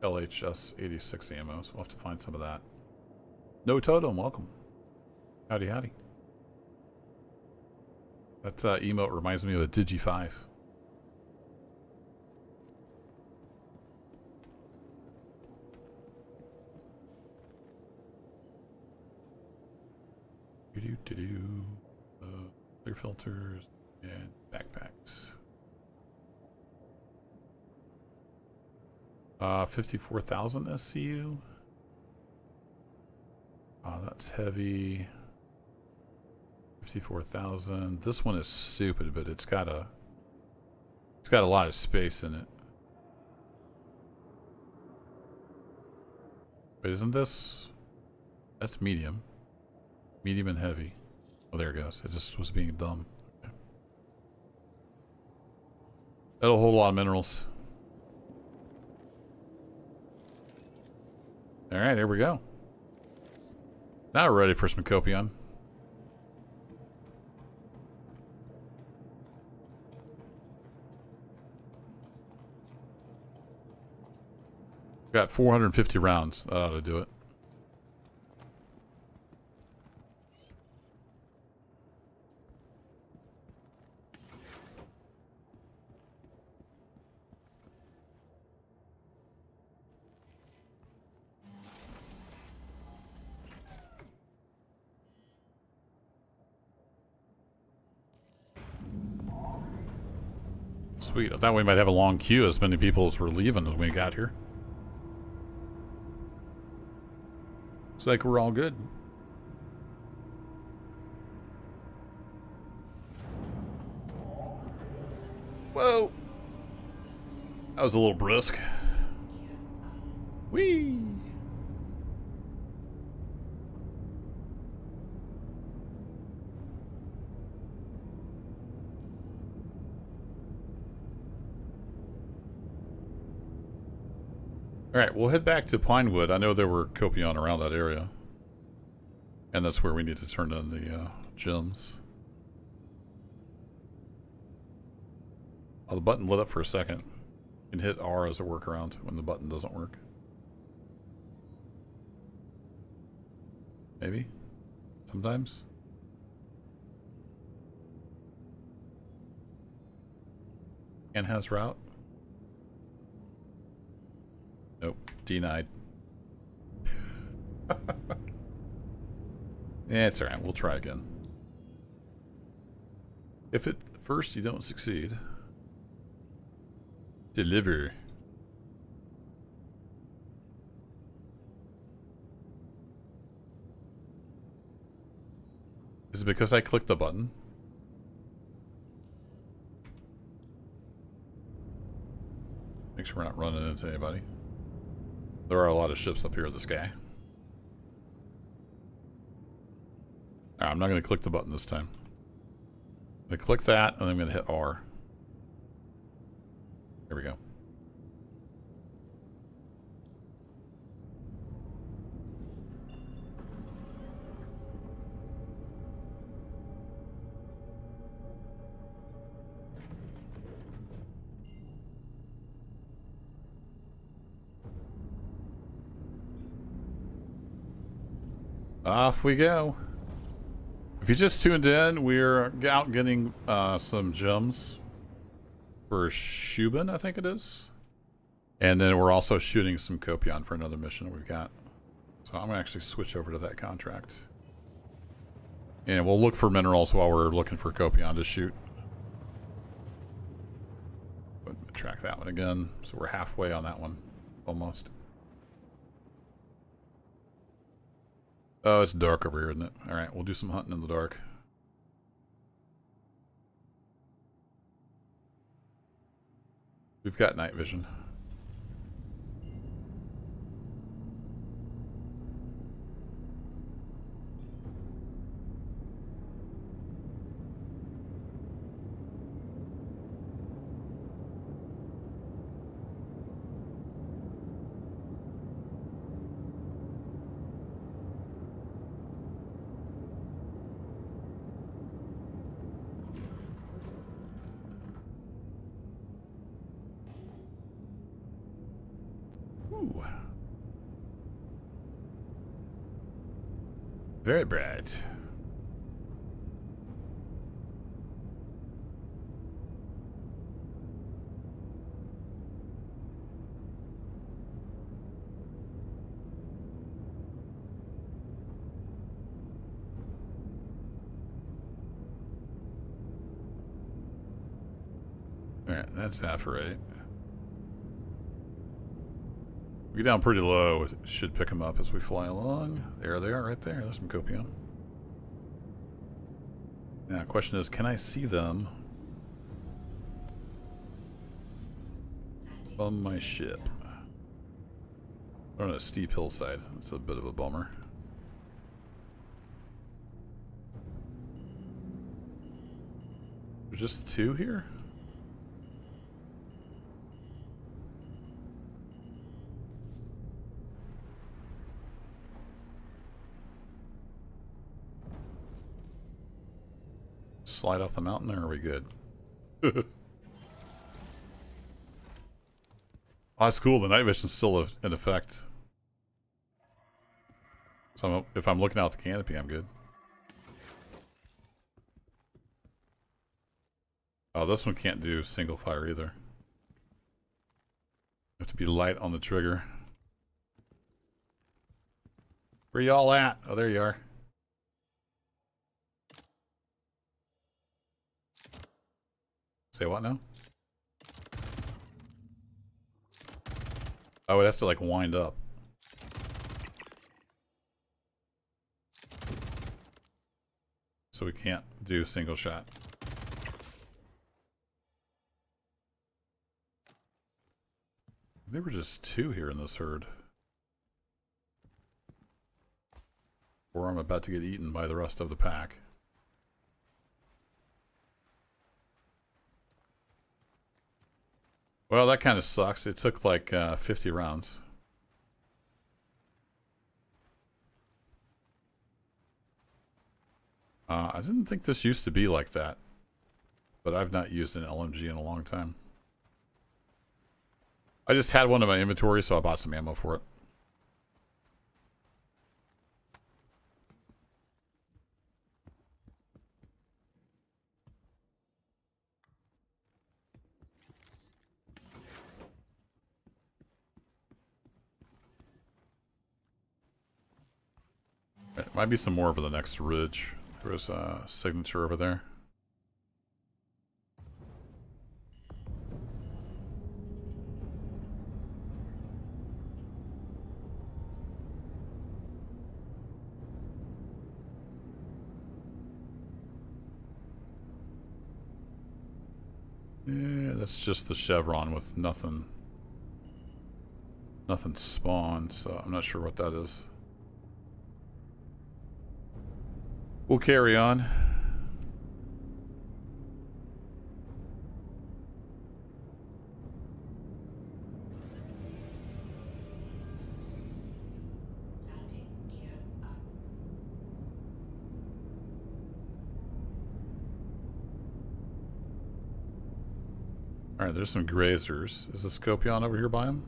LHS 86 ammo, so we'll have to find some of that. No totem, welcome. Howdy, howdy. That emote reminds me of a Digi 5. Clear filters and backpacks. 54,000 SCU. That's heavy. 54,000. This one is stupid, but it's got a lot of space in it. Wait, isn't this? That's medium. Medium and heavy. Oh, there it goes. It just was being dumb. Okay. That'll hold a lot of minerals. Alright, here we go. Now we're ready for some copion. Got 450 rounds. That ought to do it. Sweet. I thought we might have a long queue as many people as were leaving when we got here. Looks like we're all good. Whoa. That was a little brisk. Whee! Alright, we'll head back to Pinewood. I know there were Copion around that area. And that's where we need to turn in the gems. Oh, the button lit up for a second. You can hit R as a workaround when the button doesn't work. Maybe? Sometimes? And has route? Nope. Denied. Yeah, it's alright. We'll try again. If at first you don't succeed, deliver. Is it because I clicked the button? Make sure we're not running into anybody. There are a lot of ships up here in the sky. I'm not going to click the button this time. I'm going to click that, and then I'm going to hit R. There we go. Off we go. If you just tuned in, we're out getting some gems for Shubin, I think it is. And then we're also shooting some Copion for another mission we've got. So I'm going to actually switch over to that contract. And we'll look for minerals while we're looking for Copion to shoot. Track that one again. So we're halfway on that one. Almost. Oh, it's dark over here, isn't it? Alright, we'll do some hunting in the dark. We've got night vision. Ooh. Very bright. Alright, that's apherite. We get down pretty low. It should pick them up as we fly along. There they are right there. There's some copium. Now, the question is, can I see them on my ship? They're on a steep hillside. That's a bit of a bummer. There's just two here? Slide off the mountain, or are we good? Oh, that's cool. The night vision's still in effect. So if I'm looking out the canopy, I'm good. Oh, this one can't do single fire either. You have to be light on the trigger. Where y'all at? Oh, there you are. Say what now? Oh, it has to like wind up. So we can't do single shot. There were just two here in this herd. Or I'm about to get eaten by the rest of the pack. Well, that kind of sucks. It took like 50 rounds. I didn't think this used to be like that. But I've not used an LMG in a long time. I just had one in my inventory, so I bought some ammo for it. There might be some more over the next ridge. There was a signature over there. Yeah, that's just the chevron with nothing. Nothing spawned, so I'm not sure what that is. We'll carry on. Alright, there's some grazers. Is the Scopion over here by him?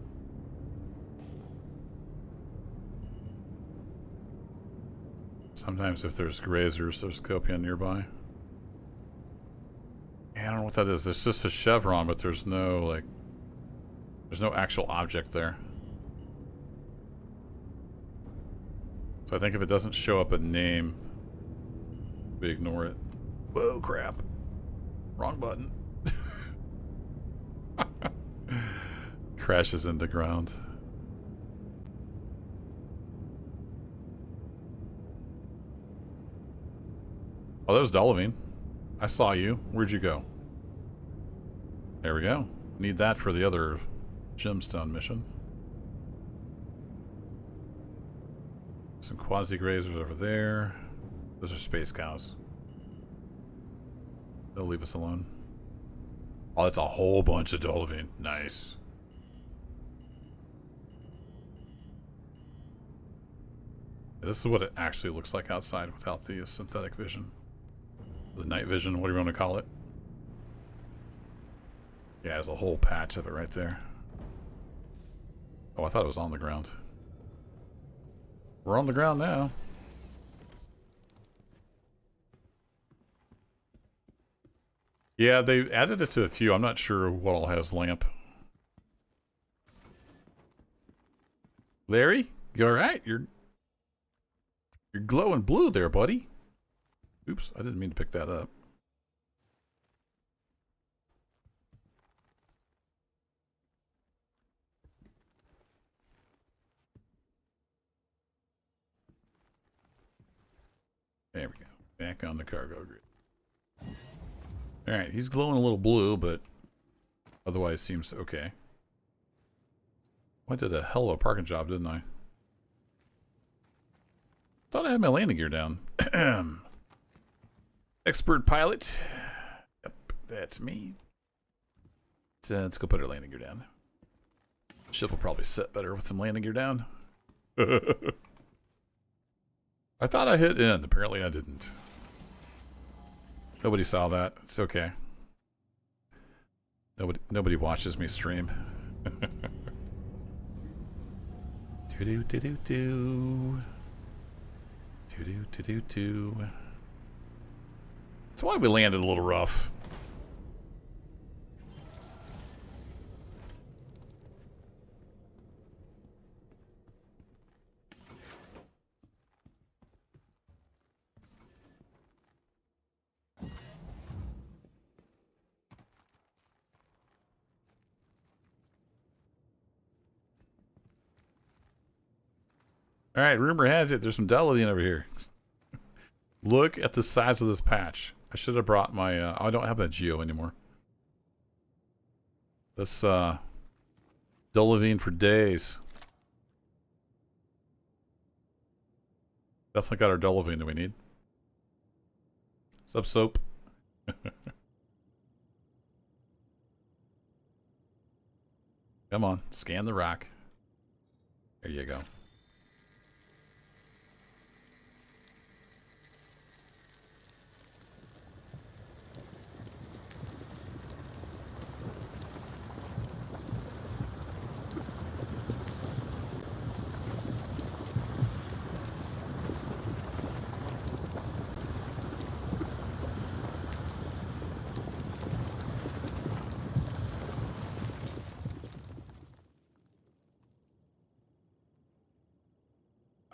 Sometimes if there's grazers, there's Scopion nearby. Yeah, I don't know what that is. It's just a chevron, but there's no, like... There's no actual object there. So I think if it doesn't show up a name, we ignore it. Whoa, crap. Wrong button. Crashes into ground. Oh, there's Dolovine. I saw you. Where'd you go? There we go. Need that for the other gemstone mission. Some quasi-grazers over there. Those are space cows. They'll leave us alone. Oh, that's a whole bunch of Dolovine. Nice. This is what it actually looks like outside without the synthetic vision. The night vision, whatever you want to call it. Yeah, there's a whole patch of it right there. Oh, I thought it was on the ground. We're on the ground now. Yeah, they added it to a few. I'm not sure what all has lamp. Larry, you alright? You're glowing blue there, buddy. Oops, I didn't mean to pick that up. There we go. Back on the cargo grid. Alright, he's glowing a little blue, but otherwise seems okay. I did a hell of a parking job, didn't I? Thought I had my landing gear down. Expert pilot. Yep, that's me. Let's go put our landing gear down. Ship will probably set better with some landing gear down. I thought I hit end. Apparently I didn't. Nobody saw that. It's okay. Nobody watches me stream. Do-do-do-do-do. Do-do-do-do-do. That's why we landed a little rough. All right, rumor has it there's some Dolovine over here. Look at the size of this patch. I should have brought my... I don't have that geo anymore. This Dolovine for days. Definitely got our Dolovine that we need. What's up, Soap? Come on, scan the rock. There you go.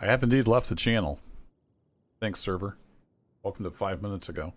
I have indeed left the channel. Thanks, server. Welcome to 5 minutes ago.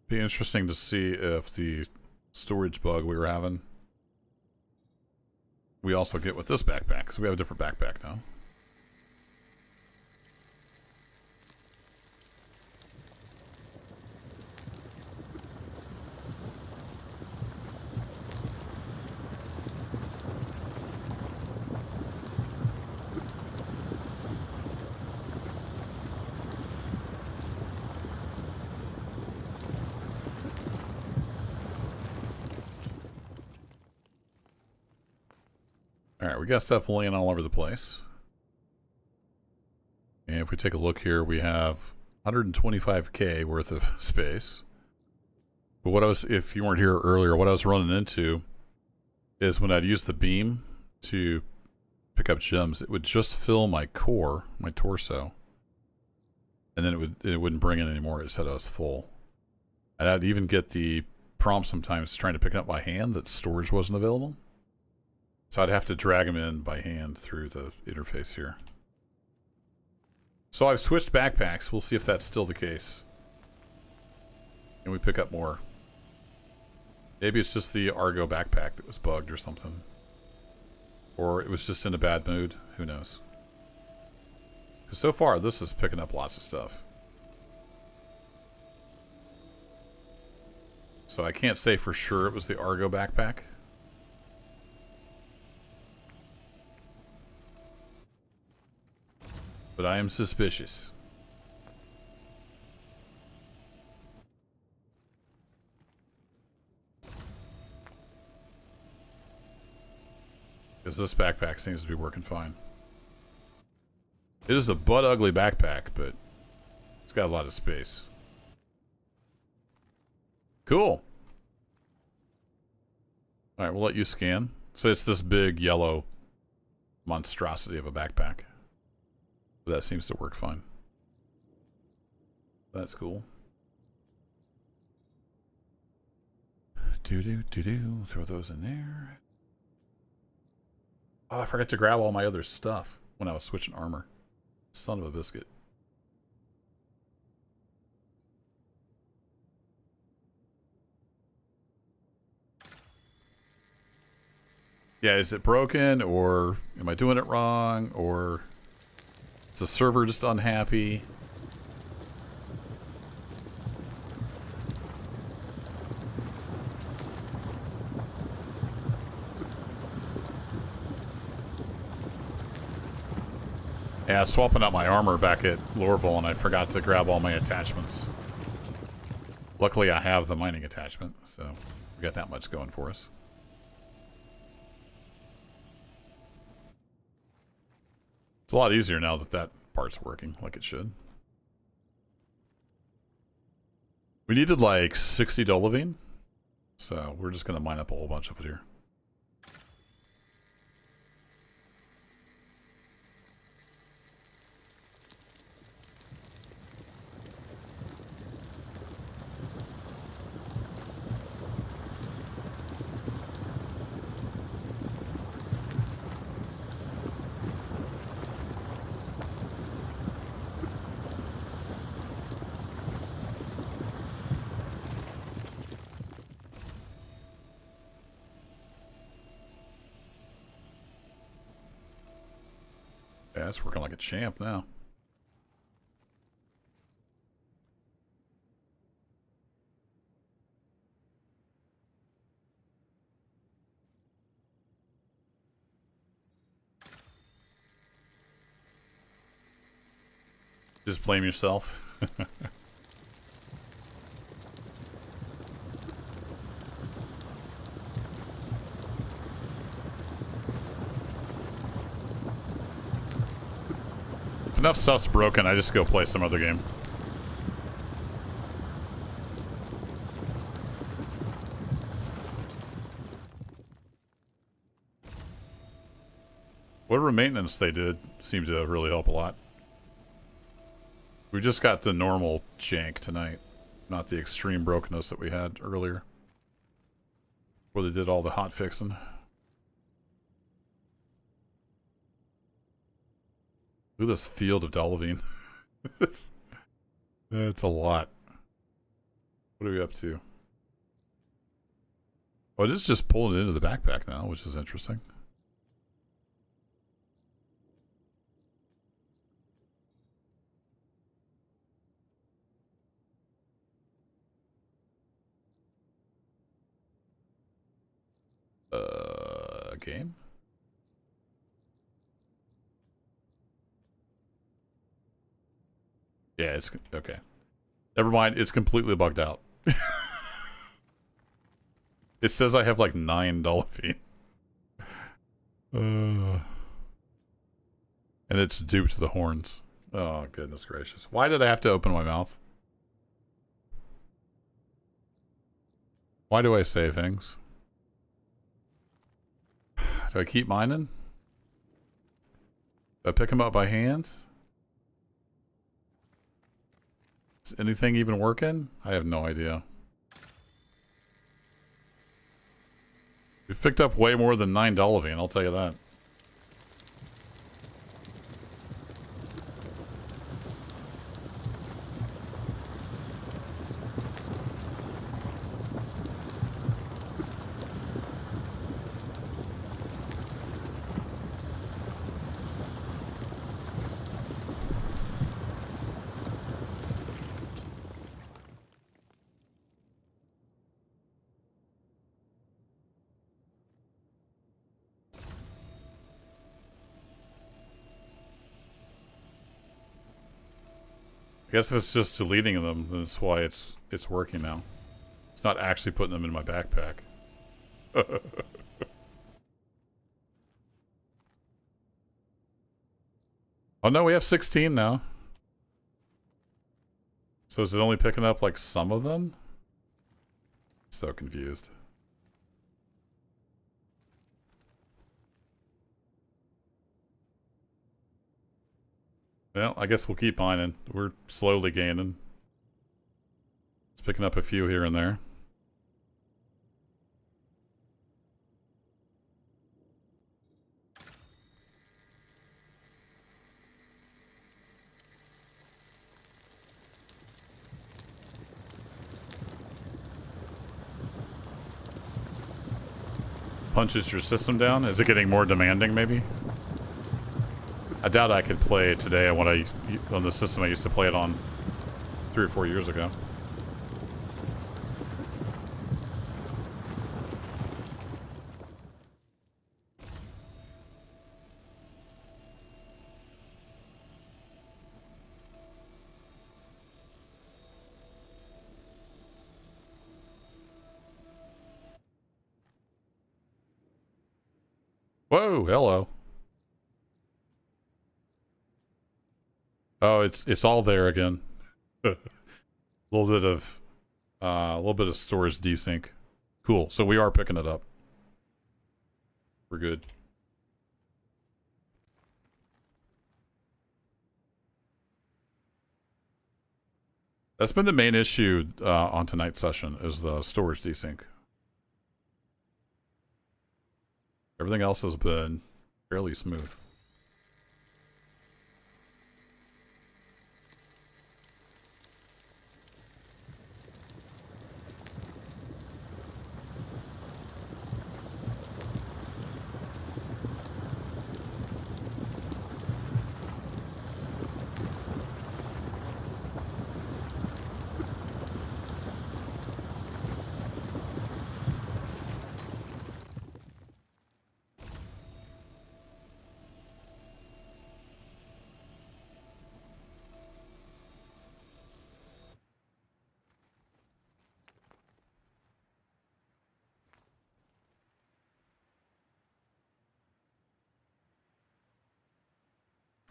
Be interesting to see if the storage bug we were having we also get with this backpack, because we have a different backpack now. Alright, we got stuff laying all over the place. And if we take a look here, we have 125k worth of space. But what I was, if you weren't here earlier, what I was running into is when I'd use the beam to pick up gems, it would just fill my core, my torso. And then it wouldn't bring in anymore. It said I was full. And I'd even get the prompt sometimes trying to pick it up by hand that storage wasn't available. So I'd have to drag them in by hand through the interface here. So I've switched backpacks. We'll see if that's still the case. And we pick up more. Maybe it's just the Argo backpack that was bugged or something. Or it was just in a bad mood. Who knows? Because so far, this is picking up lots of stuff. So I can't say for sure it was the Argo backpack. But I am suspicious. Because this backpack seems to be working fine. It is a butt ugly backpack, but it's got a lot of space. Cool. Alright, we'll let you scan. So it's this big yellow monstrosity of a backpack. But that seems to work fine. That's cool. Do-do-do-do. Throw those in there. Oh, I forgot to grab all my other stuff when I was switching armor. Son of a biscuit. Yeah, is it broken, or am I doing it wrong, or is the server just unhappy? Yeah, I was swapping out my armor back at Lorville, and I forgot to grab all my attachments. Luckily, I have the mining attachment, so we got that much going for us. It's a lot easier now that that part's working like it should. We needed like 60 dolivine, so we're just going to mine up a whole bunch of it here. Yeah, it's working like a champ now. Just blame yourself. If enough stuff's broken, I just go play some other game. Whatever maintenance they did seemed to really help a lot. We just got the normal jank tonight, not the extreme brokenness that we had earlier, where they did all the hot fixing. Look at this field of dolivine. That's a lot. What are we up to? Oh, it is just pulling it into the backpack now, which is interesting. Game? Yeah, it's okay. Never mind, it's completely bugged out. It says I have like 9 dolivine. And it's duped the horns. Oh, goodness gracious. Why did I have to open my mouth? Why do I say things? Do I keep mining? Do I pick them up by hands? Is anything even working? I have no idea. We've picked up way more than 9 Dolivine, I'll tell you that. I guess if it's just deleting them, then that's why it's working now. It's not actually putting them in my backpack. Oh no, we have 16 now. So is it only picking up like some of them? So confused. Well, I guess we'll keep mining. We're slowly gaining. It's picking up a few here and there. Punches your system down? Is it getting more demanding, maybe? I doubt I could play it today on the system I used to play it on 3 or 4 years ago. Whoa, hello. Oh, it's all there again. A little bit of storage desync. Cool. So we are picking it up. We're good. That's been the main issue on tonight's session, is the storage desync. Everything else has been fairly smooth.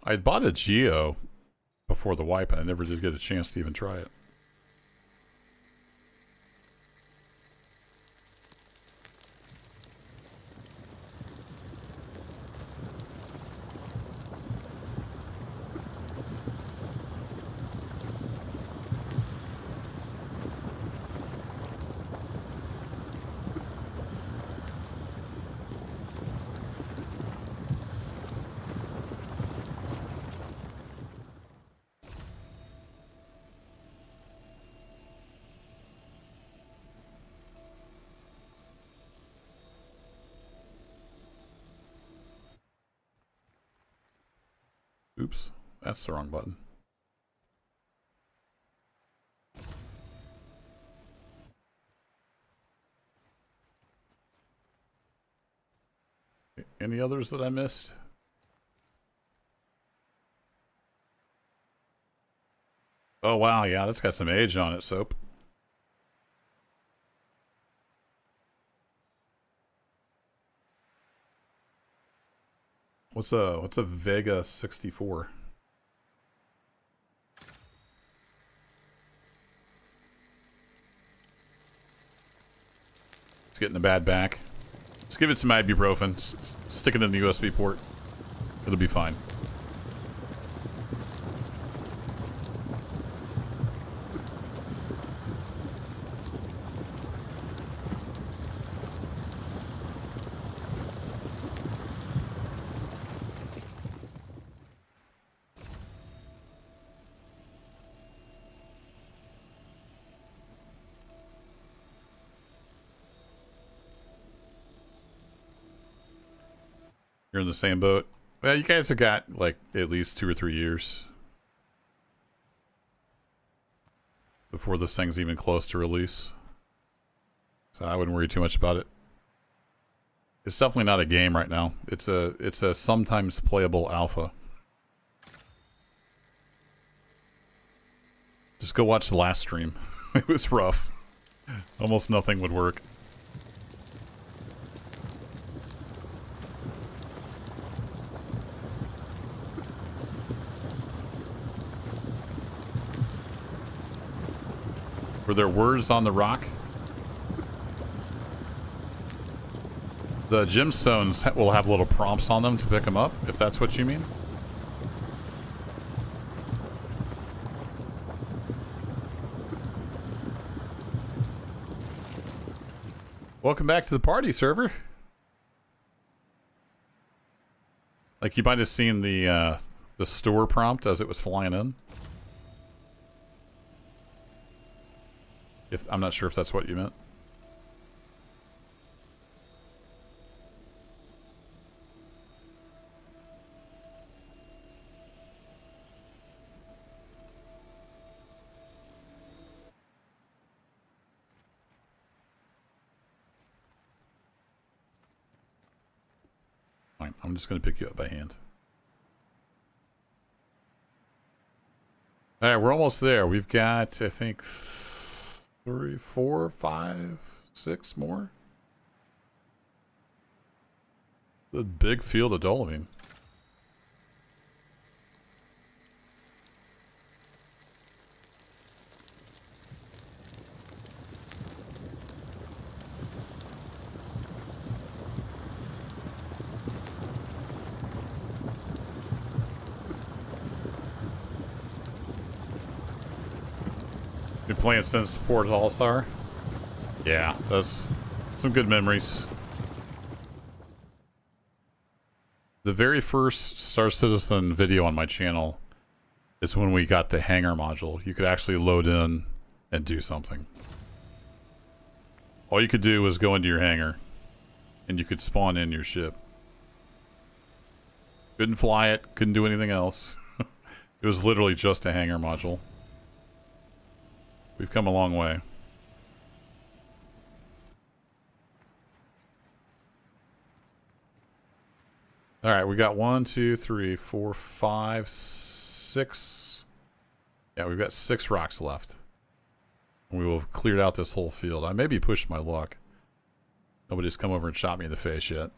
I had bought a Geo before the wipe, and I never did get a chance to even try it. Oops, that's the wrong button. Any others that I missed? Oh wow, yeah, that's got some age on it, Soap. What's a Vega 64? It's getting a bad back. Just give it some ibuprofen. Stick it in the USB port. It'll be fine. You're in the same boat. Well, you guys have got like at least 2 or 3 years before this thing's even close to release. So I wouldn't worry too much about it. It's definitely not a game right now. It's a sometimes playable alpha. Just go watch the last stream. It was rough. Almost nothing would work. Were there words on the rock? The gemstones will have little prompts on them to pick them up, if that's what you mean. Welcome back to the party, server. Like you might have seen the store prompt as it was flying in. If I'm not sure if that's what you meant. Fine, I'm just going to pick you up by hand. All right, we're almost there. We've got, I think, 3, 4, 5, 6 more. The big field of Dolomine. Been playing since Port All-Star. Yeah, that's some good memories. The very first Star Citizen video on my channel is when we got the hangar module. You could actually load in and do something. All you could do was go into your hangar and you could spawn in your ship. Couldn't fly it, couldn't do anything else. It was literally just a hangar module. We've come a long way. All right, we got 1, 2, 3, 4, 5, 6. Yeah, we've got 6 rocks left. And we will have cleared out this whole field. I maybe pushed my luck. Nobody's come over and shot me in the face yet.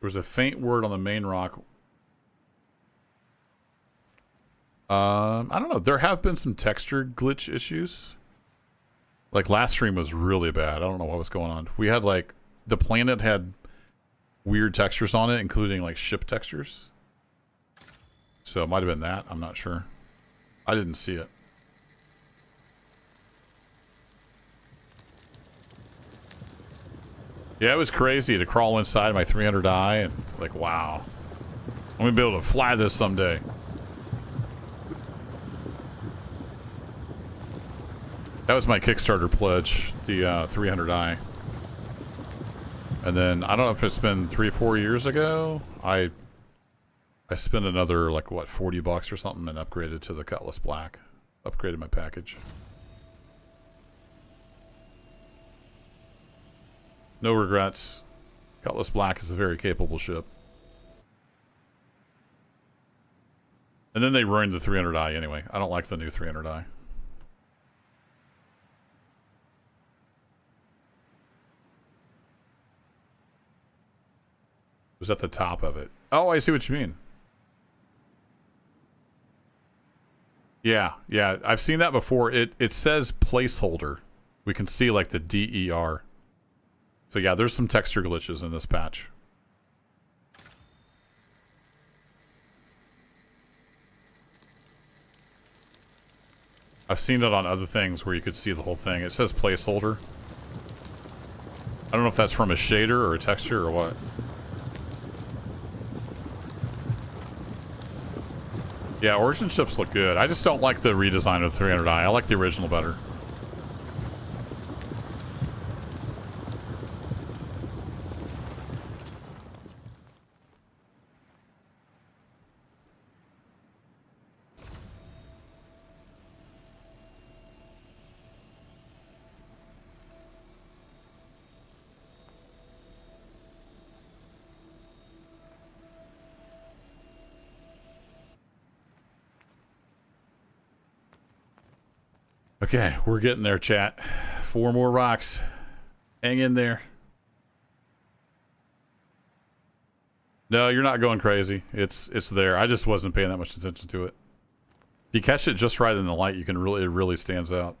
There was a faint word on the main rock. I don't know. There have been some texture glitch issues. Like last stream was really bad. I don't know what was going on. We had like the planet had weird textures on it, including like ship textures. So it might have been that. I'm not sure. I didn't see it. Yeah, it was crazy to crawl inside my 300i and like, wow. I'm gonna be able to fly this someday. That was my Kickstarter pledge, the 300i. And then, I don't know if it's been 3 or 4 years ago, I spent another, like, what, $40 or something and upgraded to the Cutlass Black. Upgraded my package. No regrets. Cutlass Black is a very capable ship. And then they ruined the 300i anyway. I don't like the new 300i. was at the top of it. Oh, I see what you mean. Yeah, yeah, I've seen that before. It says placeholder. We can see like the DER. So yeah, there's some texture glitches in this patch. I've seen it on other things where you could see the whole thing. It says placeholder. I don't know if that's from a shader or a texture or what. Yeah, origin ships look good. I just don't like the redesign of the 300i. I like the original better. Okay, we're getting there, chat. 4 more rocks. Hang in there. No, you're not going crazy. It's there. I just wasn't paying that much attention to it. If you catch it just right in the light, you can really, it really stands out.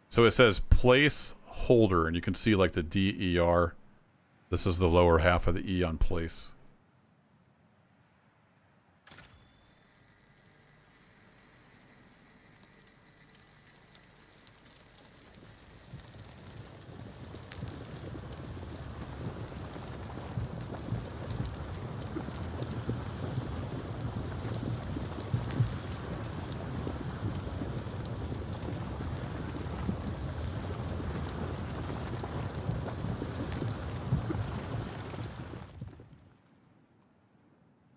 So it says place holder, and you can see like the DER. This is the lower half of the E on place.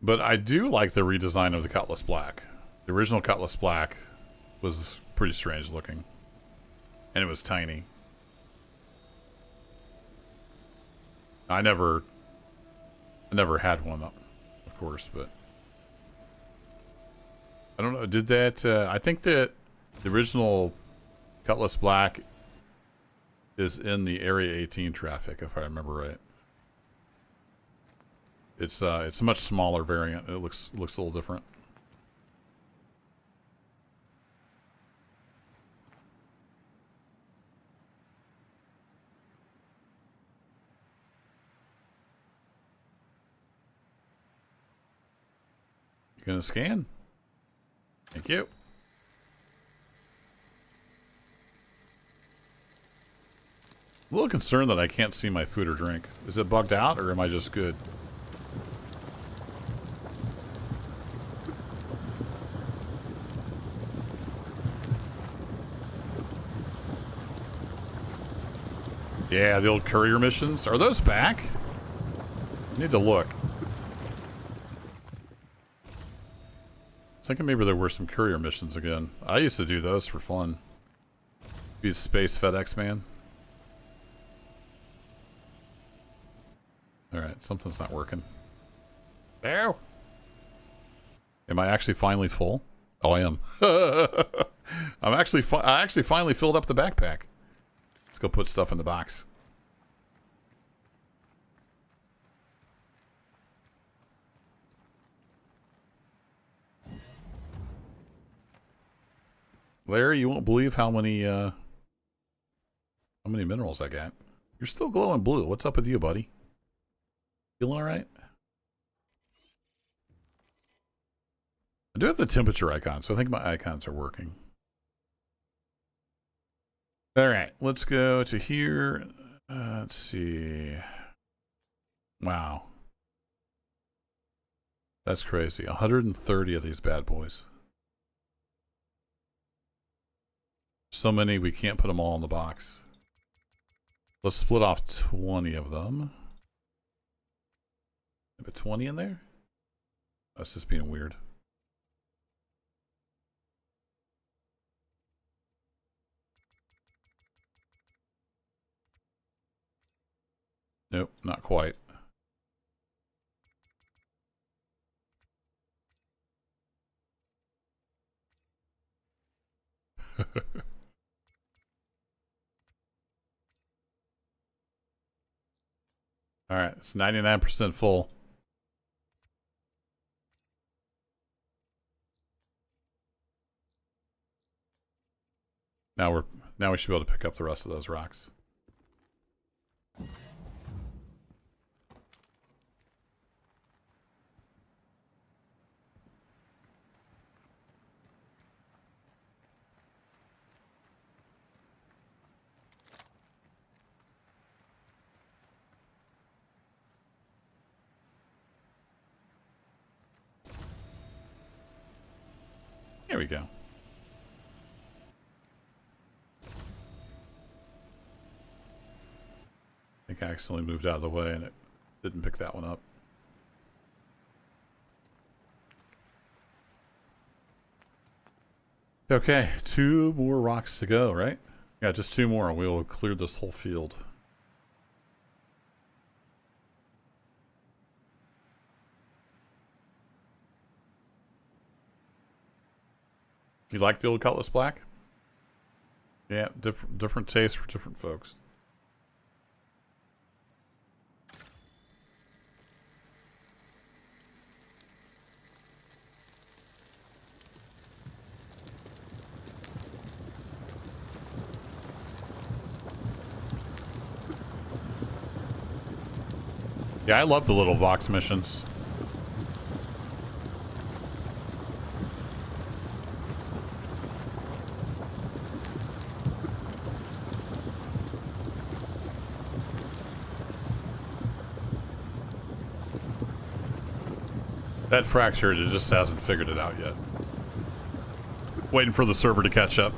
But I do like the redesign of the Cutlass Black. The original Cutlass Black was pretty strange looking. And it was tiny. I never had one, of course, but I don't know. Did that? I think that the original Cutlass Black is in the Area 18 traffic, if I remember right. It's a much smaller variant. It looks a little different. You gonna scan? Thank you. A little concerned that I can't see my food or drink. Is it bugged out, or am I just good? Yeah, the old courier missions. Are those back? I need to look. I was thinking maybe there were some courier missions again. I used to do those for fun. Be Space FedEx man. Alright, something's not working. Ow! Am I actually finally full? Oh, I am. I actually finally filled up the backpack. Let's go put stuff in the box. Larry, you won't believe how many minerals I got. You're still glowing blue. What's up with you, buddy? Feeling all right? I do have the temperature icon, so I think my icons are working. All right, let's go to here. Let's see. Wow. That's crazy. 130 of these bad boys. So many, we can't put them all in the box. Let's split off 20 of them. Put 20 in there? That's just being weird. Nope, not quite. Alright, it's 99% full. Now we should be able to pick up the rest of those rocks. There we go. I think I accidentally moved out of the way and it didn't pick that one up. Okay, 2 more rocks to go, right? Yeah, just 2 more and we will have cleared this whole field. You like the old Cutlass Black? Yeah, different taste for different folks. Yeah, I love the little box missions. That fractured, it just hasn't figured it out yet. Waiting for the server to catch up.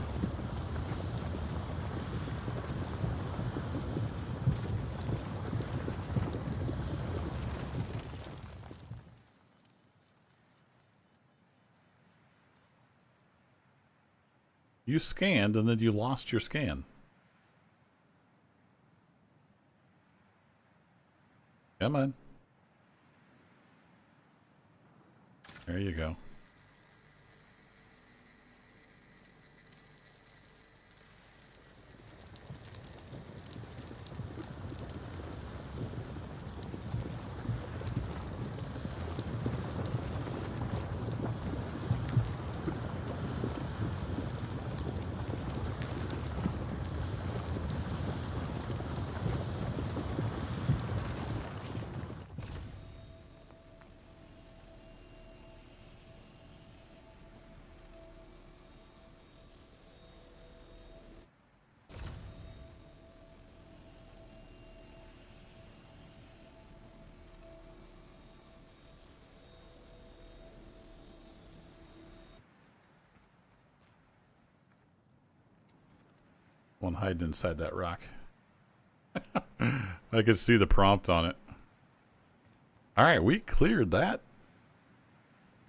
You scanned and then you lost your scan. Come on. There you go. One hiding inside that rock. I could see the prompt on it. Alright, we cleared that.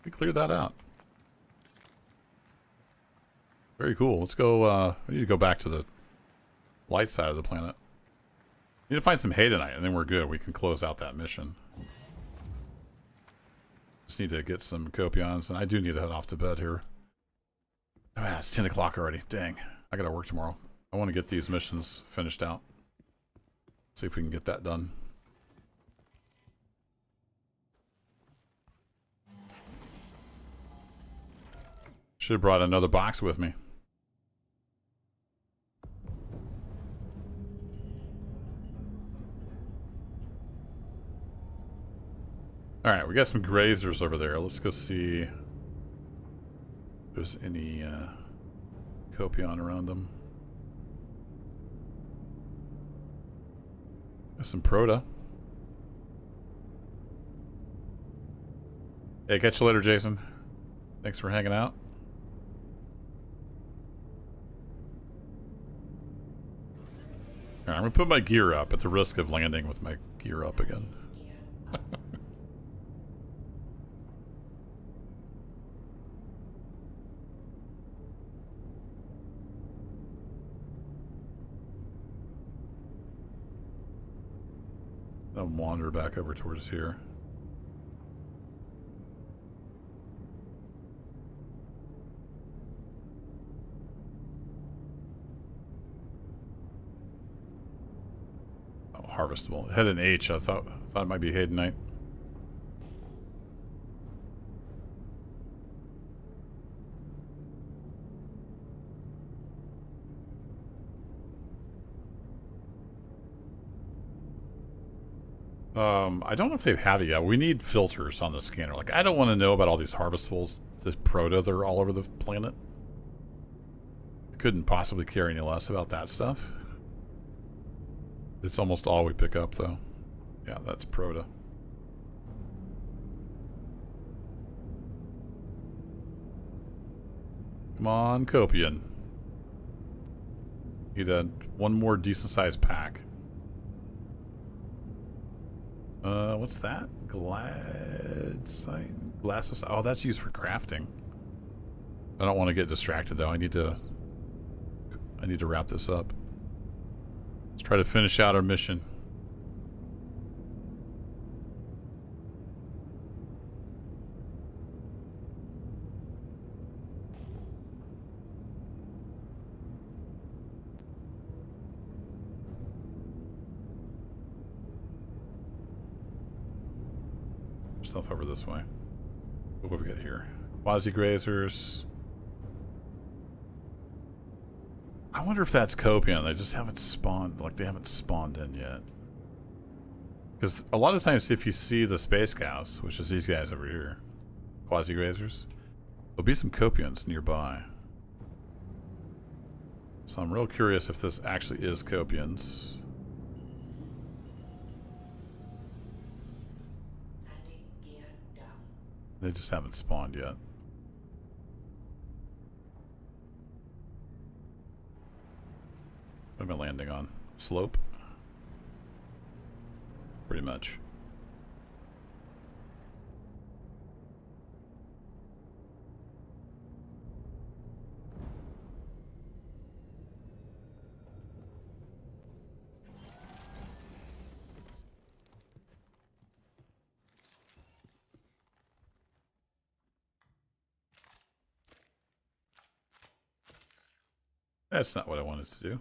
We cleared that out. Very cool. Let's go, we need to go back to the light side of the planet. Need to find some hay tonight, and then we're good. We can close out that mission. Just need to get some copions, and I do need to head off to bed here. Ah, it's 10 o'clock already. Dang. I gotta work tomorrow. I want to get these missions finished out. See if we can get that done. Should have brought another box with me. Alright, we got some grazers over there. Let's go see if there's any copion around them. Got some Proto. Hey, catch you later, Jason. Thanks for hanging out. Alright, I'm gonna put my gear up at the risk of landing with my gear up again. I'll wander back over towards here. Oh, harvestable. It had an H. I thought it might be Haydenite. I don't know if they have it yet. We need filters on the scanner. Like, I don't want to know about all these harvestables, this proto that are all over the planet. I couldn't possibly care any less about that stuff. It's almost all we pick up, though. Yeah, that's proto. Come on, Copian. Need one more decent-sized pack. What's that? Gladsite? Glasses? Oh, that's used for crafting. I don't want to get distracted, though. I need to wrap this up. Let's try to finish out our mission. Stuff over this way. What have we got here? Quasi-grazers. I wonder if that's Copian. They just haven't spawned, like they haven't spawned in yet. Because a lot of times if you see the space cows, which is these guys over here, quasi-grazers, there'll be some Copians nearby. So I'm real curious if this actually is Copians. They just haven't spawned yet. What am I landing on? Slope? Pretty much. That's not what I wanted to do.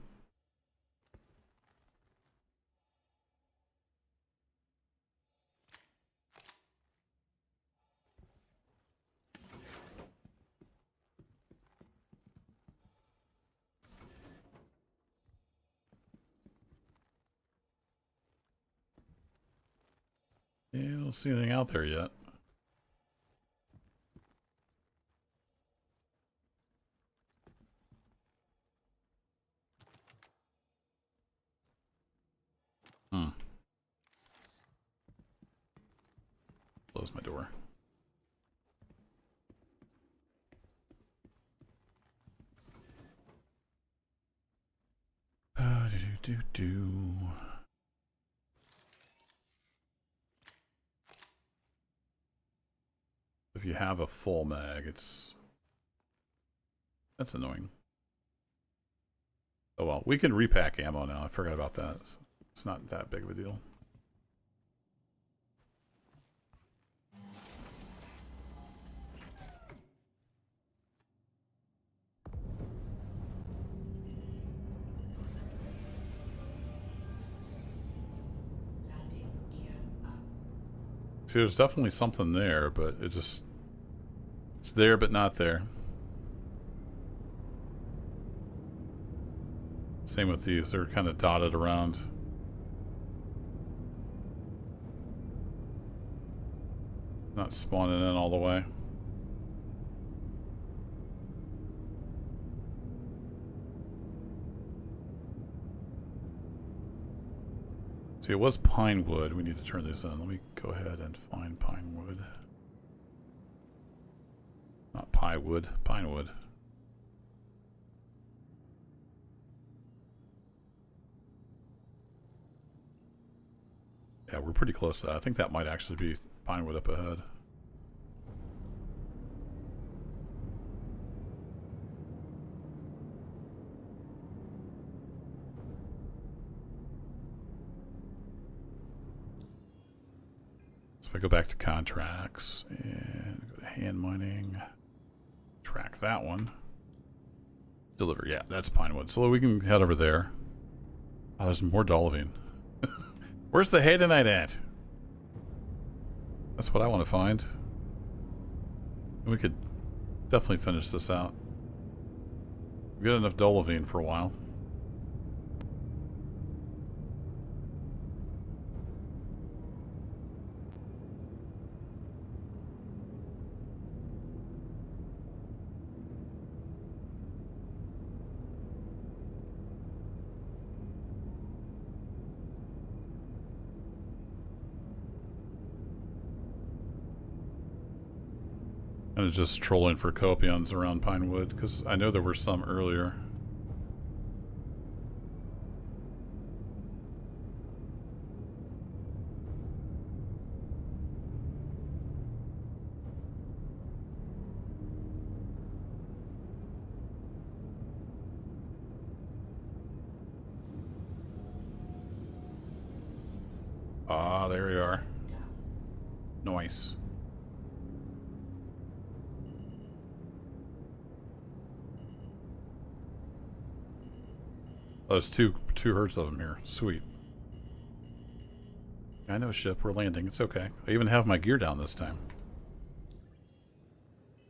Yeah, I don't see anything out there yet. Close my door. If you have a full mag, that's annoying. Oh well, we can repack ammo now. I forgot about that. It's not that big of a deal. See, there's definitely something there, but it's there but not there. Same with these, they're kind of dotted around. Not spawning in all the way. See, it was pine wood. We need to turn this in. Let me go ahead and find pine wood. Not pie wood, pine wood. Yeah, we're pretty close to that. I think that might actually be pine wood up ahead. So if I go back to contracts and go to hand mining, track that one. Deliver, yeah, that's pine wood. So we can head over there. Oh, there's more dolivine. Where's the Hadanite at? That's what I want to find. We could definitely finish this out. We've got enough Dolivine for a while. I'm just trolling for copions around Pinewood, because I know there were some earlier. Ah, there we are. Nice. Oh, there's two herds of them here. Sweet. I know, ship. We're landing. It's okay. I even have my gear down this time.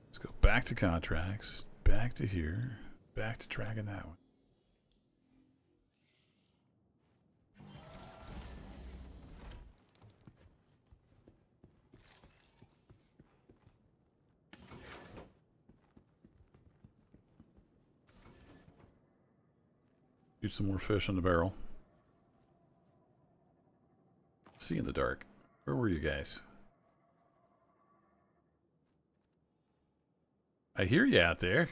Let's go back to contracts. Back to here. Back to tracking that one. Shoot some more fish in the barrel. See in the dark. Where were you guys? I hear you out there.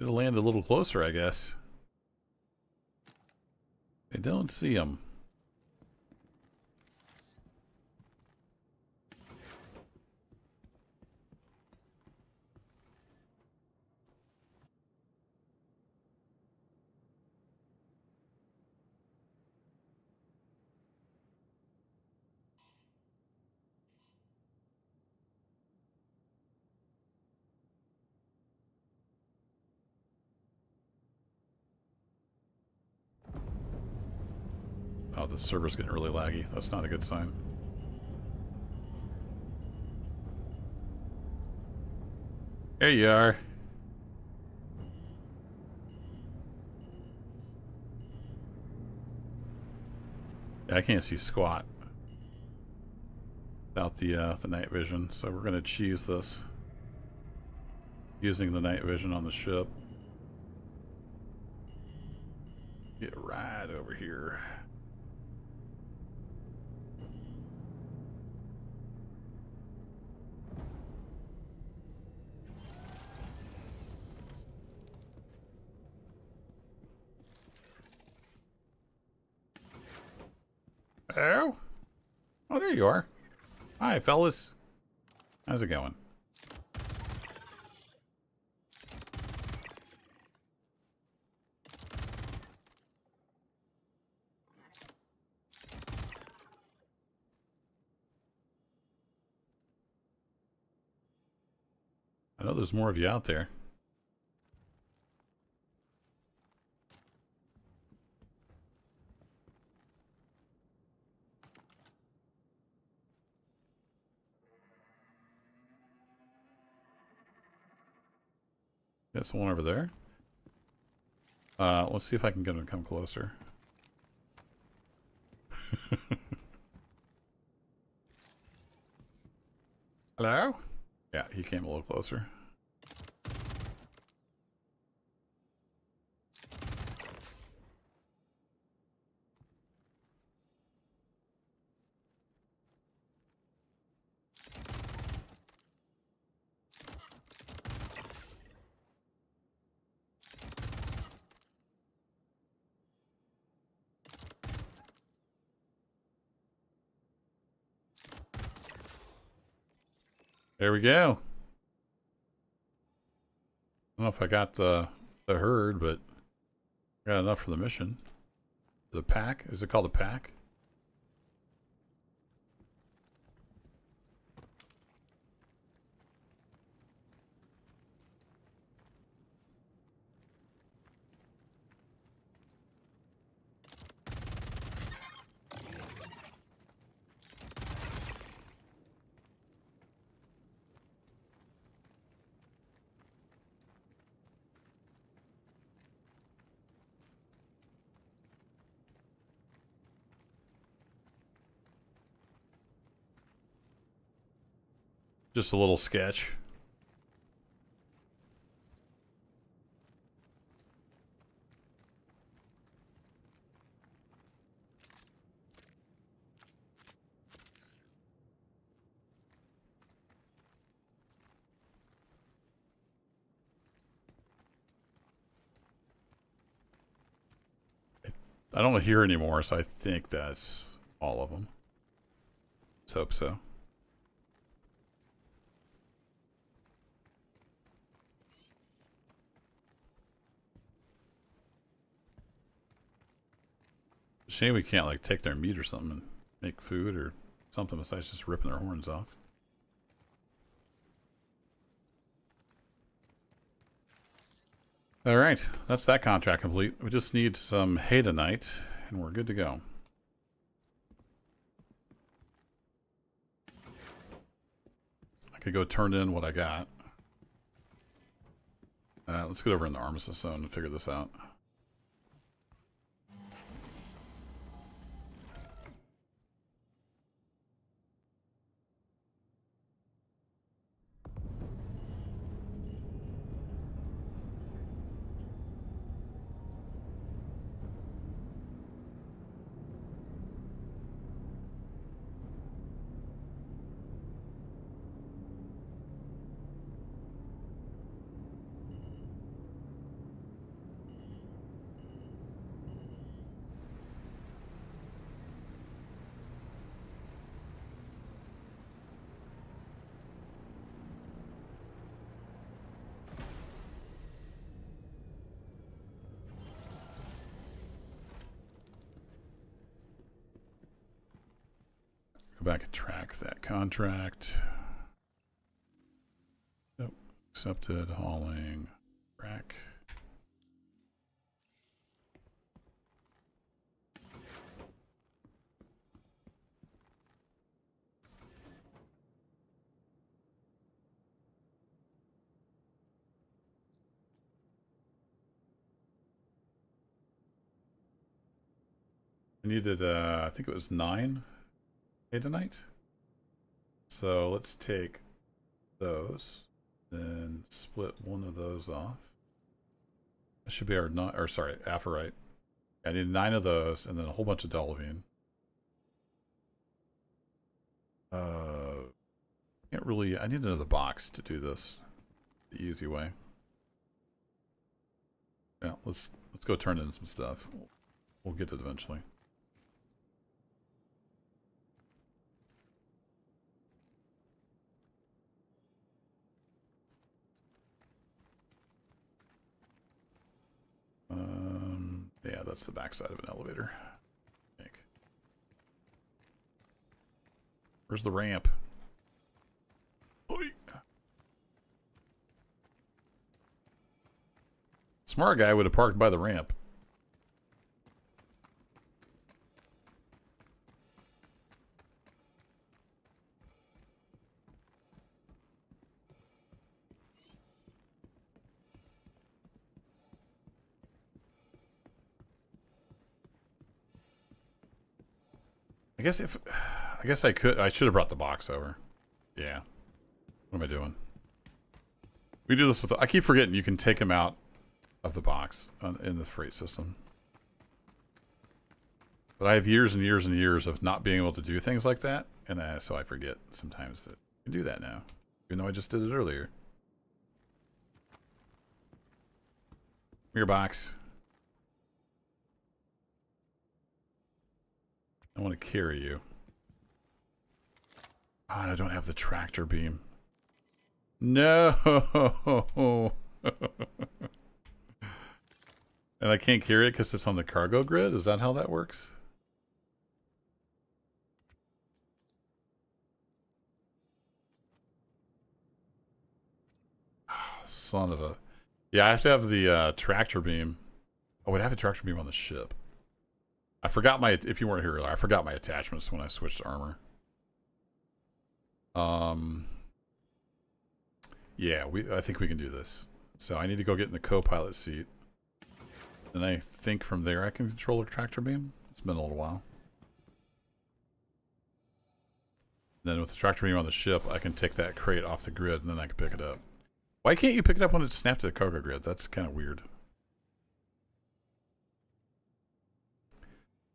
It'll land a little closer, I guess. I don't see them. Oh, the server's getting really laggy. That's not a good sign. There you are. Yeah, I can't see squat without the night vision, so we're gonna cheese this using the night vision on the ship. Get right over here. Oh? Oh, there you are. Hi, fellas. How's it going? I know there's more of you out there. That's one over there. Let's see if I can get him to come closer. Hello? Yeah, he came a little closer. There we go. I don't know if I got the herd, but I got enough for the mission. The pack? Is it called a pack? Just a little sketch. I don't hear anymore, so I think that's all of them. Let's hope so. Shame we can't like take their meat or something and make food or something besides just ripping their horns off. All right, that's that contract complete. We just need some hay tonight, and we're good to go. I could go turn in what I got. Let's get over in the armistice zone and figure this out. Go back and track that contract. Nope. Accepted, hauling, track. I needed, I think it was 9 tonight. So let's take those, then split one of those off. That should be our apherite. I need 9 of those, and then a whole bunch of Delvine. Can't really. I need another box to do this the easy way. Yeah, let's go turn in some stuff. We'll get it eventually. Yeah, that's the backside of an elevator. I think. Where's the ramp? Oi. Smart guy would have parked by the ramp. I guess I should have brought the box over. Yeah. What am I doing? We do this with, I keep forgetting you can take them out of the box in the freight system. But I have years and years and years of not being able to do things like that. And so I forget sometimes that I can do that now. Even though I just did it earlier. Mirror box. I want to carry you. Oh, and I don't have the tractor beam. No! And I can't carry it because it's on the cargo grid? Is that how that works? Son of a... Yeah, I have to have the tractor beam. Oh, I'd have a tractor beam on the ship. I forgot my... If you weren't here earlier, I forgot my attachments when I switched to armor. Yeah, I think we can do this. So I need to go get in the co-pilot seat. And I think from there I can control a tractor beam. It's been a little while. Then with the tractor beam on the ship, I can take that crate off the grid and then I can pick it up. Why can't you pick it up when it's snapped to the cargo grid? That's kind of weird.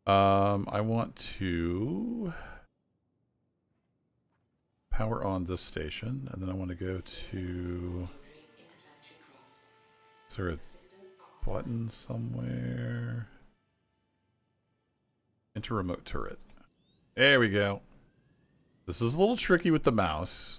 I want to power on this station, and then I want to go to... Is there a button somewhere? Enter remote turret. There we go. This is a little tricky with the mouse.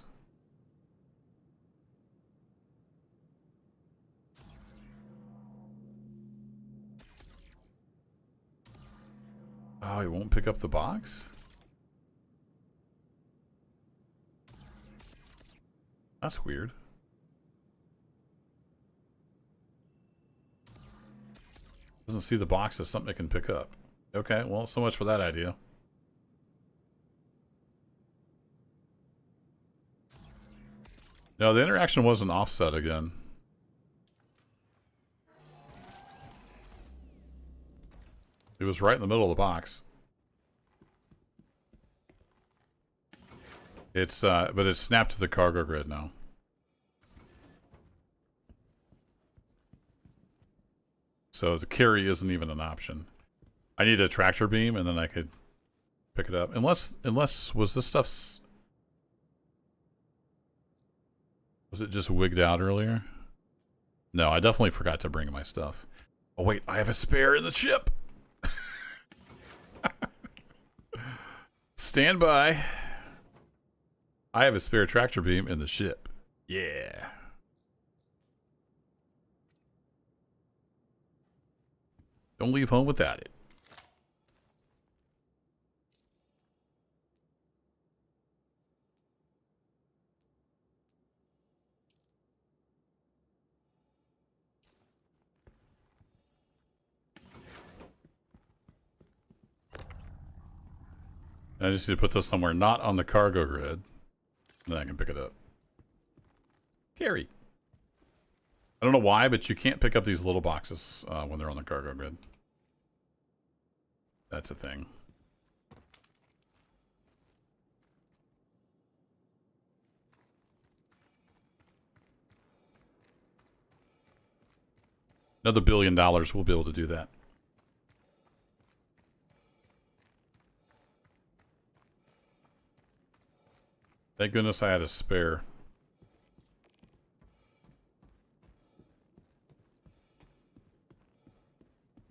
Oh, he won't pick up the box? That's weird. Doesn't see the box as something it can pick up. Okay, well, so much for that idea. No, the interaction wasn't offset again. It was right in the middle of the box. It's, but it's snapped to the cargo grid now. So the carry isn't even an option. I need a tractor beam and then I could pick it up. Unless, was this stuff... Was it just wigged out earlier? No, I definitely forgot to bring my stuff. Oh wait, I have a spare in the ship! Stand by. I have a spare tractor beam in the ship. Yeah. Don't leave home without it. I just need to put this somewhere not on the cargo grid. Then I can pick it up. Carry. I don't know why, but you can't pick up these little boxes when they're on the cargo grid. That's a thing. Another $1 billion we'll be able to do that. Thank goodness I had a spare.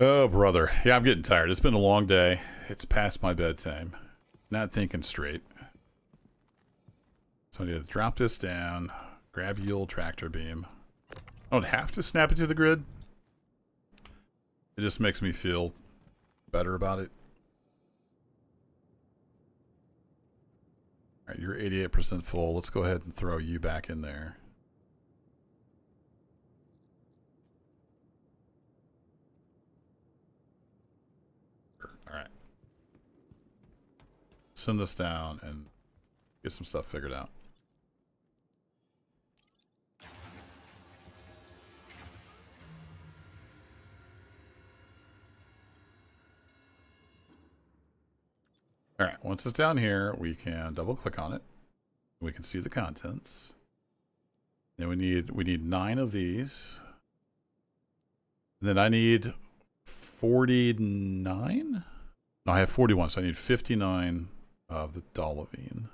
Oh, brother. Yeah, I'm getting tired. It's been a long day. It's past my bedtime. Not thinking straight. So I need to drop this down. Grab the old tractor beam. I don't have to snap it to the grid. It just makes me feel better about it. All right, you're 88% full. Let's go ahead and throw you back in there. All right. Send this down and get some stuff figured out. All right, once it's down here, we can double click on it. We can see the contents. Then we need 9 of these. And then I need 49? No, I have 41, so I need 59 of the dolivine.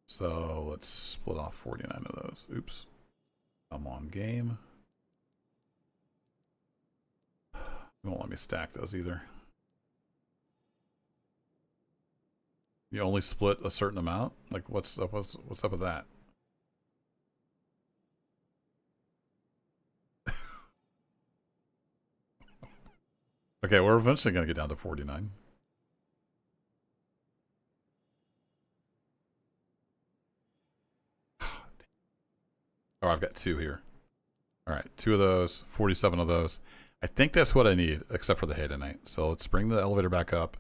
So let's split off 49 of those. Oops. I'm on game. It won't let me stack those either. You only split a certain amount? Like what's up with that? Okay, we're eventually gonna get down to 49. Oh, I've got 2 here. All right, 2 of those, 47 of those. I think that's what I need, except for the Hadanite. So let's bring the elevator back up,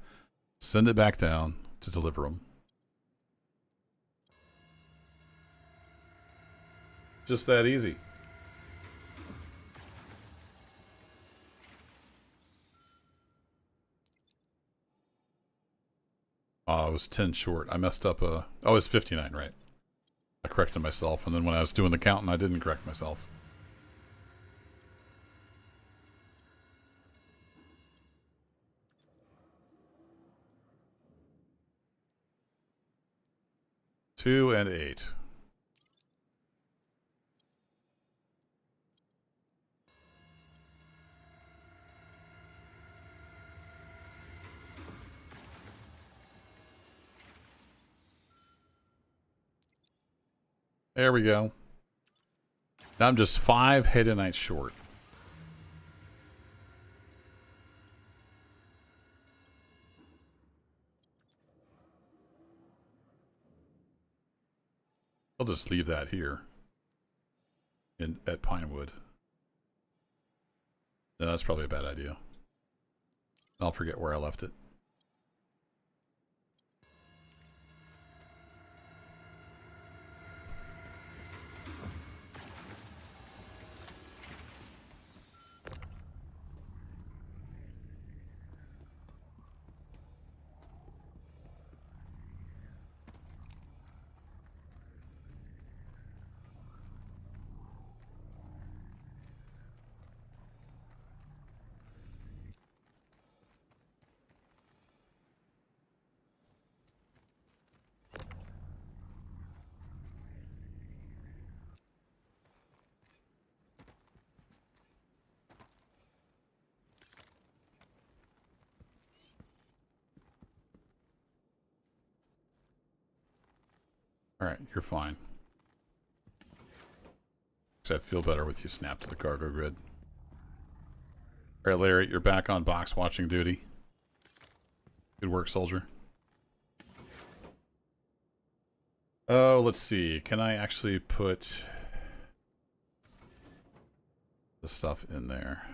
send it back down to deliver them. Just that easy. Oh, it was 10 short. I messed up a... Oh, it's 59, right. I corrected myself, and then when I was doing the counting, I didn't correct myself. Two and 8. There we go. Now I'm just 5 Hedonites short. I'll just leave that here at Pinewood. No, that's probably a bad idea. I'll forget where I left it. Alright, you're fine. I feel better with you snapped to the cargo grid. Alright, Larry, you're back on box watching duty. Good work, soldier. Oh, let's see. Can I actually put the stuff in there?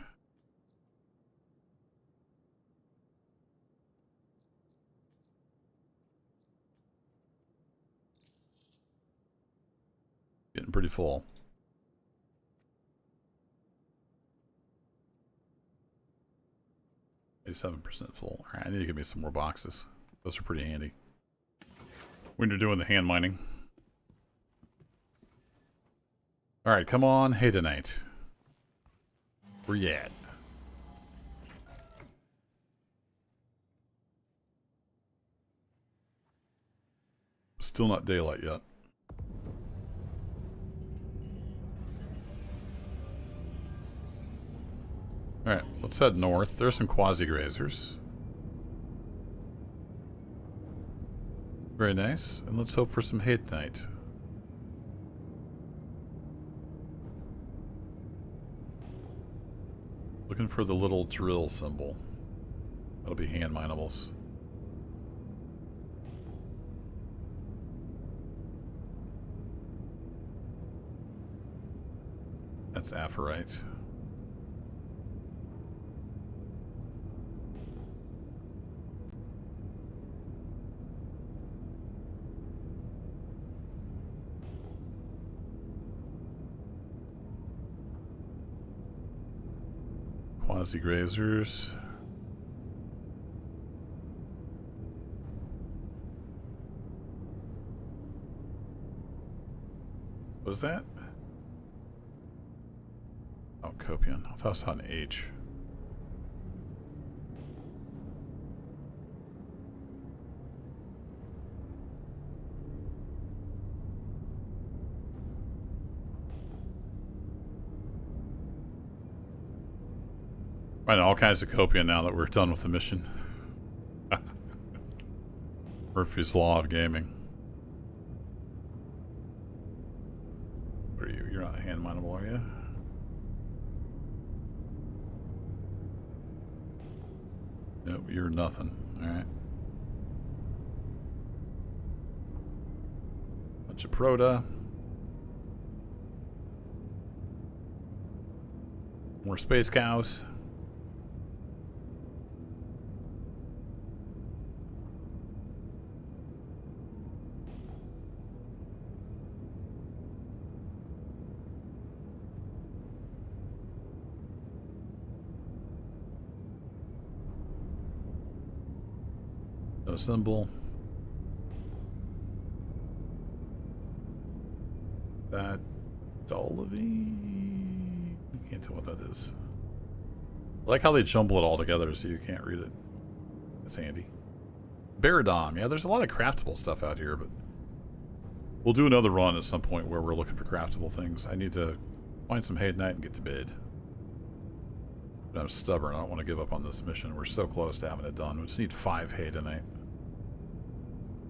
Getting pretty full. %, full. Alright, I need to give me some more boxes. Those are pretty handy when you're doing the hand mining. Alright, come on, Hedonite. Where you at? Still not daylight yet. Alright, let's head north. There's some quasi-grazers. Very nice. And let's hope for some Hedonite. Looking for the little drill symbol. That'll be hand minables. That's apherite. Quasi-grazers. What is that? Oh, Copian. I thought I saw an H. Right, all kinds of Copian now that we're done with the mission. Murphy's Law of Gaming. What are you? You're not a hand mineable, are you? Nope, you're nothing. Alright. Bunch of Proto. More space cows. No symbol. That Dolivine? Can't tell what that is. I like how they jumble it all together so you can't read it. That's handy. Baradom. Yeah, there's a lot of craftable stuff out here, but we'll do another run at some point where we're looking for craftable things. I need to find some Hadenite and get to bed. But I'm stubborn. I don't want to give up on this mission. We're so close to having it done. We just need 5 Hadenite.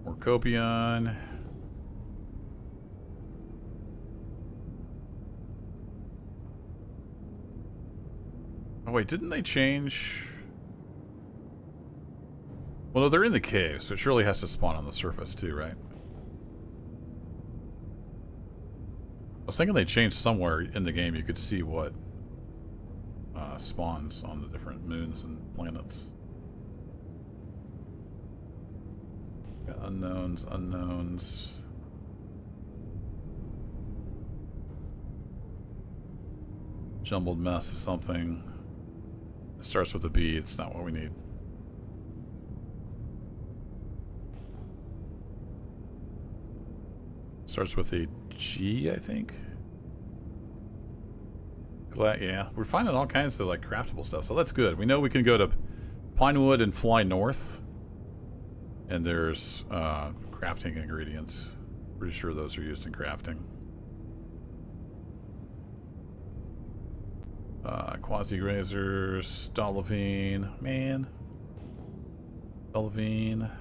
More Copion. Oh wait, didn't they change? Well, no, they're in the cave, so it surely has to spawn on the surface too, right? I was thinking they changed somewhere in the game you could see what spawns on the different moons and planets. Got unknowns, unknowns. Jumbled mess of something. It starts with a B, it's not what we need. Starts with a G, I think. Glad, yeah, we're finding all kinds of like craftable stuff, so that's good. We know we can go to Pinewood and fly north, and there's crafting ingredients. Pretty sure those are used in crafting. Quasi-grazers, Dolivine, man. Dolivine.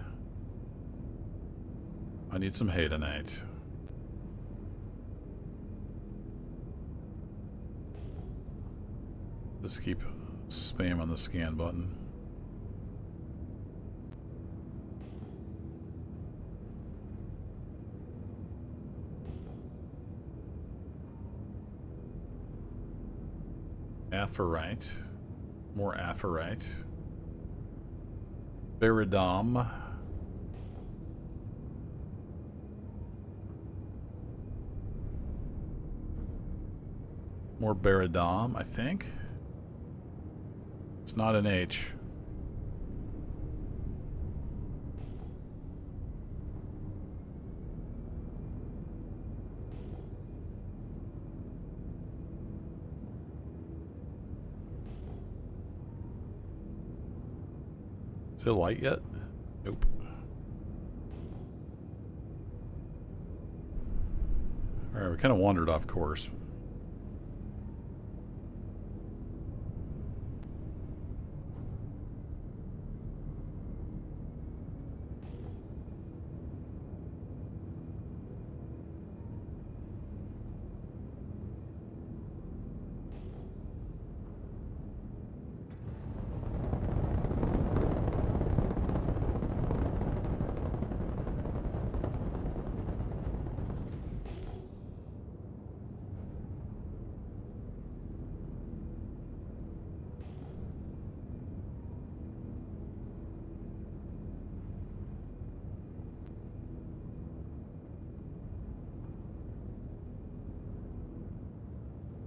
I need some Hadenite. Just keep spam on the scan button. Apherite. More Apherite. Baradom. More Baradom, I think. It's not an H. Is it light yet? Nope. Alright, we kind of wandered off course.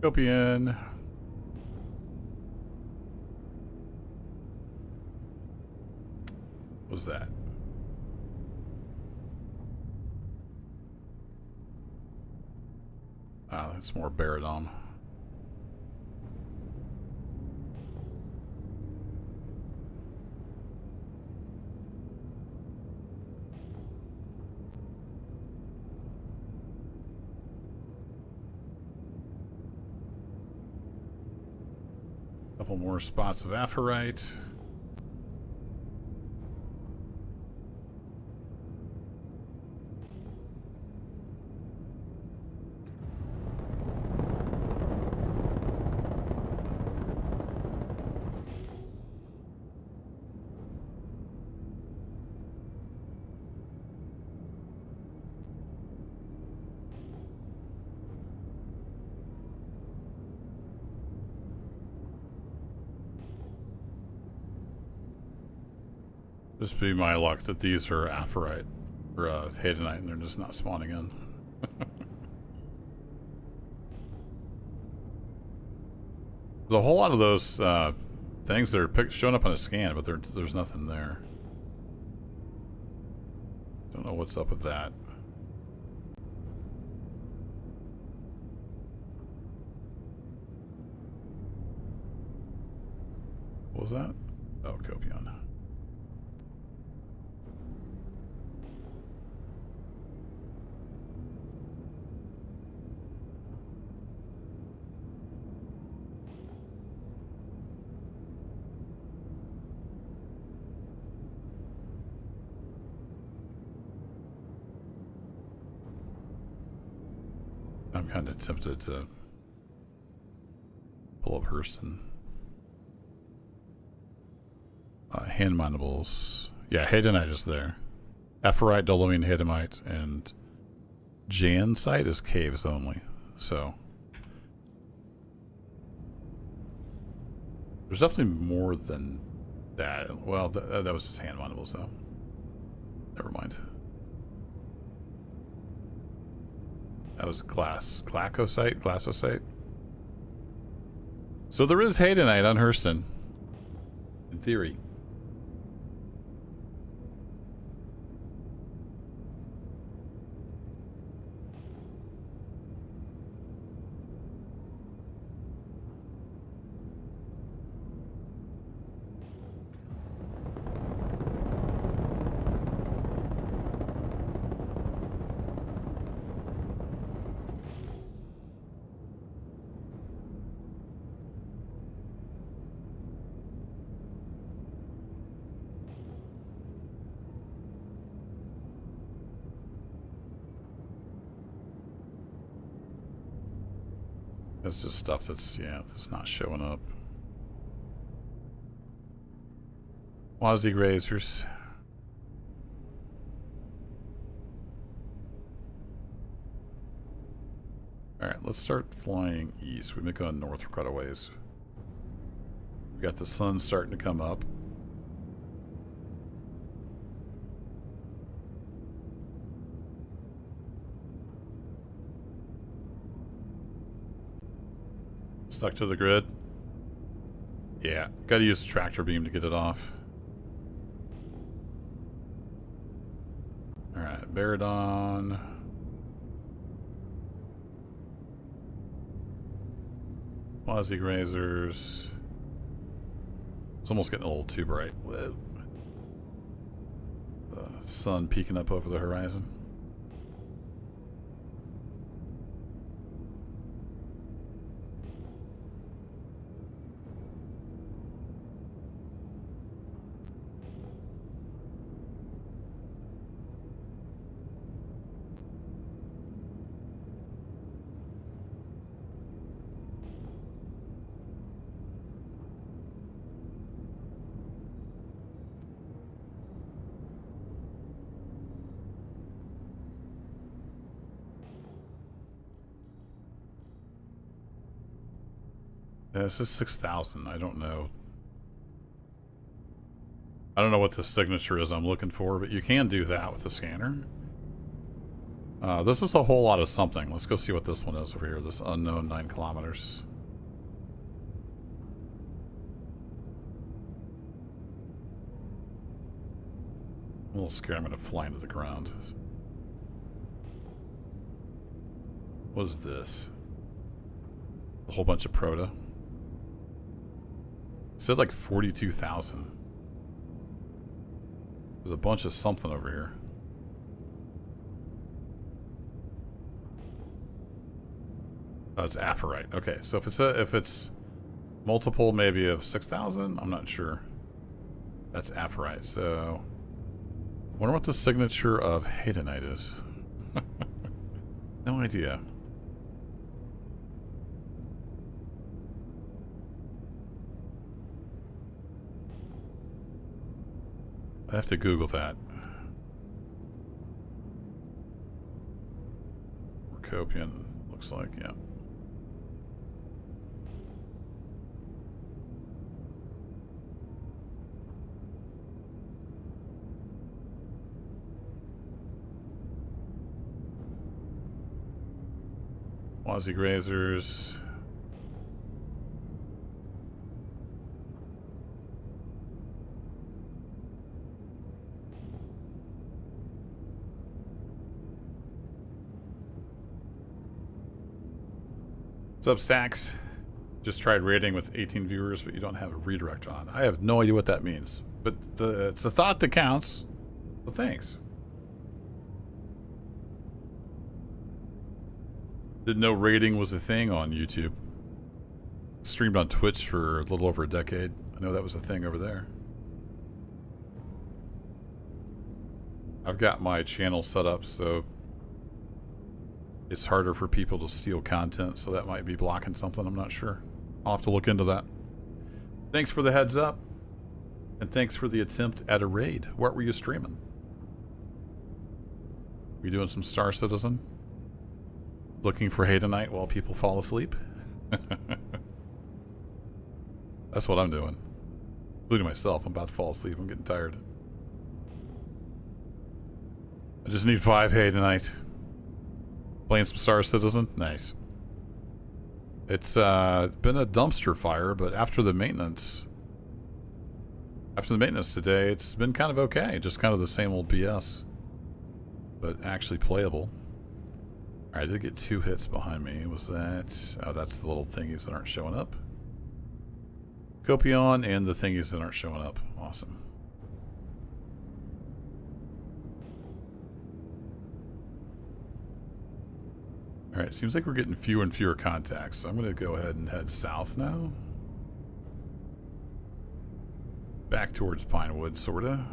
Copian. What was that? Ah, that's more Baradom. Couple more spots of Apherite. Just be my luck that these are Apherite or Hadenite and they're just not spawning in. There's a whole lot of those things that are showing up on a scan, but there's nothing there. Don't know what's up with that. What was that? Oh, Copion. I'm kind of tempted to pull up Hurston. Hand manables. Yeah, Hadenite is there. Ephrite, Dolomine, Hadamite, and Jansite is caves only. So there's definitely more than that. Well, that was just hand manables, though. Never mind. That was glassosite. So there is Hadenite on Hurston. In theory. That's just stuff that's, yeah, that's not showing up. Wazdi grazers. Alright, let's start flying east. We've been going north for quite a ways. We got the sun starting to come up. Stuck to the grid. Yeah, gotta use the tractor beam to get it off. Alright, Baradon. Quasi grazers. It's almost getting a little too bright. Whoa. The sun peeking up over the horizon. This is 6,000. I don't know. I don't know what the signature is I'm looking for, but you can do that with the scanner. This is a whole lot of something. Let's go see what this one is over here. This unknown 9 kilometers. I'm a little scared I'm going to fly into the ground. What is this? A whole bunch of proto. It said like 42,000. There's a bunch of something over here. Oh, it's aphrite. Okay, so if it's multiple maybe of 6,000, I'm not sure. That's aphrite. So wonder what the signature of Hadenite is. No idea. I have to Google that. Copian looks like, yeah. Quasi grazers. What's up, Stacks? Just tried rating with 18 viewers, but you don't have a redirect on. I have no idea what that means. But it's the thought that counts. Well, thanks. Didn't know rating was a thing on YouTube. Streamed on Twitch for a little over a decade. I know that was a thing over there. I've got my channel set up so it's harder for people to steal content, so that might be blocking something. I'm not sure. I'll have to look into that. Thanks for the heads up. And thanks for the attempt at a raid. What were you streaming? Were you doing some Star Citizen? Looking for Haydenite while people fall asleep? That's what I'm doing. Including myself. I'm about to fall asleep. I'm getting tired. I just need 5 Haydenite. Playing some Star Citizen? Nice. It's been a dumpster fire, but after the maintenance today, it's been kind of okay. Just kind of the same old BS. But actually playable. Alright, I did get 2 hits behind me. Was that... Oh, that's the little thingies that aren't showing up. Copion and the thingies that aren't showing up. Awesome. Alright, seems like we're getting fewer and fewer contacts, so I'm going to go ahead and head south now. Back towards Pinewood, sorta.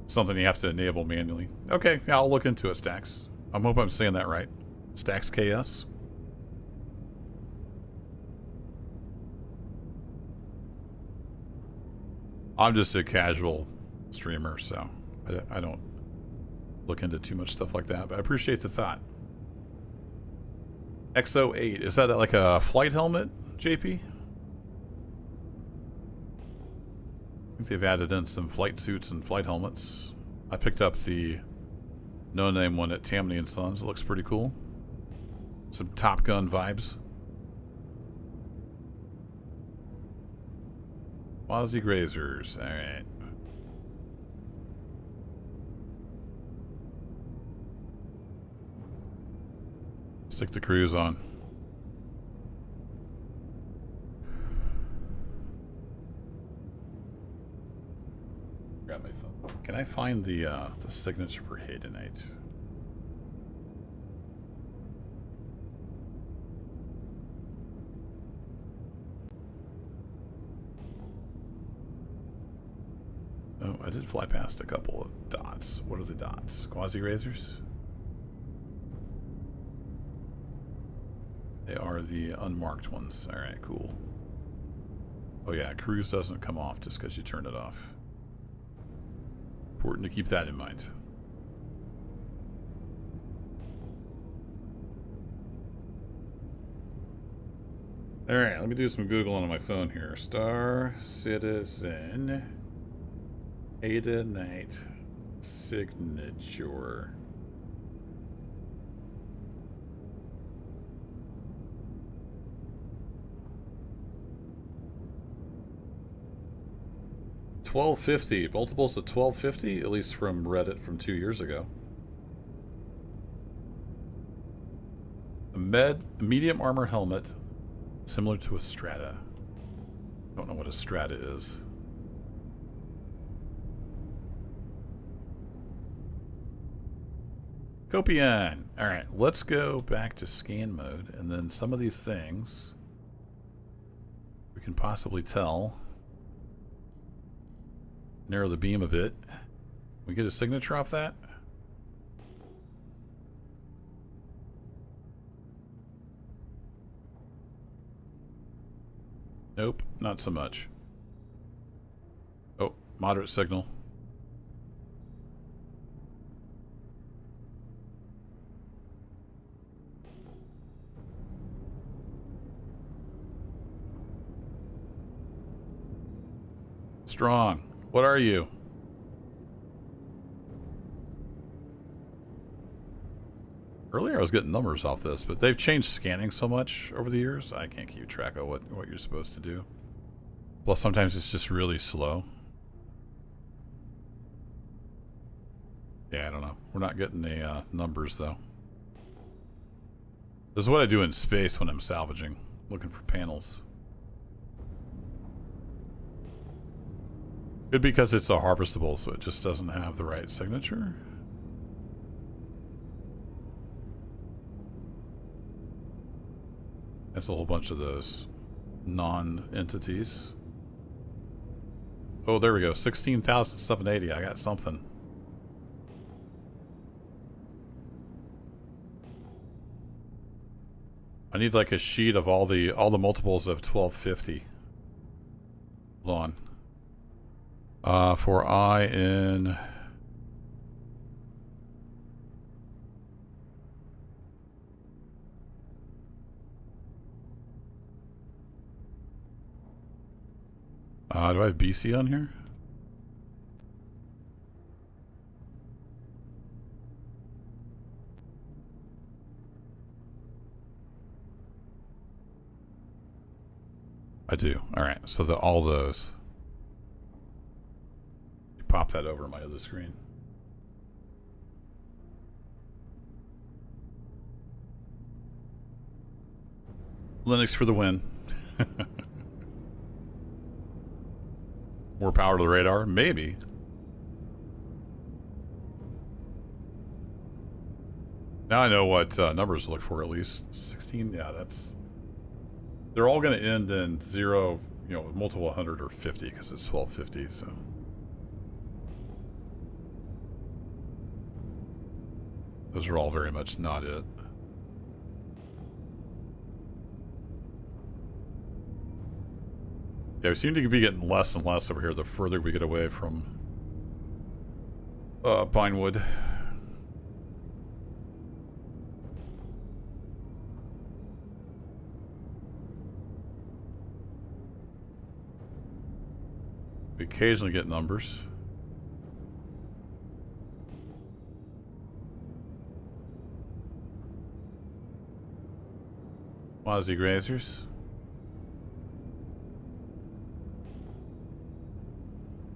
Something you have to enable manually. Okay, yeah, I'll look into it, Stacks. I hope I'm saying that right. Stacks KS. I'm just a casual streamer, so I don't look into too much stuff like that, but I appreciate the thought. XO8, is that like a flight helmet, JP? I think they've added in some flight suits and flight helmets. I picked up the no-name one at Tammany and Sons. It looks pretty cool. Some Top Gun vibes. Wazzy Grazers. Alright. Stick the cruise on. Grab my phone. Can I find the signature for Haydenite? Oh, I did fly past a couple of dots. What are the dots? Quasi-razors? They are the unmarked ones. Alright, cool. Oh yeah, cruise doesn't come off just because you turn it off. Important to keep that in mind. Alright, let me do some Googling on my phone here. Star Citizen Haydenite signature. $12.50. Multiples of $12.50, at least from Reddit from 2 years ago. A medium armor helmet, similar to a Strata. Don't know what a Strata is. Copion. Alright, let's go back to scan mode, and then some of these things we can possibly tell. Narrow the beam a bit. We get a signature off that? Nope, not so much. Oh, moderate signal. Strong. What are you? Earlier I was getting numbers off this, but they've changed scanning so much over the years, I can't keep track of what you're supposed to do. Plus sometimes it's just really slow. Yeah, I don't know. We're not getting the numbers, though. This is what I do in space when I'm salvaging, looking for panels. Good because it's a harvestable, so it just doesn't have the right signature. That's a whole bunch of those non-entities. Oh, there we go. 16,780. I got something. I need like a sheet of all the multiples of 1250. Hold on. For I in... do I have BC on here? I do. All right. So all those. You pop that over my other screen. Linux for the win. More power to the radar? Maybe. Now I know what numbers to look for at least. 16? Yeah, that's... They're all going to end in 0, you know, multiple 100 or 50 because it's 1250, so... Those are all very much not it. Yeah, we seem to be getting less and less over here the further we get away from Pinewood. We occasionally get numbers. Mozzie Grazers.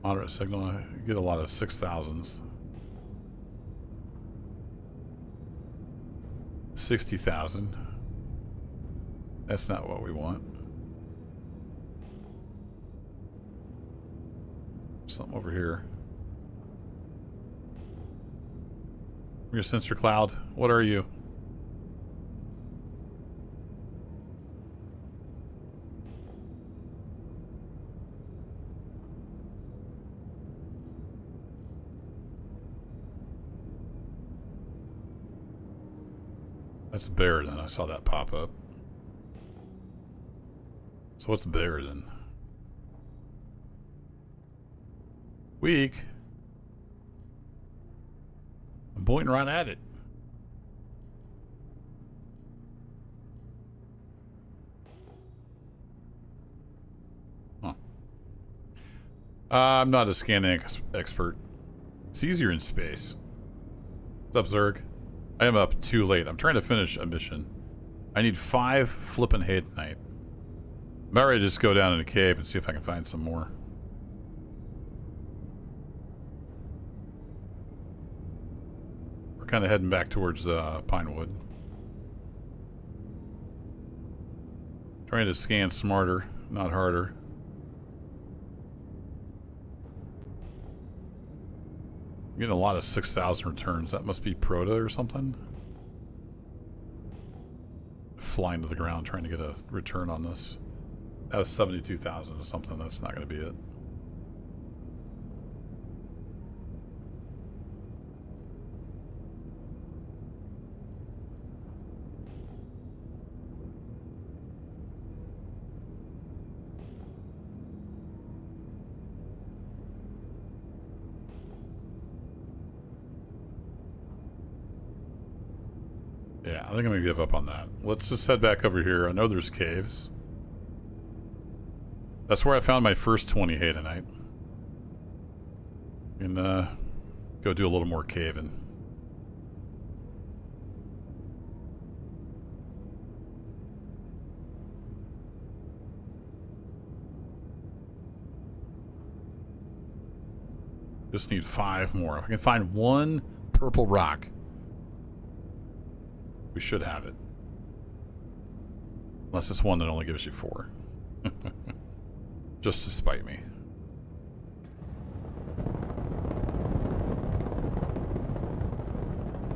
Moderate signal. I get a lot of 6,000s. 60,000. That's not what we want. Something over here. Your sensor cloud. What are you? That's Barrett. I saw that pop up. So what's Barrett? Weak. I'm pointing right at it. Huh. I'm not a scanning expert. It's easier in space. What's up, Zerg? I am up too late. I'm trying to finish a mission. I need 5 flippin' Hadanite. I'm about ready to just go down in a cave and see if I can find some more. We're kind of heading back towards Pinewood. Trying to scan smarter, not harder. I'm getting a lot of 6,000 returns. That must be Proto or something. Flying to the ground trying to get a return on this. That was 72,000 or something. That's not going to be it. Yeah, I think I'm going to give up on that. Let's just head back over here. I know there's caves. That's where I found my first 20 Hadanite. And go do a little more caving. Just need 5 more. If I can find one purple rock. We should have it. Unless it's one that only gives you 4. Just to spite me.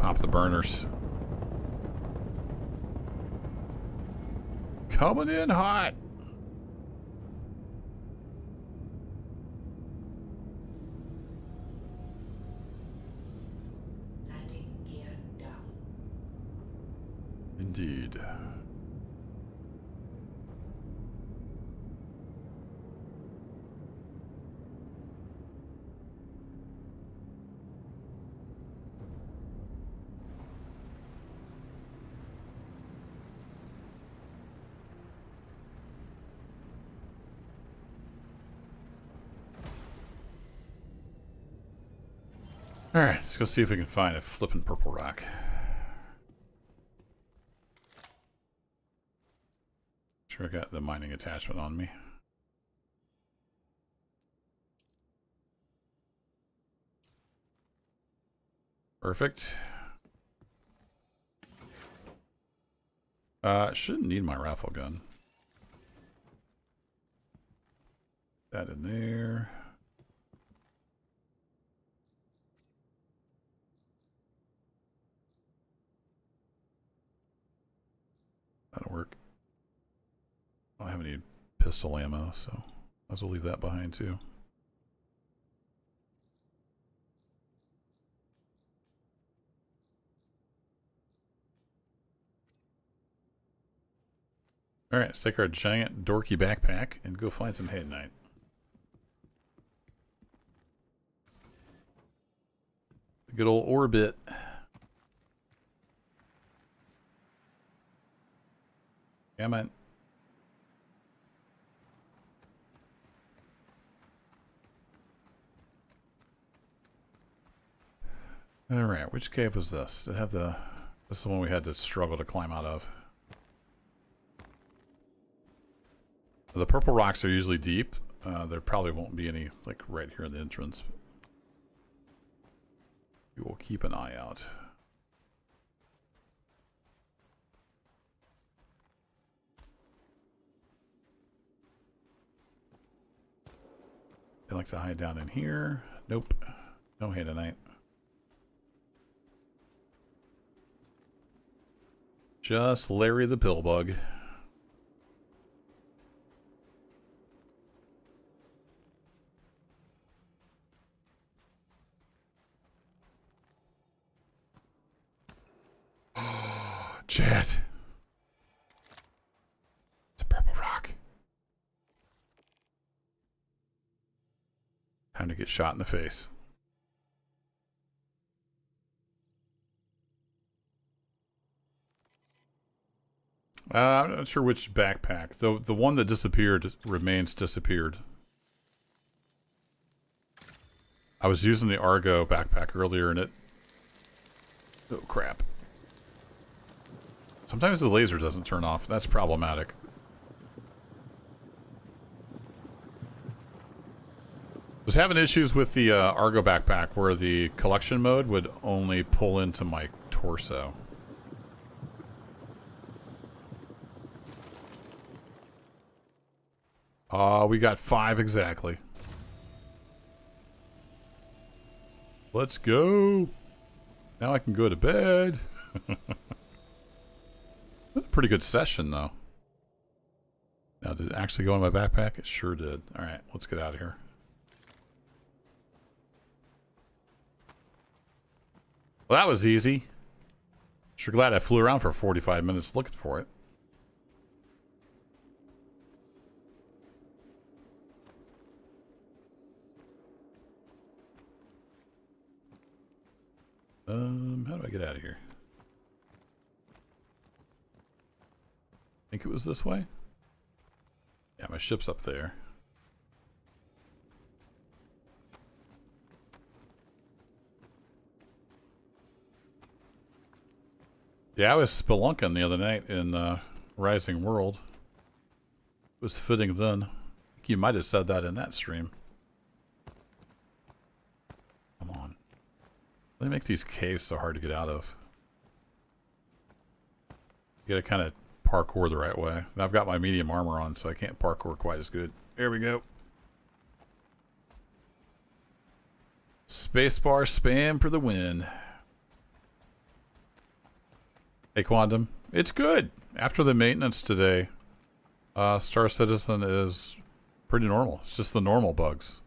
Pop the burners. Coming in hot. Landing gear down. Indeed. Alright, let's go see if we can find a flippin' purple rock. Sure, I got the mining attachment on me. Perfect. Shouldn't need my rifle gun. That in there. That'll work. I don't have any pistol ammo, so might as well leave that behind too. Alright, let's take our giant dorky backpack and go find some Hadanite. Good old orbit. Come on. Alright, which cave was this? Did it have the... This is the one we had to struggle to climb out of. The purple rocks are usually deep. There probably won't be any, like, right here in the entrance. We will keep an eye out. I like to hide down in here. Nope. No Hadanite. Just Larry the Pillbug. Chat. It's a purple rock. Time to get shot in the face. I'm not sure which backpack. The one that disappeared remains disappeared. I was using the Argo backpack earlier and it... Oh, crap. Sometimes the laser doesn't turn off. That's problematic. Was having issues with the Argo backpack where the collection mode would only pull into my torso. We got 5 exactly. Let's go. Now I can go to bed. A pretty good session, though. Now, did it actually go in my backpack? It sure did. All right, let's get out of here. Well, that was easy. Sure glad I flew around for 45 minutes looking for it. How do I get out of here? Think it was this way? Yeah, my ship's up there. Yeah, I was spelunking the other night in Rising World. It was fitting then. I think you might have said that in that stream. Come on. They make these caves so hard to get out of. You gotta kind of parkour the right way. And I've got my medium armor on, so I can't parkour quite as good. There we go. Spacebar spam for the win. Hey, Quantum. It's good. After the maintenance today, Star Citizen is pretty normal. It's just the normal bugs.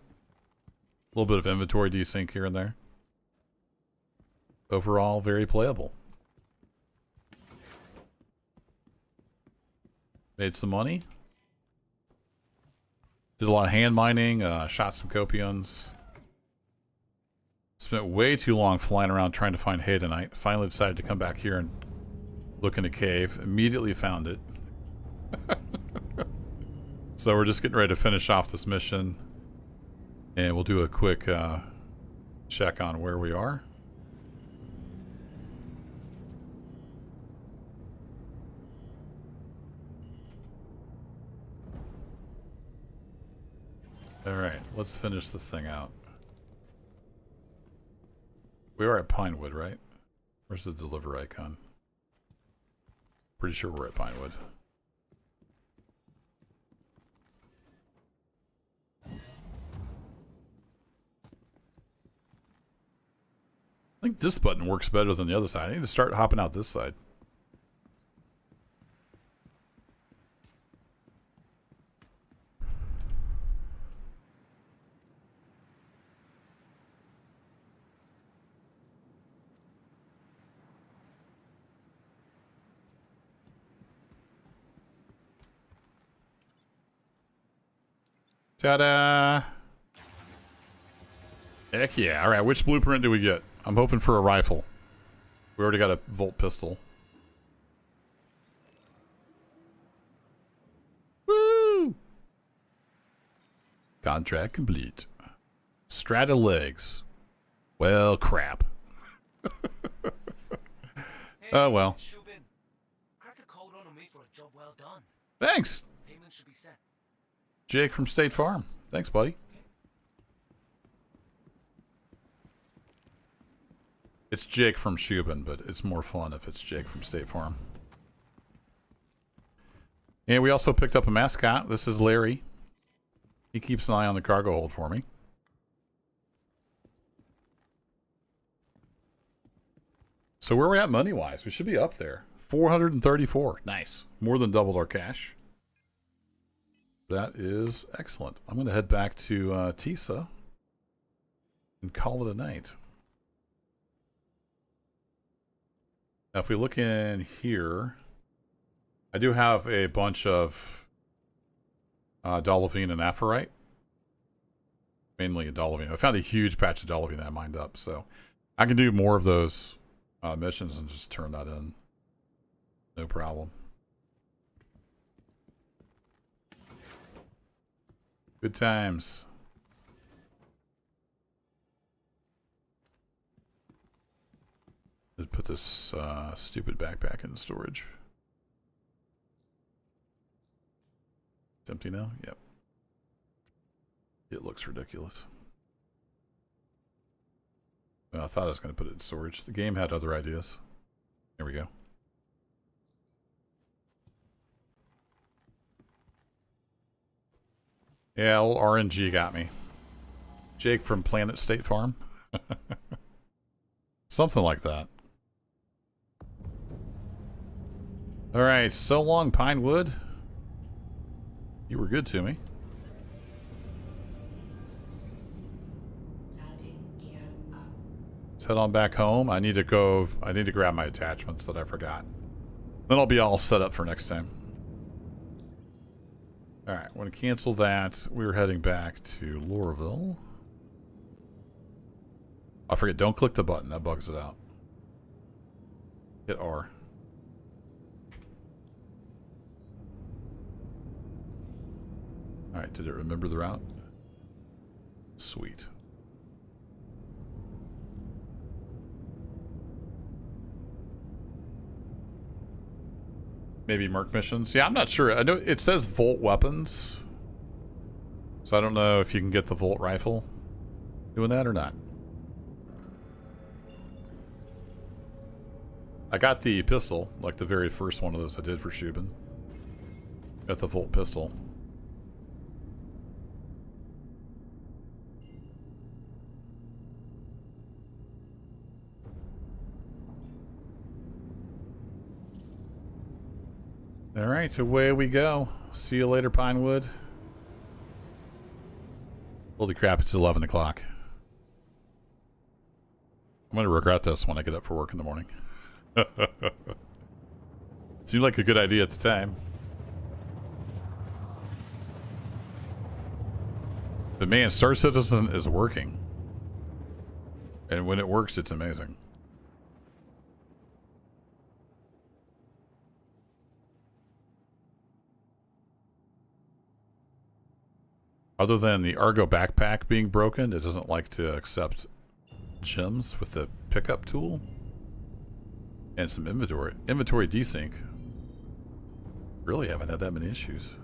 A little bit of inventory desync here and there. Overall, very playable. Made some money. Did a lot of hand mining. Shot some copions. Spent way too long flying around trying to find hay tonight. Finally decided to come back here and look in a cave. Immediately found it. So we're just getting ready to finish off this mission. And we'll do a quick check on where we are. Alright, let's finish this thing out. We are at Pinewood, right? Where's the deliver icon? Pretty sure we're at Pinewood. I think this button works better than the other side. I need to start hopping out this side. Ta-da! Heck yeah. Alright, which blueprint do we get? I'm hoping for a rifle. We already got a Volt pistol. Woo! Contract complete. Strata legs. Well, crap. Oh, well. Shubin, crack a code on me for a job well done. Thanks, Payment should be sent. Jake from State Farm. Thanks, buddy. It's Jake from Shubin, but it's more fun if it's Jake from State Farm. And we also picked up a mascot. This is Larry. He keeps an eye on the cargo hold for me. So where are we at money-wise? We should be up there. 434. Nice. More than doubled our cash. That is excellent. I'm going to head back to Tisa and call it a night. Now, if we look in here, I do have a bunch of Dolivine and Aphorite. Mainly a Dolivine. I found a huge patch of Dolivine that I mined up, so I can do more of those missions and just turn that in. No problem. Good times. Let's put this stupid backpack in storage. It's empty now? Yep. It looks ridiculous. Well, I thought I was going to put it in storage. The game had other ideas. There we go. Yeah, old RNG got me. Jake from Planet State Farm. Something like that. Alright, so long, Pinewood. You were good to me. Landing gear up. Let's head on back home. I need to grab my attachments that I forgot. Then I'll be all set up for next time. Alright, I'm going to cancel that. We were heading back to Lorville. I forget, don't click the button. That bugs it out. Hit R. Alright, did it remember the route? Sweet. Maybe Merc missions. Yeah, I'm not sure. I know it says Volt weapons. So I don't know if you can get the Volt rifle doing that or not. I got the pistol, like the very first one of those I did for Shubin. Got the Volt pistol. Alright, away we go. See you later, Pinewood. Holy crap, it's 11 o'clock. I'm going to regret this when I get up for work in the morning. Seemed like a good idea at the time. But man, Star Citizen is working. And when it works, it's amazing. Other than the Argo backpack being broken, it doesn't like to accept gems with the pickup tool. And some inventory desync. Really haven't had that many issues.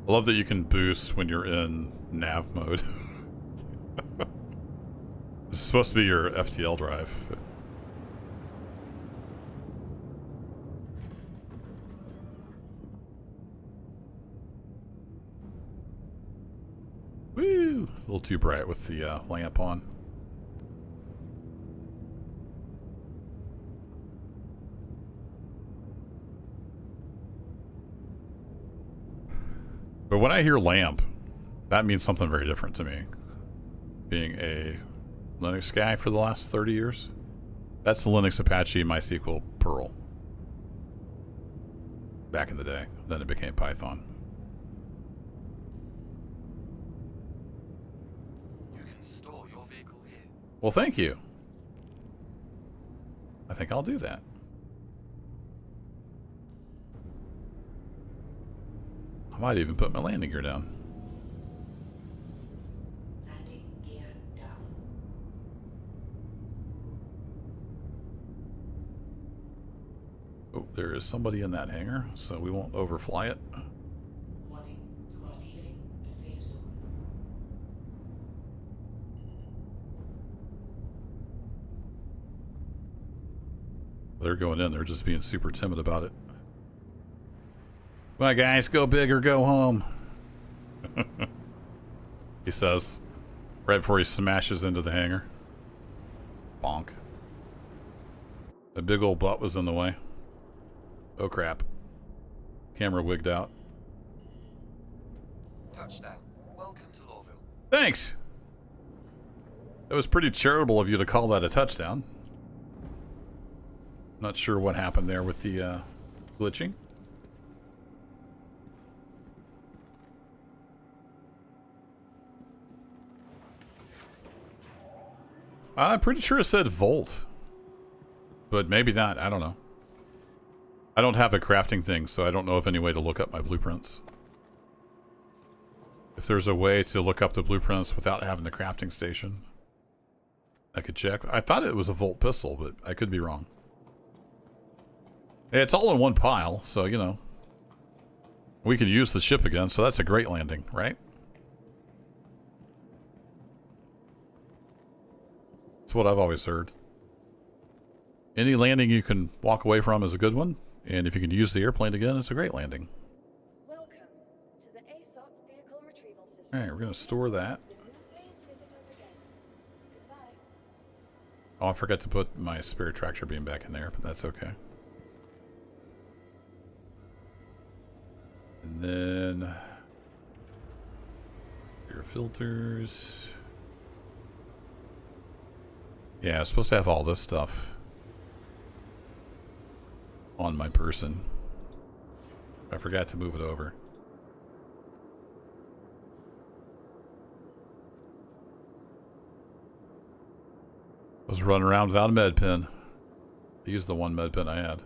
I love that you can boost when you're in nav mode. This is supposed to be your FTL drive. Woo! A little too bright with the lamp on. But when I hear lamp, that means something very different to me. Being a Linux guy for the last 30 years. That's the Linux, Apache, MySQL, Perl. Back in the day. Then it became Python. You can store your vehicle here. Well, thank you. I think I'll do that. I might even put my landing gear down. Landing gear down. Oh, there is somebody in that hangar, so we won't overfly it. Warning, you are leaving the safe zone. They're going in. They're just being super timid about it. Come on, guys, go big or go home. He says, right before he smashes into the hangar. Bonk. A big old butt was in the way. Oh, crap. Camera wigged out. Touchdown. Welcome to Lawville. Thanks. It was pretty charitable of you to call that a touchdown. Not sure what happened there with the glitching. I'm pretty sure it said Volt. But maybe not. I don't know. I don't have a crafting thing, so I don't know of any way to look up my blueprints. If there's a way to look up the blueprints without having the crafting station, I could check. I thought it was a Volt pistol, but I could be wrong. It's all in one pile, so, you know. We can use the ship again, so that's a great landing, right? That's what I've always heard. Any landing you can walk away from is a good one, and if you can use the airplane again, it's a great landing. Welcome to the ASOP vehicle retrieval system. All right, we're going to store that. Please visit us again. Goodbye. Oh, I forgot to put my spare tractor beam back in there, but that's okay. And then your filters. Yeah, I was supposed to have all this stuff on my person. I forgot to move it over. I was running around without a med pen. I used the one med pen I had.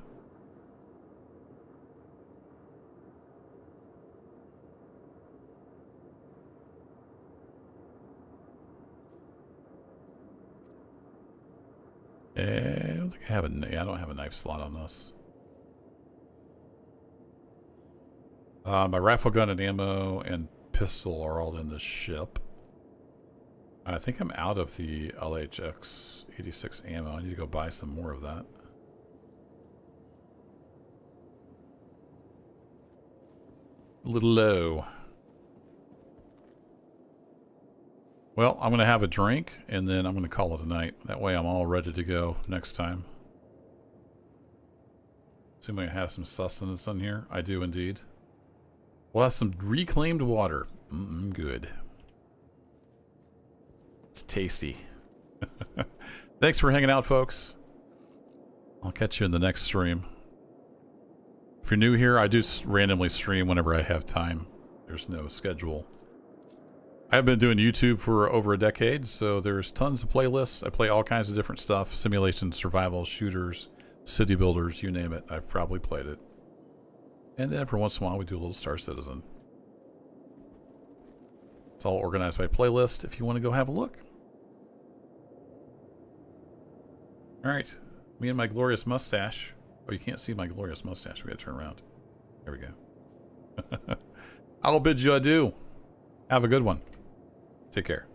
And don't think I have yeah, I don't have a knife slot on this. My rifle gun and ammo and pistol are all in the ship. I think I'm out of the LHX 86 ammo. I need to go buy some more of that. A little low. Well, I'm going to have a drink, and then I'm going to call it a night. That way I'm all ready to go next time. Assuming I have some sustenance in here. I do indeed. We'll have some reclaimed water. Good. It's tasty. Thanks for hanging out, folks. I'll catch you in the next stream. If you're new here, I do randomly stream whenever I have time. There's no schedule. I've been doing YouTube for over a decade, so there's tons of playlists. I play all kinds of different stuff. Simulation, survival, shooters, city builders, you name it. I've probably played it. And then every once in a while we do a little Star Citizen. It's all organized by playlist if you want to go have a look. Alright. Me and my glorious mustache. Oh, you can't see my glorious mustache. We gotta turn around. There we go. I'll bid you adieu. Have a good one. Take care.